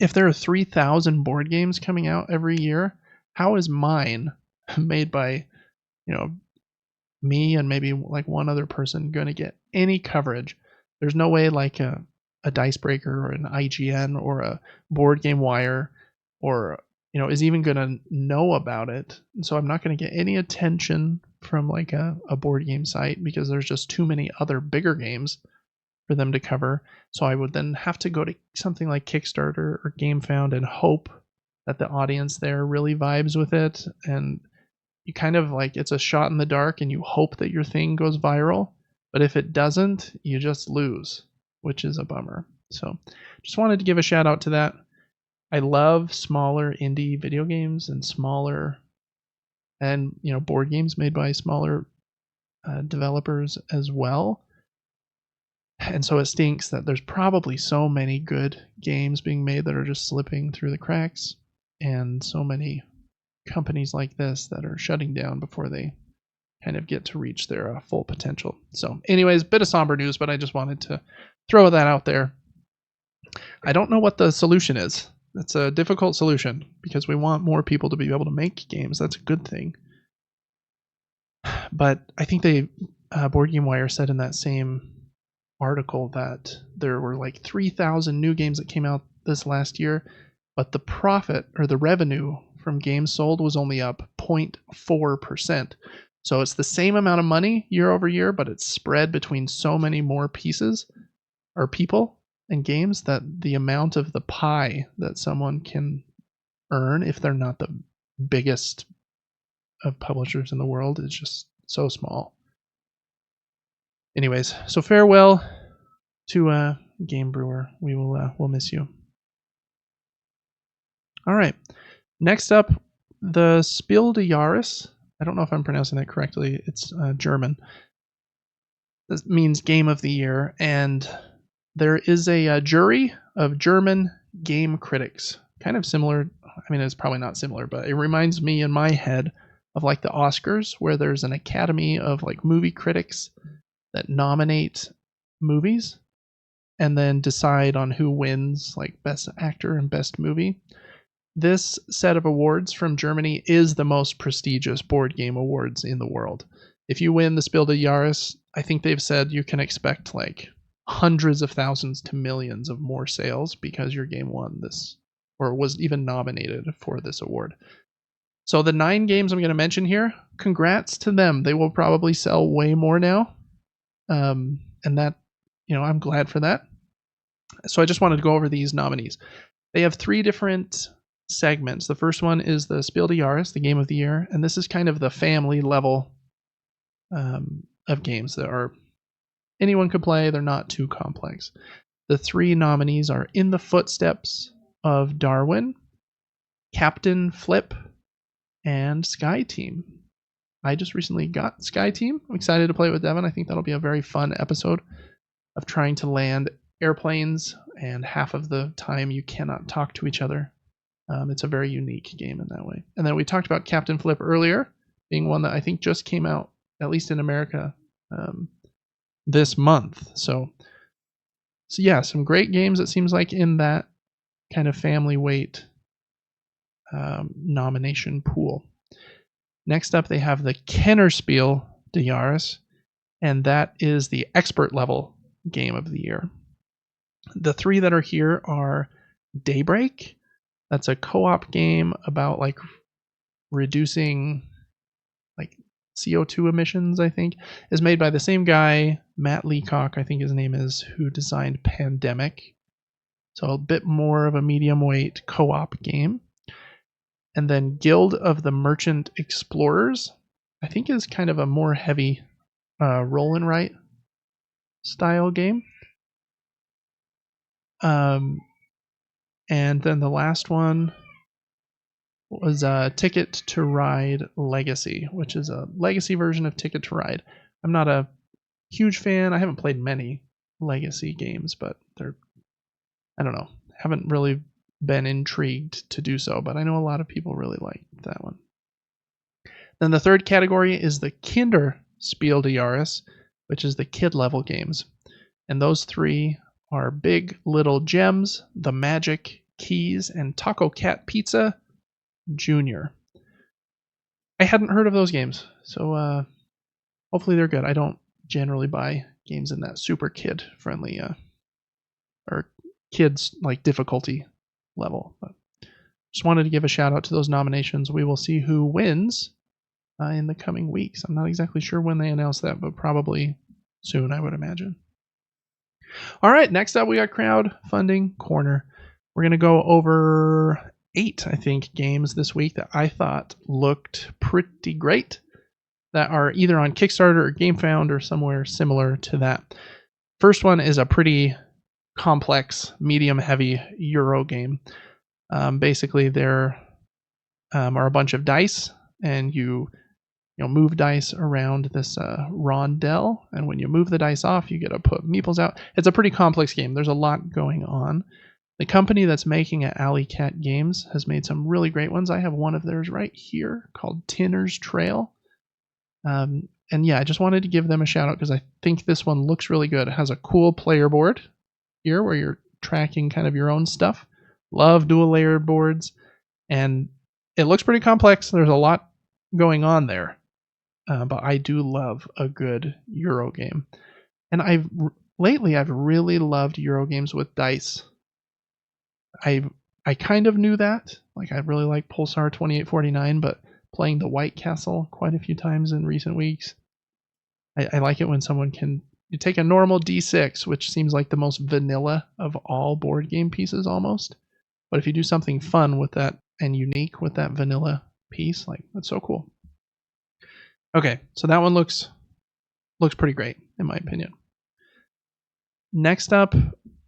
If there are 3,000 board games coming out every year, how is mine made by, me and maybe like one other person going to get any coverage? There's no way like a Dicebreaker or an IGN or a Board Game Wire or is even going to know about it. And so I'm not going to get any attention from like a board game site because there's just too many other bigger games for them to cover. So I would then have to go to something like Kickstarter or GameFound and hope that the audience there really vibes with it. And you kind of like, it's a shot in the dark and you hope that your thing goes viral. But if it doesn't, you just lose, which is a bummer. So just wanted to give a shout out to that. I love smaller indie video games and smaller and board games made by smaller developers as well. And so it stinks that there's probably so many good games being made that are just slipping through the cracks, and so many companies like this that are shutting down before they kind of get to reach their full potential. So anyways, bit of somber news, but I just wanted to throw that out there. I don't know what the solution is. It's a difficult solution because we want more people to be able to make games. That's a good thing. But I think Board Game Wire said in that same article that there were like 3,000 new games that came out this last year, but the profit or the revenue from games sold was only up 0.4%. So it's the same amount of money year over year, but it's spread between so many more pieces or people and games that the amount of the pie that someone can earn, if they're not the biggest of publishers in the world, is just so small. Anyways, so farewell to Game Brewer. We'll miss you. All right. Next up, the Spiel de Jahres. I don't know if I'm pronouncing that correctly. It's German. This means Game of the Year, and there is a jury of German game critics. Kind of similar. I mean, it's probably not similar, but it reminds me in my head of like the Oscars, where there's an academy of like movie critics that nominate movies and then decide on who wins like best actor and best movie. this set of awards from Germany is the most prestigious board game awards in the world. If you win the Spiel de Jahres, I think they've said you can expect like hundreds of thousands to millions of more sales because your game won this or was even nominated for this award. So the 9 games I'm going to mention here, congrats to them. They will probably sell way more now. And that, I'm glad for that. So I just wanted to go over these nominees. They have 3 different segments. The first one is the Spiel de Jahres, the game of the year, and this is kind of the family level of games that are anyone could play. They're not too complex. The 3 nominees are In the Footsteps of Darwin, Captain Flip, and Sky Team. I just recently got Sky Team. I'm excited to play it with Devin. I think that'll be a very fun episode of trying to land airplanes, and half of the time you cannot talk to each other. It's a very unique game in that way. And then we talked about Captain Flip earlier, being one that I think just came out, at least in America, this month. So yeah, some great games, it seems like, in that kind of family weight nomination pool. Next up, they have the Kennerspiel de Jahres, and that is the expert level game of the year. The 3 that are here are Daybreak. That's a co-op game about like reducing like CO2 emissions, I think. Is made by the same guy, Matt Leacock, I think his name is, who designed Pandemic. So a bit more of a medium weight co-op game. And then Guild of the Merchant Explorers, I think is kind of a more heavy roll and write style game. And then the last one was Ticket to Ride Legacy, which is a legacy version of Ticket to Ride. I'm not a huge fan. I haven't played many legacy games, but I don't know, haven't really been intrigued to do so, but I know a lot of people really like that one. Then the third category is the Kinderspiel de Jahres, which is the kid level games. And those 3 are Big Little Gems, The Magic Keys, and Taco Cat Pizza Jr. I hadn't heard of those games, so hopefully they're good. I don't generally buy games in that super kid friendly or kids like difficulty level, but just wanted to give a shout out to those nominations. We will see who wins in the coming weeks. I'm not exactly sure when they announce that, but probably soon, I would imagine. All right, next up we got Crowdfunding Corner. We're going to go over 8, I think, games this week that I thought looked pretty great that are either on Kickstarter or GameFound or somewhere similar to that. First one is a pretty complex, medium-heavy Euro game. Basically, there are a bunch of dice, and you move dice around this rondel, and when you move the dice off, you get to put meeples out. It's a pretty complex game. There's a lot going on. The company that's making it, Alley Cat Games, has made some really great ones. I have one of theirs right here called Tinner's Trail. And yeah, I just wanted to give them a shout out because I think this one looks really good. It has a cool player board here where you're tracking kind of your own stuff. Love dual layered boards, and it looks pretty complex. There's a lot going on there, but I do love a good Euro game. And I've really loved Euro games with dice. I kind of knew that. Like, I really like Pulsar 2849, but playing the White Castle quite a few times in recent weeks, I like it when someone can. You take a normal D6, which seems like the most vanilla of all board game pieces almost. But if you do something fun with that and unique with that vanilla piece, like, that's so cool. Okay, so that one looks pretty great in my opinion. Next up,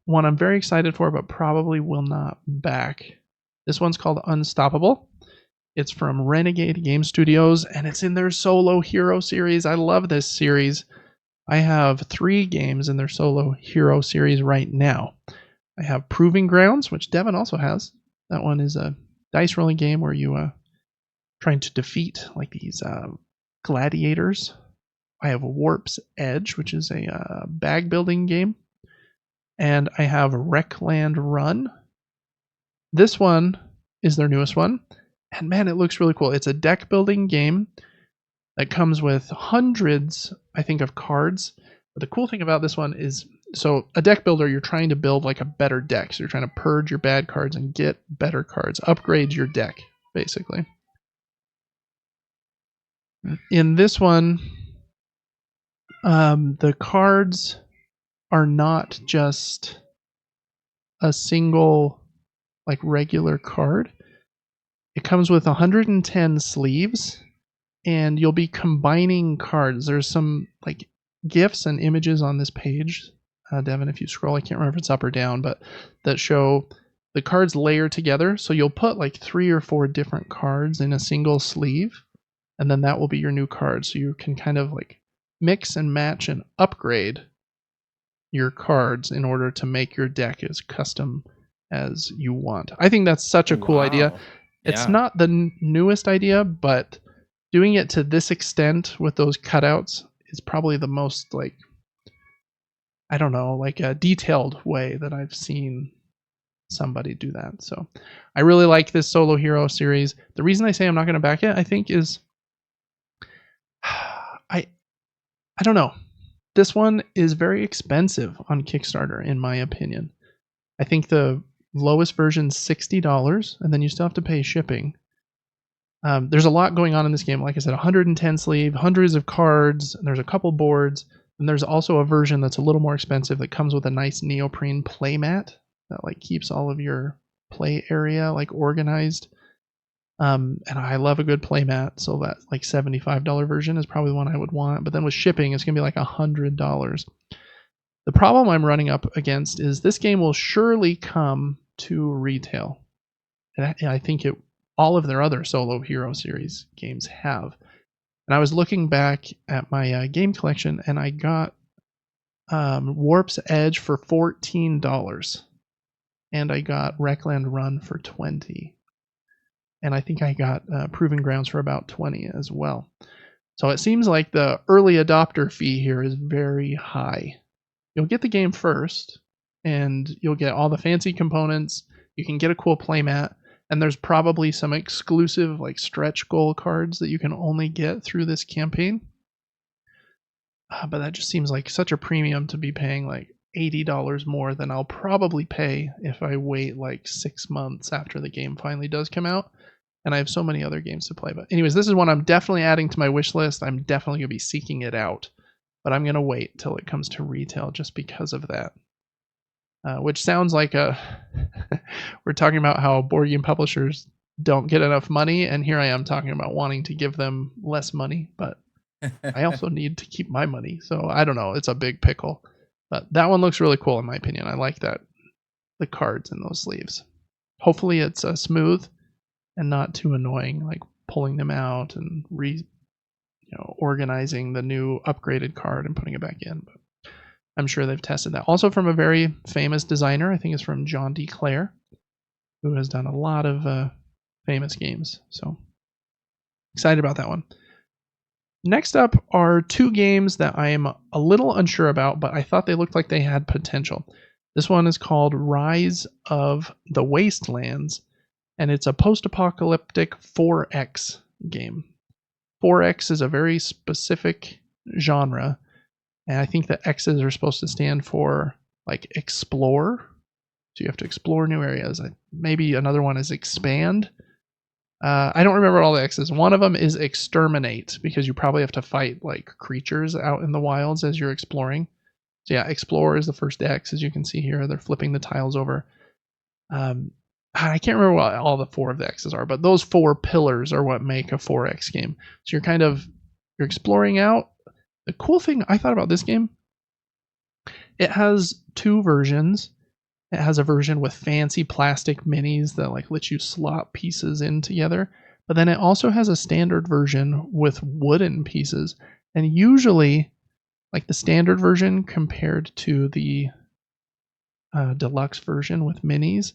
one I'm very excited for, but probably will not back. This one's called Unstoppable. It's from Renegade Game Studios, and it's in their Solo Hero series. I love this series. I have 3 games in their Solo Hero series right now. I have Proving Grounds, which Devin also has. That one is a dice rolling game where you trying to defeat like these gladiators. I have Warp's Edge, which is a bag building game. And I have Wreckland Run. This one is their newest one. And man, it looks really cool. It's a deck building game that comes with hundreds, I think, of cards. But the cool thing about this one is, so a deck builder, you're trying to build like a better deck. So you're trying to purge your bad cards and get better cards, upgrade your deck, basically. In this one, the cards are not just a single, like, regular card. It comes with 110 sleeves, and you'll be combining cards. There's some like GIFs and images on this page, Devin, if you scroll, I can't remember if it's up or down, but that show the cards layer together. So you'll put like 3 or 4 different cards in a single sleeve, and then that will be your new card. So you can kind of like mix and match and upgrade your cards in order to make your deck as custom as you want. I think that's such a cool idea. It's not the newest idea, but doing it to this extent with those cutouts is probably the most, like, I don't know, like a detailed way that I've seen somebody do that. So I really like this Solo Hero series. The reason I say I'm not going to back it, I think, is I don't know. This one is very expensive on Kickstarter, in my opinion. I think the lowest version's $60, and then you still have to pay shipping. There's a lot going on in this game. Like I said, 110 sleeve, hundreds of cards, and there's a couple boards. And there's also a version that's a little more expensive that comes with a nice neoprene playmat that like keeps all of your play area like organized. And I love a good playmat, so that like $75 version is probably the one I would want. But then with shipping, it's gonna be like $100. The problem I'm running up against is this game will surely come to retail, and I think all of their other Solo Hero series games have. And I was looking back at my game collection, and I got Warp's Edge for $14, and I got Wreckland Run for $20. And I think I got Proving Grounds for about $20 as well. So it seems like the early adopter fee here is very high. You'll get the game first, and you'll get all the fancy components. You can get a cool playmat, and there's probably some exclusive like stretch goal cards that you can only get through this campaign. But that just seems like such a premium to be paying like $80 more than I'll probably pay if I wait like 6 months after the game finally does come out. And I have so many other games to play. But anyways, this is one I'm definitely adding to my wish list. I'm definitely going to be seeking it out. But I'm going to wait till it comes to retail just because of that. Which sounds like we're talking about how board game publishers don't get enough money. And here I am talking about wanting to give them less money. But I also need to keep my money. So I don't know. It's a big pickle. But that one looks really cool in my opinion. I like that. The cards in those sleeves. Hopefully it's smooth and not too annoying, like pulling them out and organizing the new upgraded card and putting it back in. But I'm sure they've tested that. Also from a very famous designer, I think it's from John D. Clare, who has done a lot of famous games. So excited about that one. Next up are 2 games that I am a little unsure about, but I thought they looked like they had potential. This one is called Rise of the Wastelands, and it's a post-apocalyptic 4X game. 4X is a very specific genre, and I think the X's are supposed to stand for like explore. So you have to explore new areas. Maybe another one is expand. I don't remember all the X's. One of them is exterminate, because you probably have to fight like creatures out in the wilds as you're exploring. So yeah, explore is the first X, as you can see here. They're flipping the tiles over. I can't remember what all the 4 of the X's are, but those 4 pillars are what make a 4X game. So you're exploring out. The cool thing I thought about this game, it has 2 versions. It has a version with fancy plastic minis that like let you slot pieces in together. But then it also has a standard version with wooden pieces. And usually, like the standard version compared to the deluxe version with minis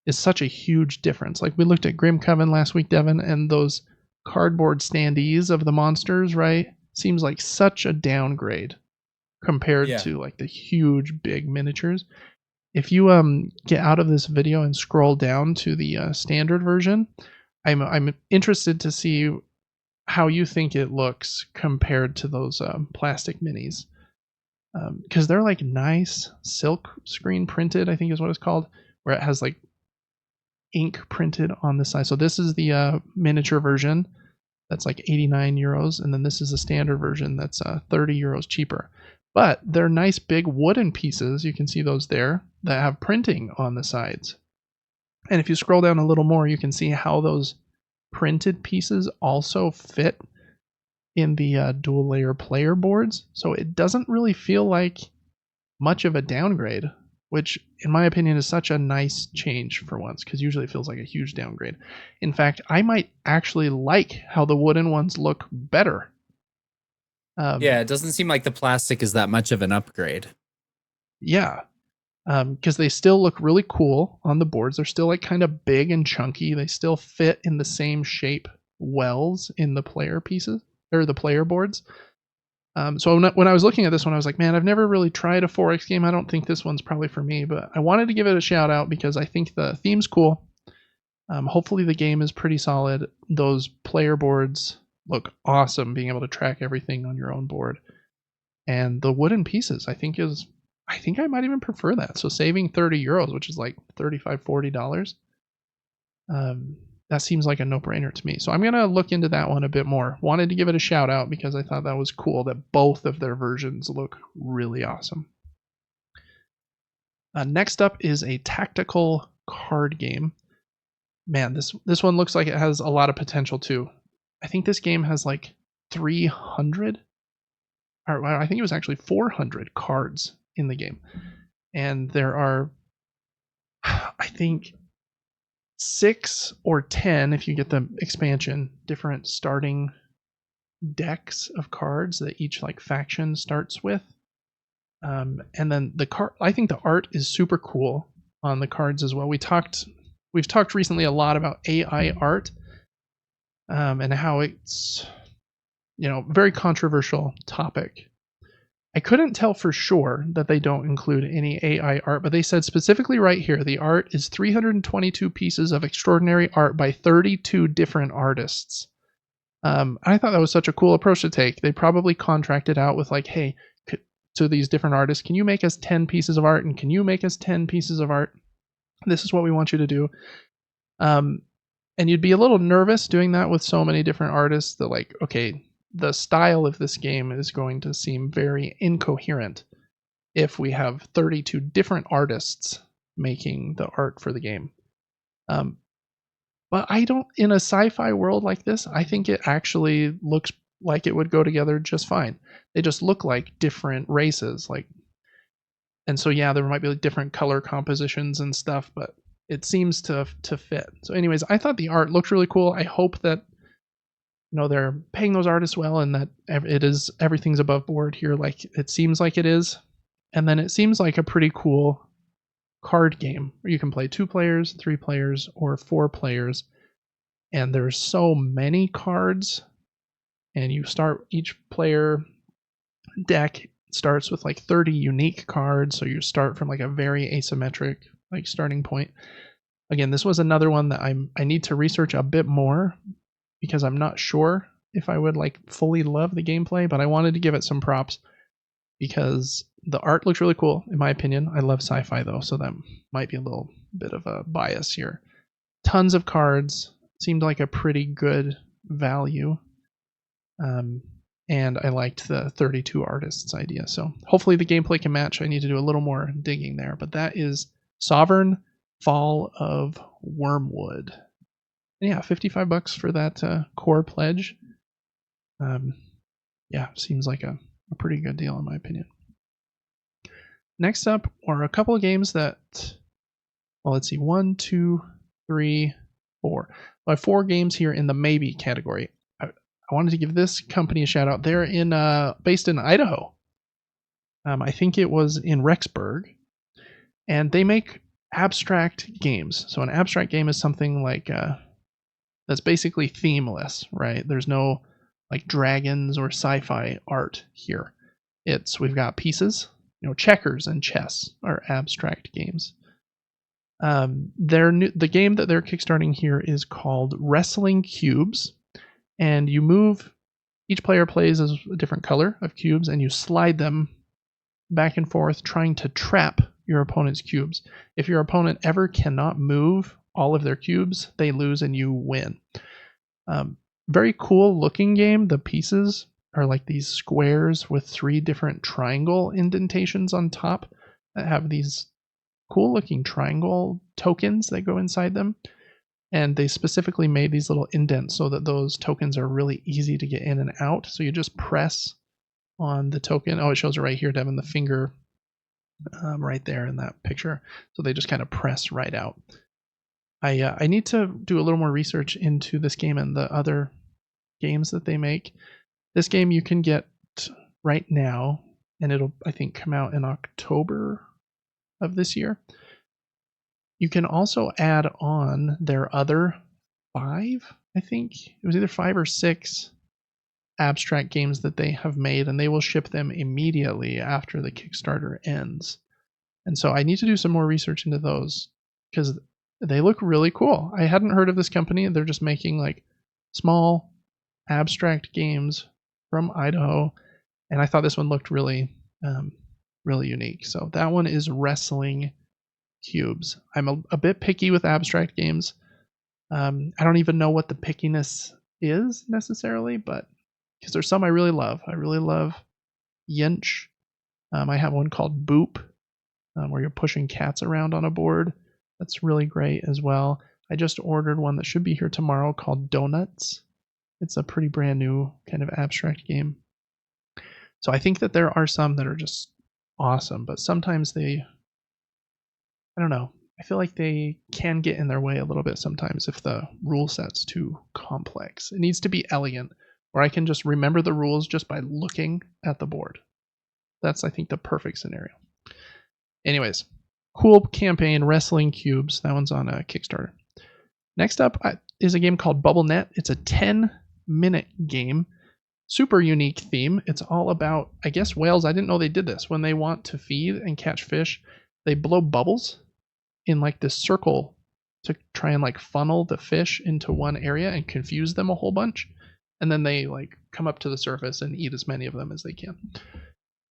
is such a huge difference. Like we looked at Grim Coven last week, Devin, and those cardboard standees of the monsters, right? Seems like such a downgrade compared to like the huge big miniatures. If you get out of this video and scroll down to the standard version, I'm interested to see how you think it looks compared to those plastic minis, because they're like nice silk screen printed, I think is what it's called, where it has like ink printed on the side. So this is the miniature version that's like 89 euros, and then this is the standard version that's 30 euros cheaper. But they're nice big wooden pieces. You can see those there that have printing on the sides. And if you scroll down a little more, you can see how those printed pieces also fit in the dual layer player boards. So it doesn't really feel like much of a downgrade, which in my opinion is such a nice change for once, because usually it feels like a huge downgrade. In fact, I might actually like how the wooden ones look better. Yeah, it doesn't seem like the plastic is that much of an upgrade. Yeah, because they still look really cool on the boards. They're still like kind of big and chunky. They still fit in the same shape wells in the player pieces or the player boards. So when I was looking at this one, I was like, man, I've never really tried a 4X game. I don't think this one's probably for me, but I wanted to give it a shout out because I think the theme's cool. Hopefully the game is pretty solid. Those player boards look awesome, being able to track everything on your own board. And the wooden pieces, I think I might even prefer that. So saving 30 euros, which is like $35, $40, that seems like a no-brainer to me. So I'm going to look into that one a bit more. Wanted to give it a shout out because I thought that was cool that both of their versions look really awesome. Next up is a tactical card game. Man, this one looks like it has a lot of potential too. I think this game has like 300, or I think it was actually 400 cards in the game. And there are, I think, 6 or 10, if you get the expansion, different starting decks of cards that each like faction starts with. And then the card, I think the art is super cool on the cards as well. We've talked recently a lot about AI art, and how it's, very controversial topic. I couldn't tell for sure that they don't include any AI art, but they said specifically right here, the art is 322 pieces of extraordinary art by 32 different artists. I thought that was such a cool approach to take. They probably contracted out with like, hey, to these different artists, can you make us 10 pieces of art? And can you make us 10 pieces of art? This is what we want you to do. And you'd be a little nervous doing that with so many different artists that like, okay, the style of this game is going to seem very incoherent if we have 32 different artists making the art for the game. But in a sci-fi world like this, I think it actually looks like it would go together just fine. They just look like different races, and so yeah, there might be like different color compositions and stuff, but it seems to fit. So anyways, I thought the art looked really cool. I hope that they're paying those artists well, and that everything's above board here, like it seems like it is. And then it seems like a pretty cool card game where you can play 2 players, 3 players, or 4 players. And there's so many cards, and you start each player deck starts with like 30 unique cards, so you start from like a very asymmetric like starting point. Again, this was another one that I need to research a bit more, because I'm not sure if I would like fully love the gameplay, but I wanted to give it some props because the art looks really cool, in my opinion. I love sci-fi though, so that might be a little bit of a bias here. Tons of cards, seemed like a pretty good value. And I liked the 32 artists idea. So hopefully the gameplay can match. I need to do a little more digging there, but that is Sovereign Fall of Wormwood. And yeah, $55 for that core pledge. Yeah, seems like a pretty good deal in my opinion. Next up are a couple of games that, well, let's see, 1, 2, 3, 4. I have 4 games here in the maybe category. I wanted to give this company a shout out. They're based in Idaho. I think it was in Rexburg, and they make abstract games. So an abstract game is something like that's basically themeless, right? There's no like dragons or sci-fi art here. We've got pieces checkers and chess are abstract games. The game that they're kickstarting here is called Wrestling Cubes, and you move. Each player plays as a different color of cubes, and you slide them back and forth, trying to trap your opponent's cubes. If your opponent ever cannot move all of their cubes, they lose and you win. Very cool looking game. The pieces are like these squares with 3 different triangle indentations on top that have these cool looking triangle tokens that go inside them. And they specifically made these little indents so that those tokens are really easy to get in and out. So you just press on the token. Oh, it shows it right here, Devin, the finger right there in that picture. So they just kind of press right out. I need to do a little more research into this game and the other games that they make. This game you can get right now, and it'll, I think, come out in October of this year. You can also add on their other 5, I think. It was either 5 or 6 abstract games that they have made, and they will ship them immediately after the Kickstarter ends. And so I need to do some more research into those because they look really cool. I hadn't heard of this company. They're just making like small abstract games from Idaho, and I thought this one looked really, really unique. So that one is Wrestling Cubes. I'm a bit picky with abstract games. I don't even know what the pickiness is necessarily, but because there's some I really love. I really love Yinch. I have one called Boop, where you're pushing cats around on a board. That's really great as well. I just ordered one that should be here tomorrow called Donuts. It's a pretty brand new kind of abstract game. So I think that there are some that are just awesome, but sometimes I don't know. I feel like they can get in their way a little bit sometimes if the rule set's too complex. It needs to be elegant, where I can just remember the rules just by looking at the board. That's, I think, the perfect scenario. Anyways, cool campaign, Wrestling Cubes. That one's on a Kickstarter. Next up is a game called Bubble Net. It's a 10-minute game. Super unique theme. It's all about, I guess, whales. I didn't know they did this. When they want to feed and catch fish, they blow bubbles in like this circle to try and like funnel the fish into one area and confuse them a whole bunch. And then they like come up to the surface and eat as many of them as they can.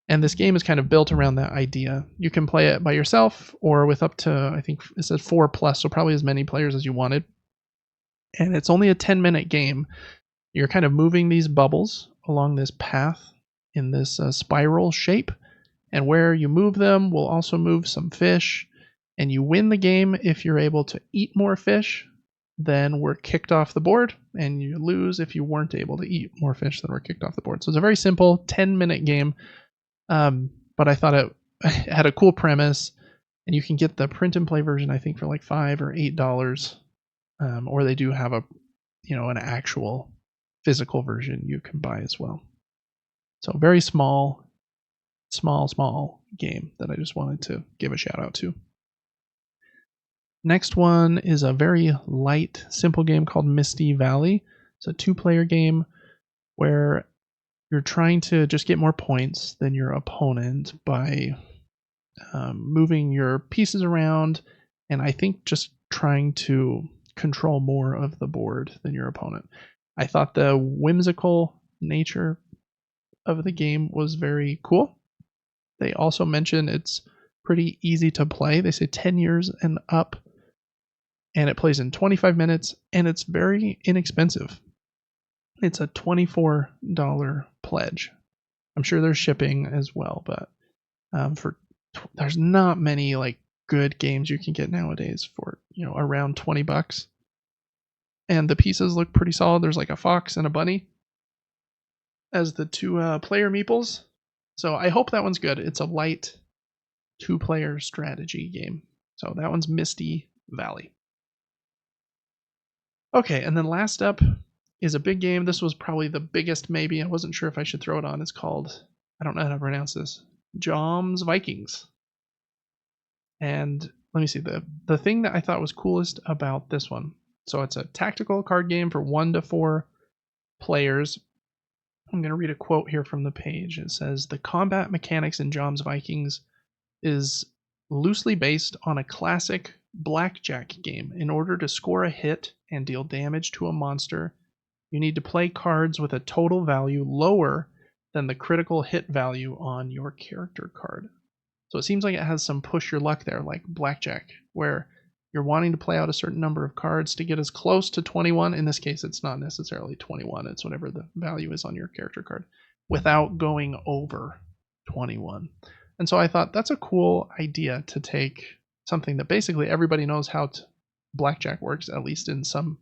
And this game is kind of built around that idea. You can play it by yourself or with up to, I think it says 4+, so probably as many players as you wanted. And it's only a 10-minute game. You're kind of moving these bubbles along this path in this spiral shape. And where you move them will also move some fish. And you win the game if you're able to eat more fish than were kicked off the board. And you lose if you weren't able to eat more fish than were kicked off the board. So it's a very simple 10-minute game. But I thought it had a cool premise. And you can get the print and play version, I think, for like $5 or $8. Or they do have an actual physical version you can buy as well. So very small game that I just wanted to give a shout out to. Next one is a very light, simple game called Misty Valley. It's a 2-player game where you're trying to just get more points than your opponent by moving your pieces around, and I think just trying to control more of the board than your opponent. I thought the whimsical nature of the game was very cool. They also mention it's pretty easy to play. They say 10 years and up, and it plays in 25 minutes, and it's very inexpensive. It's a $24 pledge. I'm sure there's shipping as well, but there's not many like good games you can get nowadays for around $20. And the pieces look pretty solid. There's like a fox and a bunny as the 2 player meeples. So I hope that one's good. It's a light 2-player strategy game. So that one's Misty Valley. Okay, and then last up is a big game. This was probably the biggest maybe. I wasn't sure if I should throw it on. It's called, I don't know how to pronounce this, Jom's Vikings. And let me see, the thing that I thought was coolest about this one. So it's a tactical card game for 1 to 4 players. I'm going to read a quote here from the page. It says, "The combat mechanics in Jom's Vikings is loosely based on a classic blackjack game. In order to score a hit and deal damage to a monster, you need to play cards with a total value lower than the critical hit value on your character card." So it seems like it has some push your luck there, like blackjack, where you're wanting to play out a certain number of cards to get as close to 21. In this case, it's not necessarily 21, it's whatever the value is on your character card, without going over 21. And so I thought that's a cool idea to take something that basically everybody knows how blackjack works, at least in some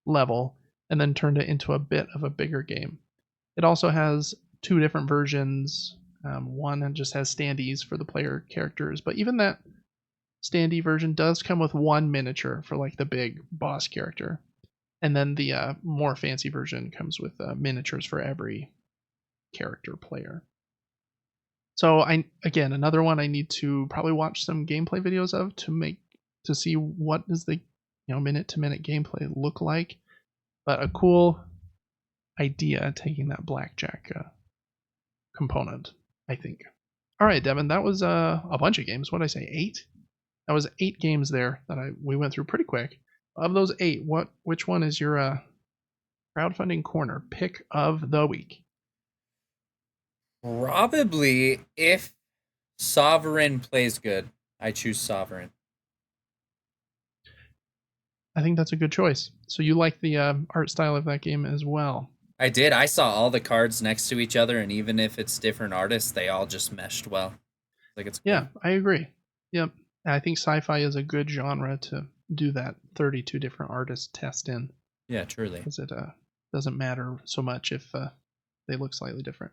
level, and then turned it into a bit of a bigger game. It also has two different versions. One just has standees for the player characters, but even that standee version does come with one miniature for like the big boss character. And then the more fancy version comes with miniatures for every character player. So again, another one I need to probably watch some gameplay videos of to see what does the minute to minute gameplay look like. But a cool idea taking that blackjack component, I think. All right, Devin, that was a bunch of games. What did I say? 8? That was 8 games there that we went through pretty quick. Of those 8, which one is your crowdfunding corner pick of the week? Probably if Sovereign plays good, I choose Sovereign. I think that's a good choice. So you like the art style of that game as well. I did. I saw all the cards next to each other, and even if it's different artists, they all just meshed well. Like it's cool. Yeah, I agree. Yep. I think sci-fi is a good genre to do that 32 different artists test in. Yeah, truly. Because it doesn't matter so much if they look slightly different.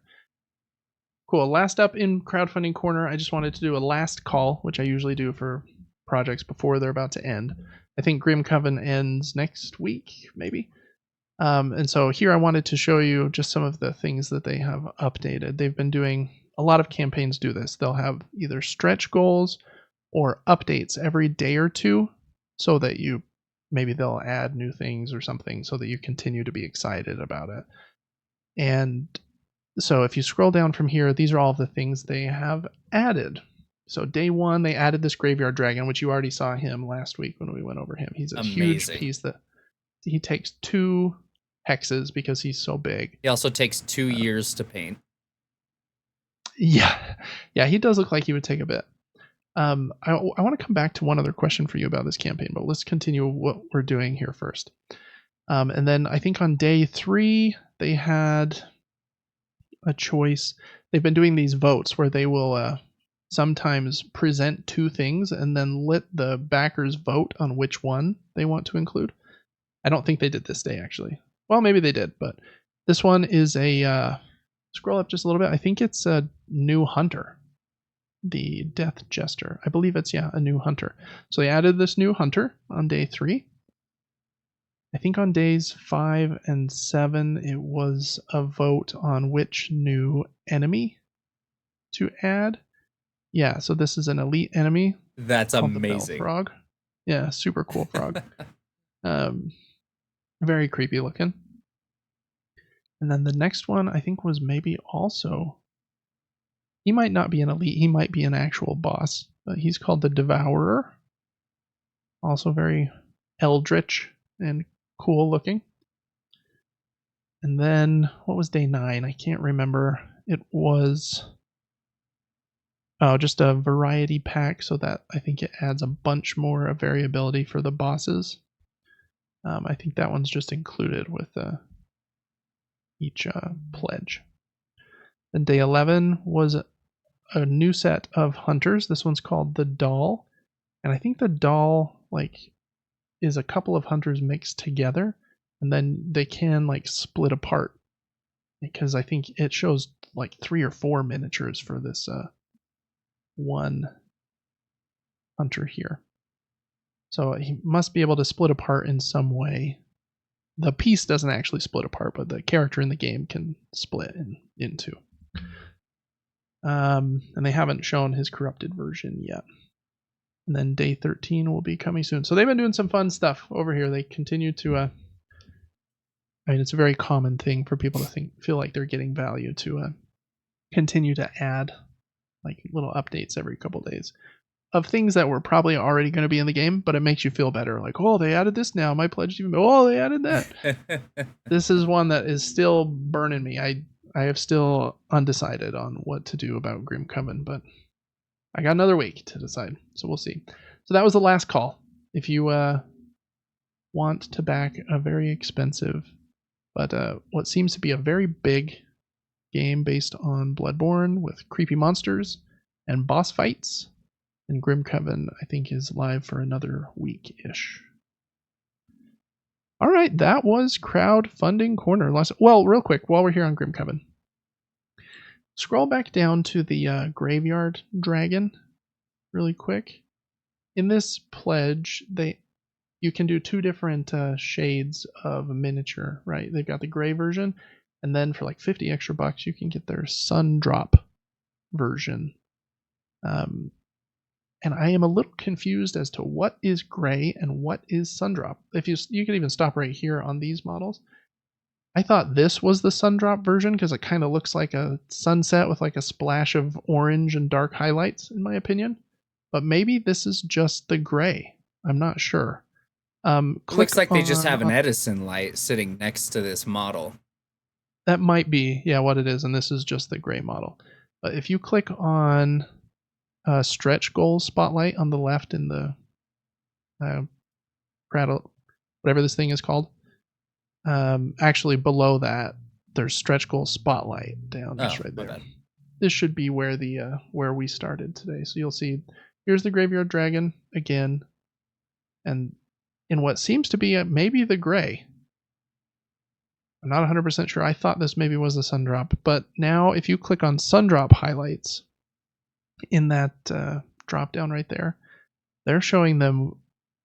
Cool. Last up in crowdfunding corner, I just wanted to do a last call, which I usually do for projects before they're about to end. I think Grim Coven ends next week, maybe. And so here I wanted to show you just some of the things that they have updated. They've been doing a lot of campaigns do this. They'll have either stretch goals or updates every day or two, so that maybe they'll add new things or something so that you continue to be excited about it. And so if you scroll down from here, these are all of the things they have added. So day 1, they added this graveyard dragon, which you already saw him last week when we went over him. He's a huge piece that he takes 2 hexes because he's so big. He also takes 2 years to paint. Yeah, he does look like he would take a bit. I want to come back to one other question for you about this campaign, but let's continue what we're doing here first. And then I think on day 3, they had a choice. They've been doing these votes where they will sometimes present 2 things and then let the backers vote on which one they want to include. I don't think they did this day, actually. Well, maybe they did, but this one is a... scroll up just a little bit. I think it's a new hunter. The Death Jester. I believe it's, a new hunter. So they added this new hunter on day 3. I think on days 5 and 7, it was a vote on which new enemy to add. Yeah, so this is an elite enemy. That's amazing. The frog. Yeah, super cool frog. Very creepy looking. And then the next one, I think, was maybe also... He might not be an elite. He might be an actual boss. But he's called the Devourer. Also very eldritch and cool looking. And then, what was day 9? I can't remember. It was... just a variety pack, so that I think it adds a bunch more variability for the bosses. I think that one's just included with each pledge. Then day 11 was a new set of hunters. This one's called the Doll, and I think the Doll is a couple of hunters mixed together, and then they can split apart, because I think it shows 3 or 4 miniatures for this one hunter here. So he must be able to split apart in some way. The piece doesn't actually split apart, but the character in the game can split into. And they haven't shown his corrupted version yet. And then day 13 will be coming soon. So they've been doing some fun stuff over here. They continue to I mean, it's a very common thing for people to feel like they're getting value to continue to add like little updates every couple days of things that were probably already going to be in the game, but it makes you feel better. Like, oh, they added this now. My pledge even. Oh, they added that. This is one that is still burning me. I have still undecided on what to do about Grim Coven, but I got another week to decide, so we'll see. So that was the last call. If you want to back a very expensive, but what seems to be a very big game based on Bloodborne with creepy monsters and boss fights, and Grim Coven, I think, is live for another week-ish. All right, that was Crowdfunding Corner. Well, real quick, while we're here on Grim Coven, scroll back down to the Graveyard Dragon really quick. In this pledge, you can do two different shades of miniature, right? They've got the gray version, and then for like 50 extra bucks, you can get their Sundrop version. And I am a little confused as to what is gray and what is Sundrop. If you can even stop right here on these models. I thought this was the Sundrop version because it kind of looks like a sunset with like a splash of orange and dark highlights, in my opinion. But maybe this is just the gray. I'm not sure. Looks like they just have an Edison light sitting next to this model. That might be, yeah, what it is, and this is just the gray model. But if you click on stretch goal spotlight on the left in the Prattle, whatever this thing is called, actually below that, there's stretch goal spotlight down just right there. This should be where where we started today. So you'll see, here's the Graveyard Dragon again, and in what seems to be maybe the gray. I'm not 100% sure. I thought this maybe was the Sundrop, but now if you click on Sundrop highlights in that drop down right there, they're showing them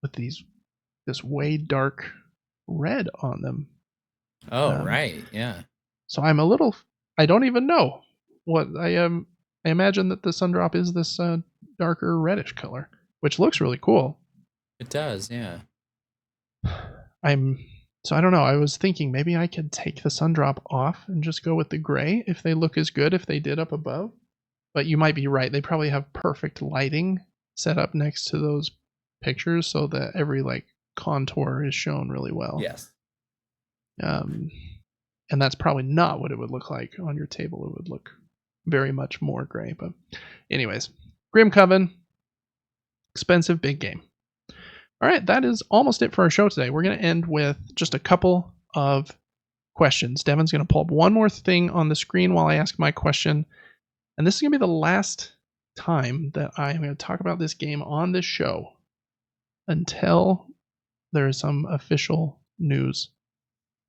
with this way dark red on them. Oh, right, yeah. So I don't even know what I am. I imagine that the Sundrop is this darker reddish color, which looks really cool. It does, yeah. So I don't know. I was thinking maybe I could take the Sundrop off and just go with the gray if they look as good if they did up above. But you might be right. They probably have perfect lighting set up next to those pictures so that every like contour is shown really well. Yes. And that's probably not what it would look like on your table. It would look very much more gray. But anyways, Grim Coven, expensive big game. All right, that is almost it for our show today. We're going to end with just a couple of questions. Devin's going to pull up one more thing on the screen while I ask my question. And this is going to be the last time that I am going to talk about this game on this show until there is some official news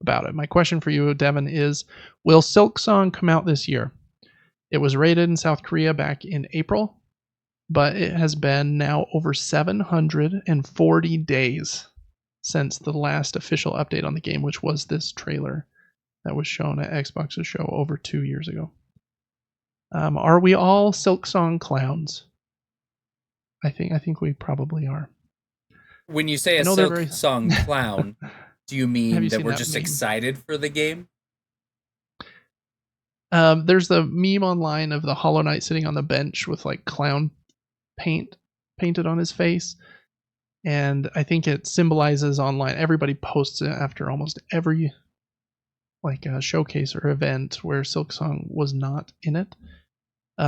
about it. My question for you, Devin, is will Silksong come out this year? It was rated in South Korea back in April, but it has been now over 740 days since the last official update on the game, which was this trailer that was shown at Xbox's show over 2 years ago. Are we all Silksong clowns? I think we probably are. When you say a Silksong clown, do you mean that we're just excited for the game? There's the meme online of the Hollow Knight sitting on the bench with like clown paint painted on his face, and I think it symbolizes online. Everybody posts it after almost every like showcase or event where Silksong was not in it,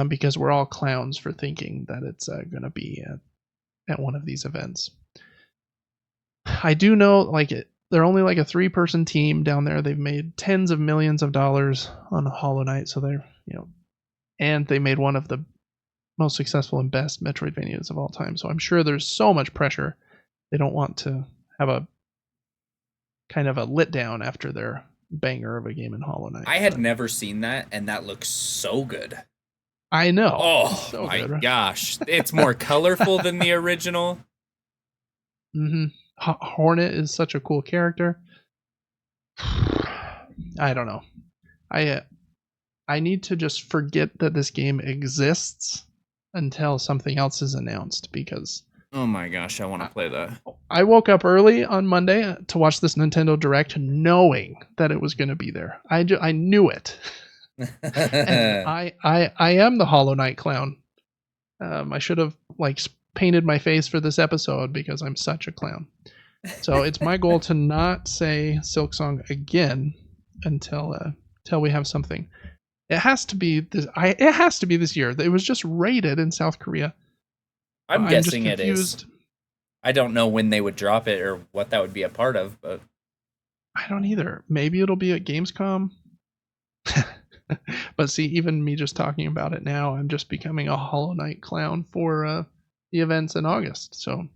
because we're all clowns for thinking that it's going to be at one of these events. I do know like they're only like a 3-person team down there. They've made tens of millions of dollars on Hollow Knight, so they're and they made one of the most successful and best Metroidvanias of all time. So I'm sure there's so much pressure. They don't want to have a kind of a lit down after their banger of a game in Hollow Knight. I had never seen that, and that looks so good. I know. Oh so my gosh. It's more colorful than the original. Mm-hmm. Hornet is such a cool character. I don't know. I need to just forget that this game exists until something else is announced, because oh my gosh, I want to play that. I woke up early on Monday to watch this Nintendo Direct, knowing that it was going to be there. I knew it, and I am the Hollow Knight clown. I should have like painted my face for this episode because I'm such a clown. So it's my goal to not say Silksong again until we have something. It has to be this. It has to be this year. It was just rated in South Korea. I'm guessing just confused. it is. I don't know when they would drop it or what that would be a part of, but I don't either. Maybe it'll be at Gamescom. But see, even me just talking about it now, I'm just becoming a Hollow Knight clown for the events in August. So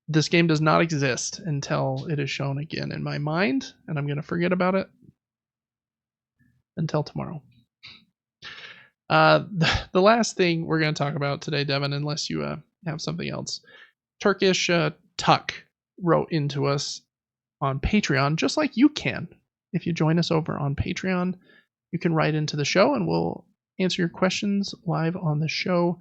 this game does not exist until it is shown again in my mind, and I'm going to forget about it until tomorrow. The last thing we're going to talk about today, Devin, unless you have something else. Turkish Tuck wrote into us on Patreon, just like you can. If you join us over on Patreon, you can write into the show and we'll answer your questions live on the show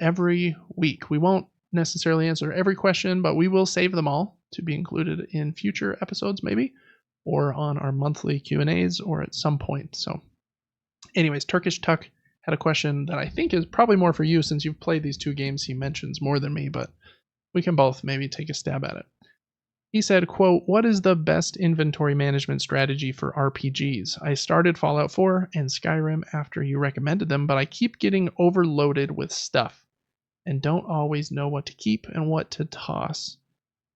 every week. We won't necessarily answer every question, but we will save them all to be included in future episodes maybe, or on our monthly Q&As or at some point. So anyways, Turkish Tuck had a question that I think is probably more for you since you've played these two games he mentions more than me, but we can both maybe take a stab at it. He said, quote, "What is the best inventory management strategy for RPGs? I started Fallout 4 and Skyrim after you recommended them, but I keep getting overloaded with stuff and don't always know what to keep and what to toss.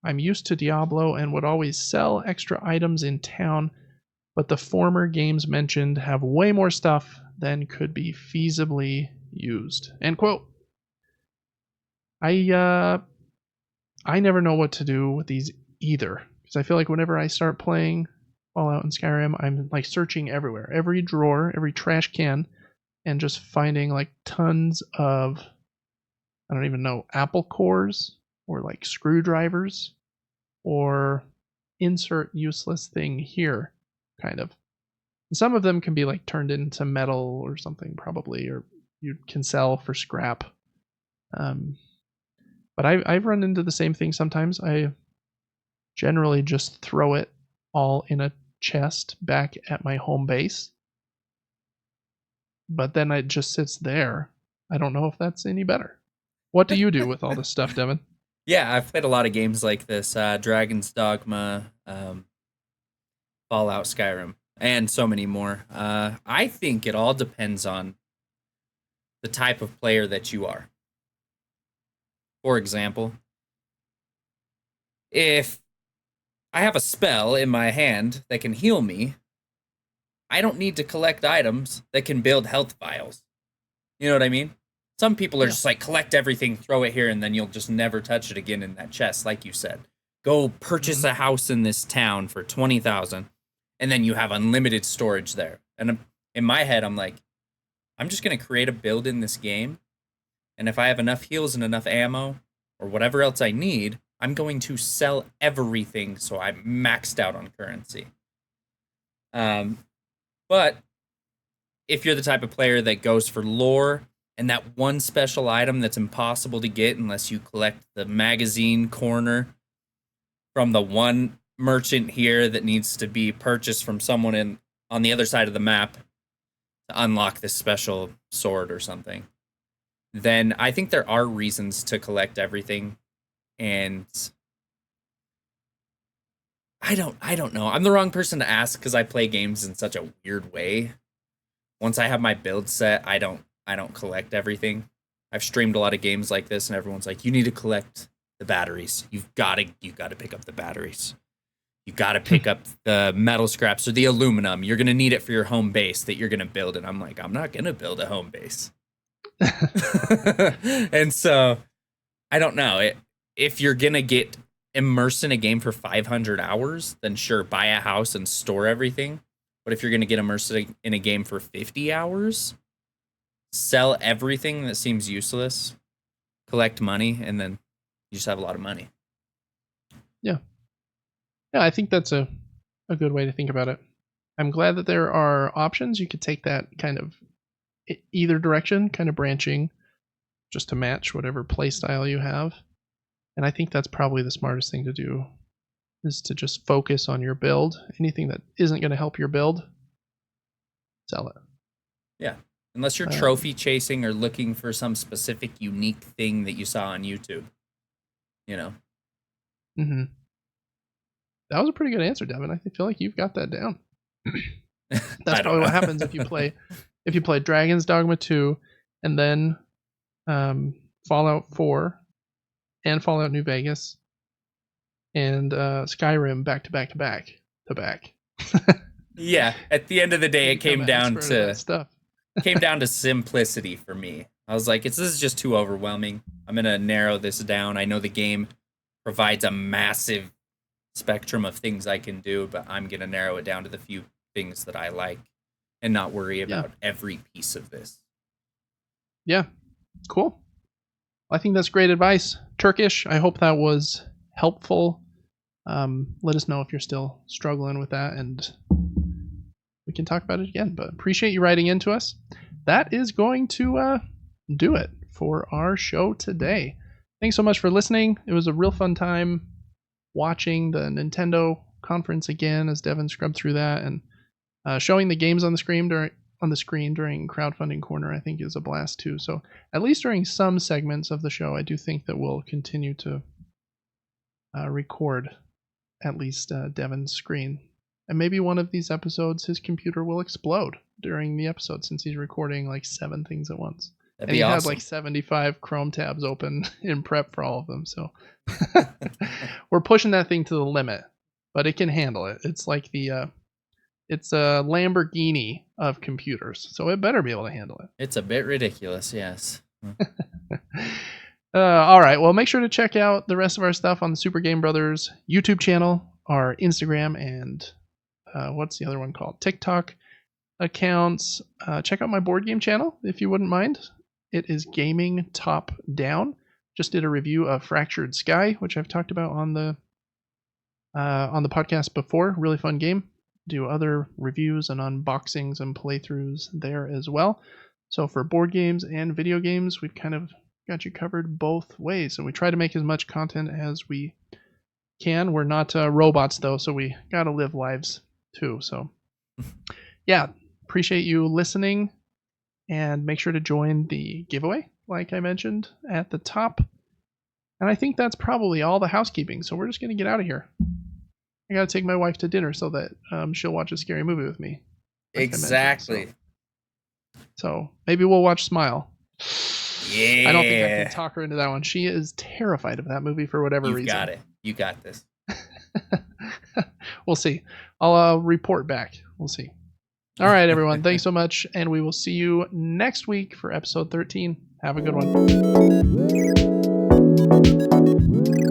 I'm used to Diablo and would always sell extra items in town, but the former games mentioned have way more stuff than could be feasibly used." End quote. I never know what to do with these either, because I feel like whenever I start playing Fallout and Skyrim, I'm like searching everywhere, every drawer, every trash can, and just finding like tons of, I don't even know, apple cores or like screwdrivers or insert useless thing here kind of. Some of them can be like turned into metal or something probably, or you can sell for scrap. But I've run into the same thing sometimes. I generally just throw it all in a chest back at my home base. But then it just sits there. I don't know if that's any better. What do you do with all this stuff, Devin? Yeah, I've played a lot of games like this, Dragon's Dogma, Fallout, Skyrim, and so many more. I think it all depends on the type of player that you are. For example, if I have a spell in my hand that can heal me, I don't need to collect items that can build health vials. You know what I mean? Some people are just like, collect everything, throw it here, and then you'll just never touch it again in that chest, like you said. Go purchase a house in this town for 20,000, and then you have unlimited storage there. And in my head, I'm like, I'm just going to create a build in this game, and if I have enough heals and enough ammo, or whatever else I need, I'm going to sell everything so I'm maxed out on currency. But if you're the type of player that goes for lore and that one special item that's impossible to get unless you collect the magazine corner from the one merchant here that needs to be purchased from someone on the other side of the map to unlock this special sword or something, then I think there are reasons to collect everything. And I don't know. I'm the wrong person to ask because I play games in such a weird way. Once I have my build set, I don't collect everything. I've streamed a lot of games like this, and everyone's like, "You need to collect the batteries. You've got to pick up the batteries. You got to pick up the metal scraps or the aluminum. You're gonna need it for your home base that you're gonna build." And I'm like, I'm not gonna build a home base. And so I don't know. If you're gonna get immersed in a game for 500 hours, then sure, buy a house and store everything. But if you're gonna get immersed in a game for 50 hours, sell everything that seems useless, collect money, and then you just have a lot of money. Yeah, I think that's a good way to think about it. I'm glad that there are options. You could take that kind of either direction, kind of branching just to match whatever play style you have. And I think that's probably the smartest thing to do, is to just focus on your build. Anything that isn't going to help your build, sell it. Yeah. Unless you're trophy chasing or looking for some specific unique thing that you saw on YouTube. Mm-hmm. That was a pretty good answer, Devin. I feel like you've got that down. That's probably what happens if you play Dragon's Dogma 2 and then Fallout 4 and Fallout New Vegas and Skyrim back to back to back to back. Yeah, at the end of the day, it came down to stuff. Came down to simplicity for me. I was like, this is just too overwhelming. I'm gonna narrow this down. I know the game provides a massive spectrum of things I can do, but I'm gonna narrow it down to the few things that I like and not worry about every piece of this. Yeah, cool. I think that's great advice. Turkish, I hope that was helpful. Let us know if you're still struggling with that, and we can talk about it again. But appreciate you writing into us. That is going to do it for our show today. Thanks so much for listening. It was a real fun time watching the Nintendo conference again as Devin scrubbed through that, and showing the games on the screen during Crowdfunding Corner, I think, is a blast too. So at least during some segments of the show, I do think that we'll continue to record at least Devin's screen. And maybe one of these episodes, his computer will explode during the episode, since he's recording like 7 things at once. That'd be awesome. Has like 75 Chrome tabs open in prep for all of them. So we're pushing that thing to the limit, but it can handle it. It's like it's a Lamborghini of computers, so it better be able to handle it. It's a bit ridiculous, yes. All right, well, make sure to check out the rest of our stuff on the Super Game Brothers YouTube channel, our Instagram, and what's the other one called? TikTok accounts. Check out my board game channel if you wouldn't mind. It is Gaming Top Down. Just did a review of Fractured Sky, which I've talked about on the podcast before. Really fun game. Do other reviews and unboxings and playthroughs there as well. So for board games and video games, we've kind of got you covered both ways. So we try to make as much content as we can. We're not robots though, so we got to live lives too. So yeah, appreciate you listening, and make sure to join the giveaway like I mentioned at the top. And I think that's probably all the housekeeping. So we're just going to get out of here. I got to take my wife to dinner so that she'll watch a scary movie with me. Like exactly. So maybe we'll watch Smile. Yeah. I don't think I can talk her into that one. She is terrified of that movie for whatever reason. You got it. You got this. We'll see. I'll report back. We'll see. All right, everyone. Thanks so much. And we will see you next week for episode 13. Have a good one.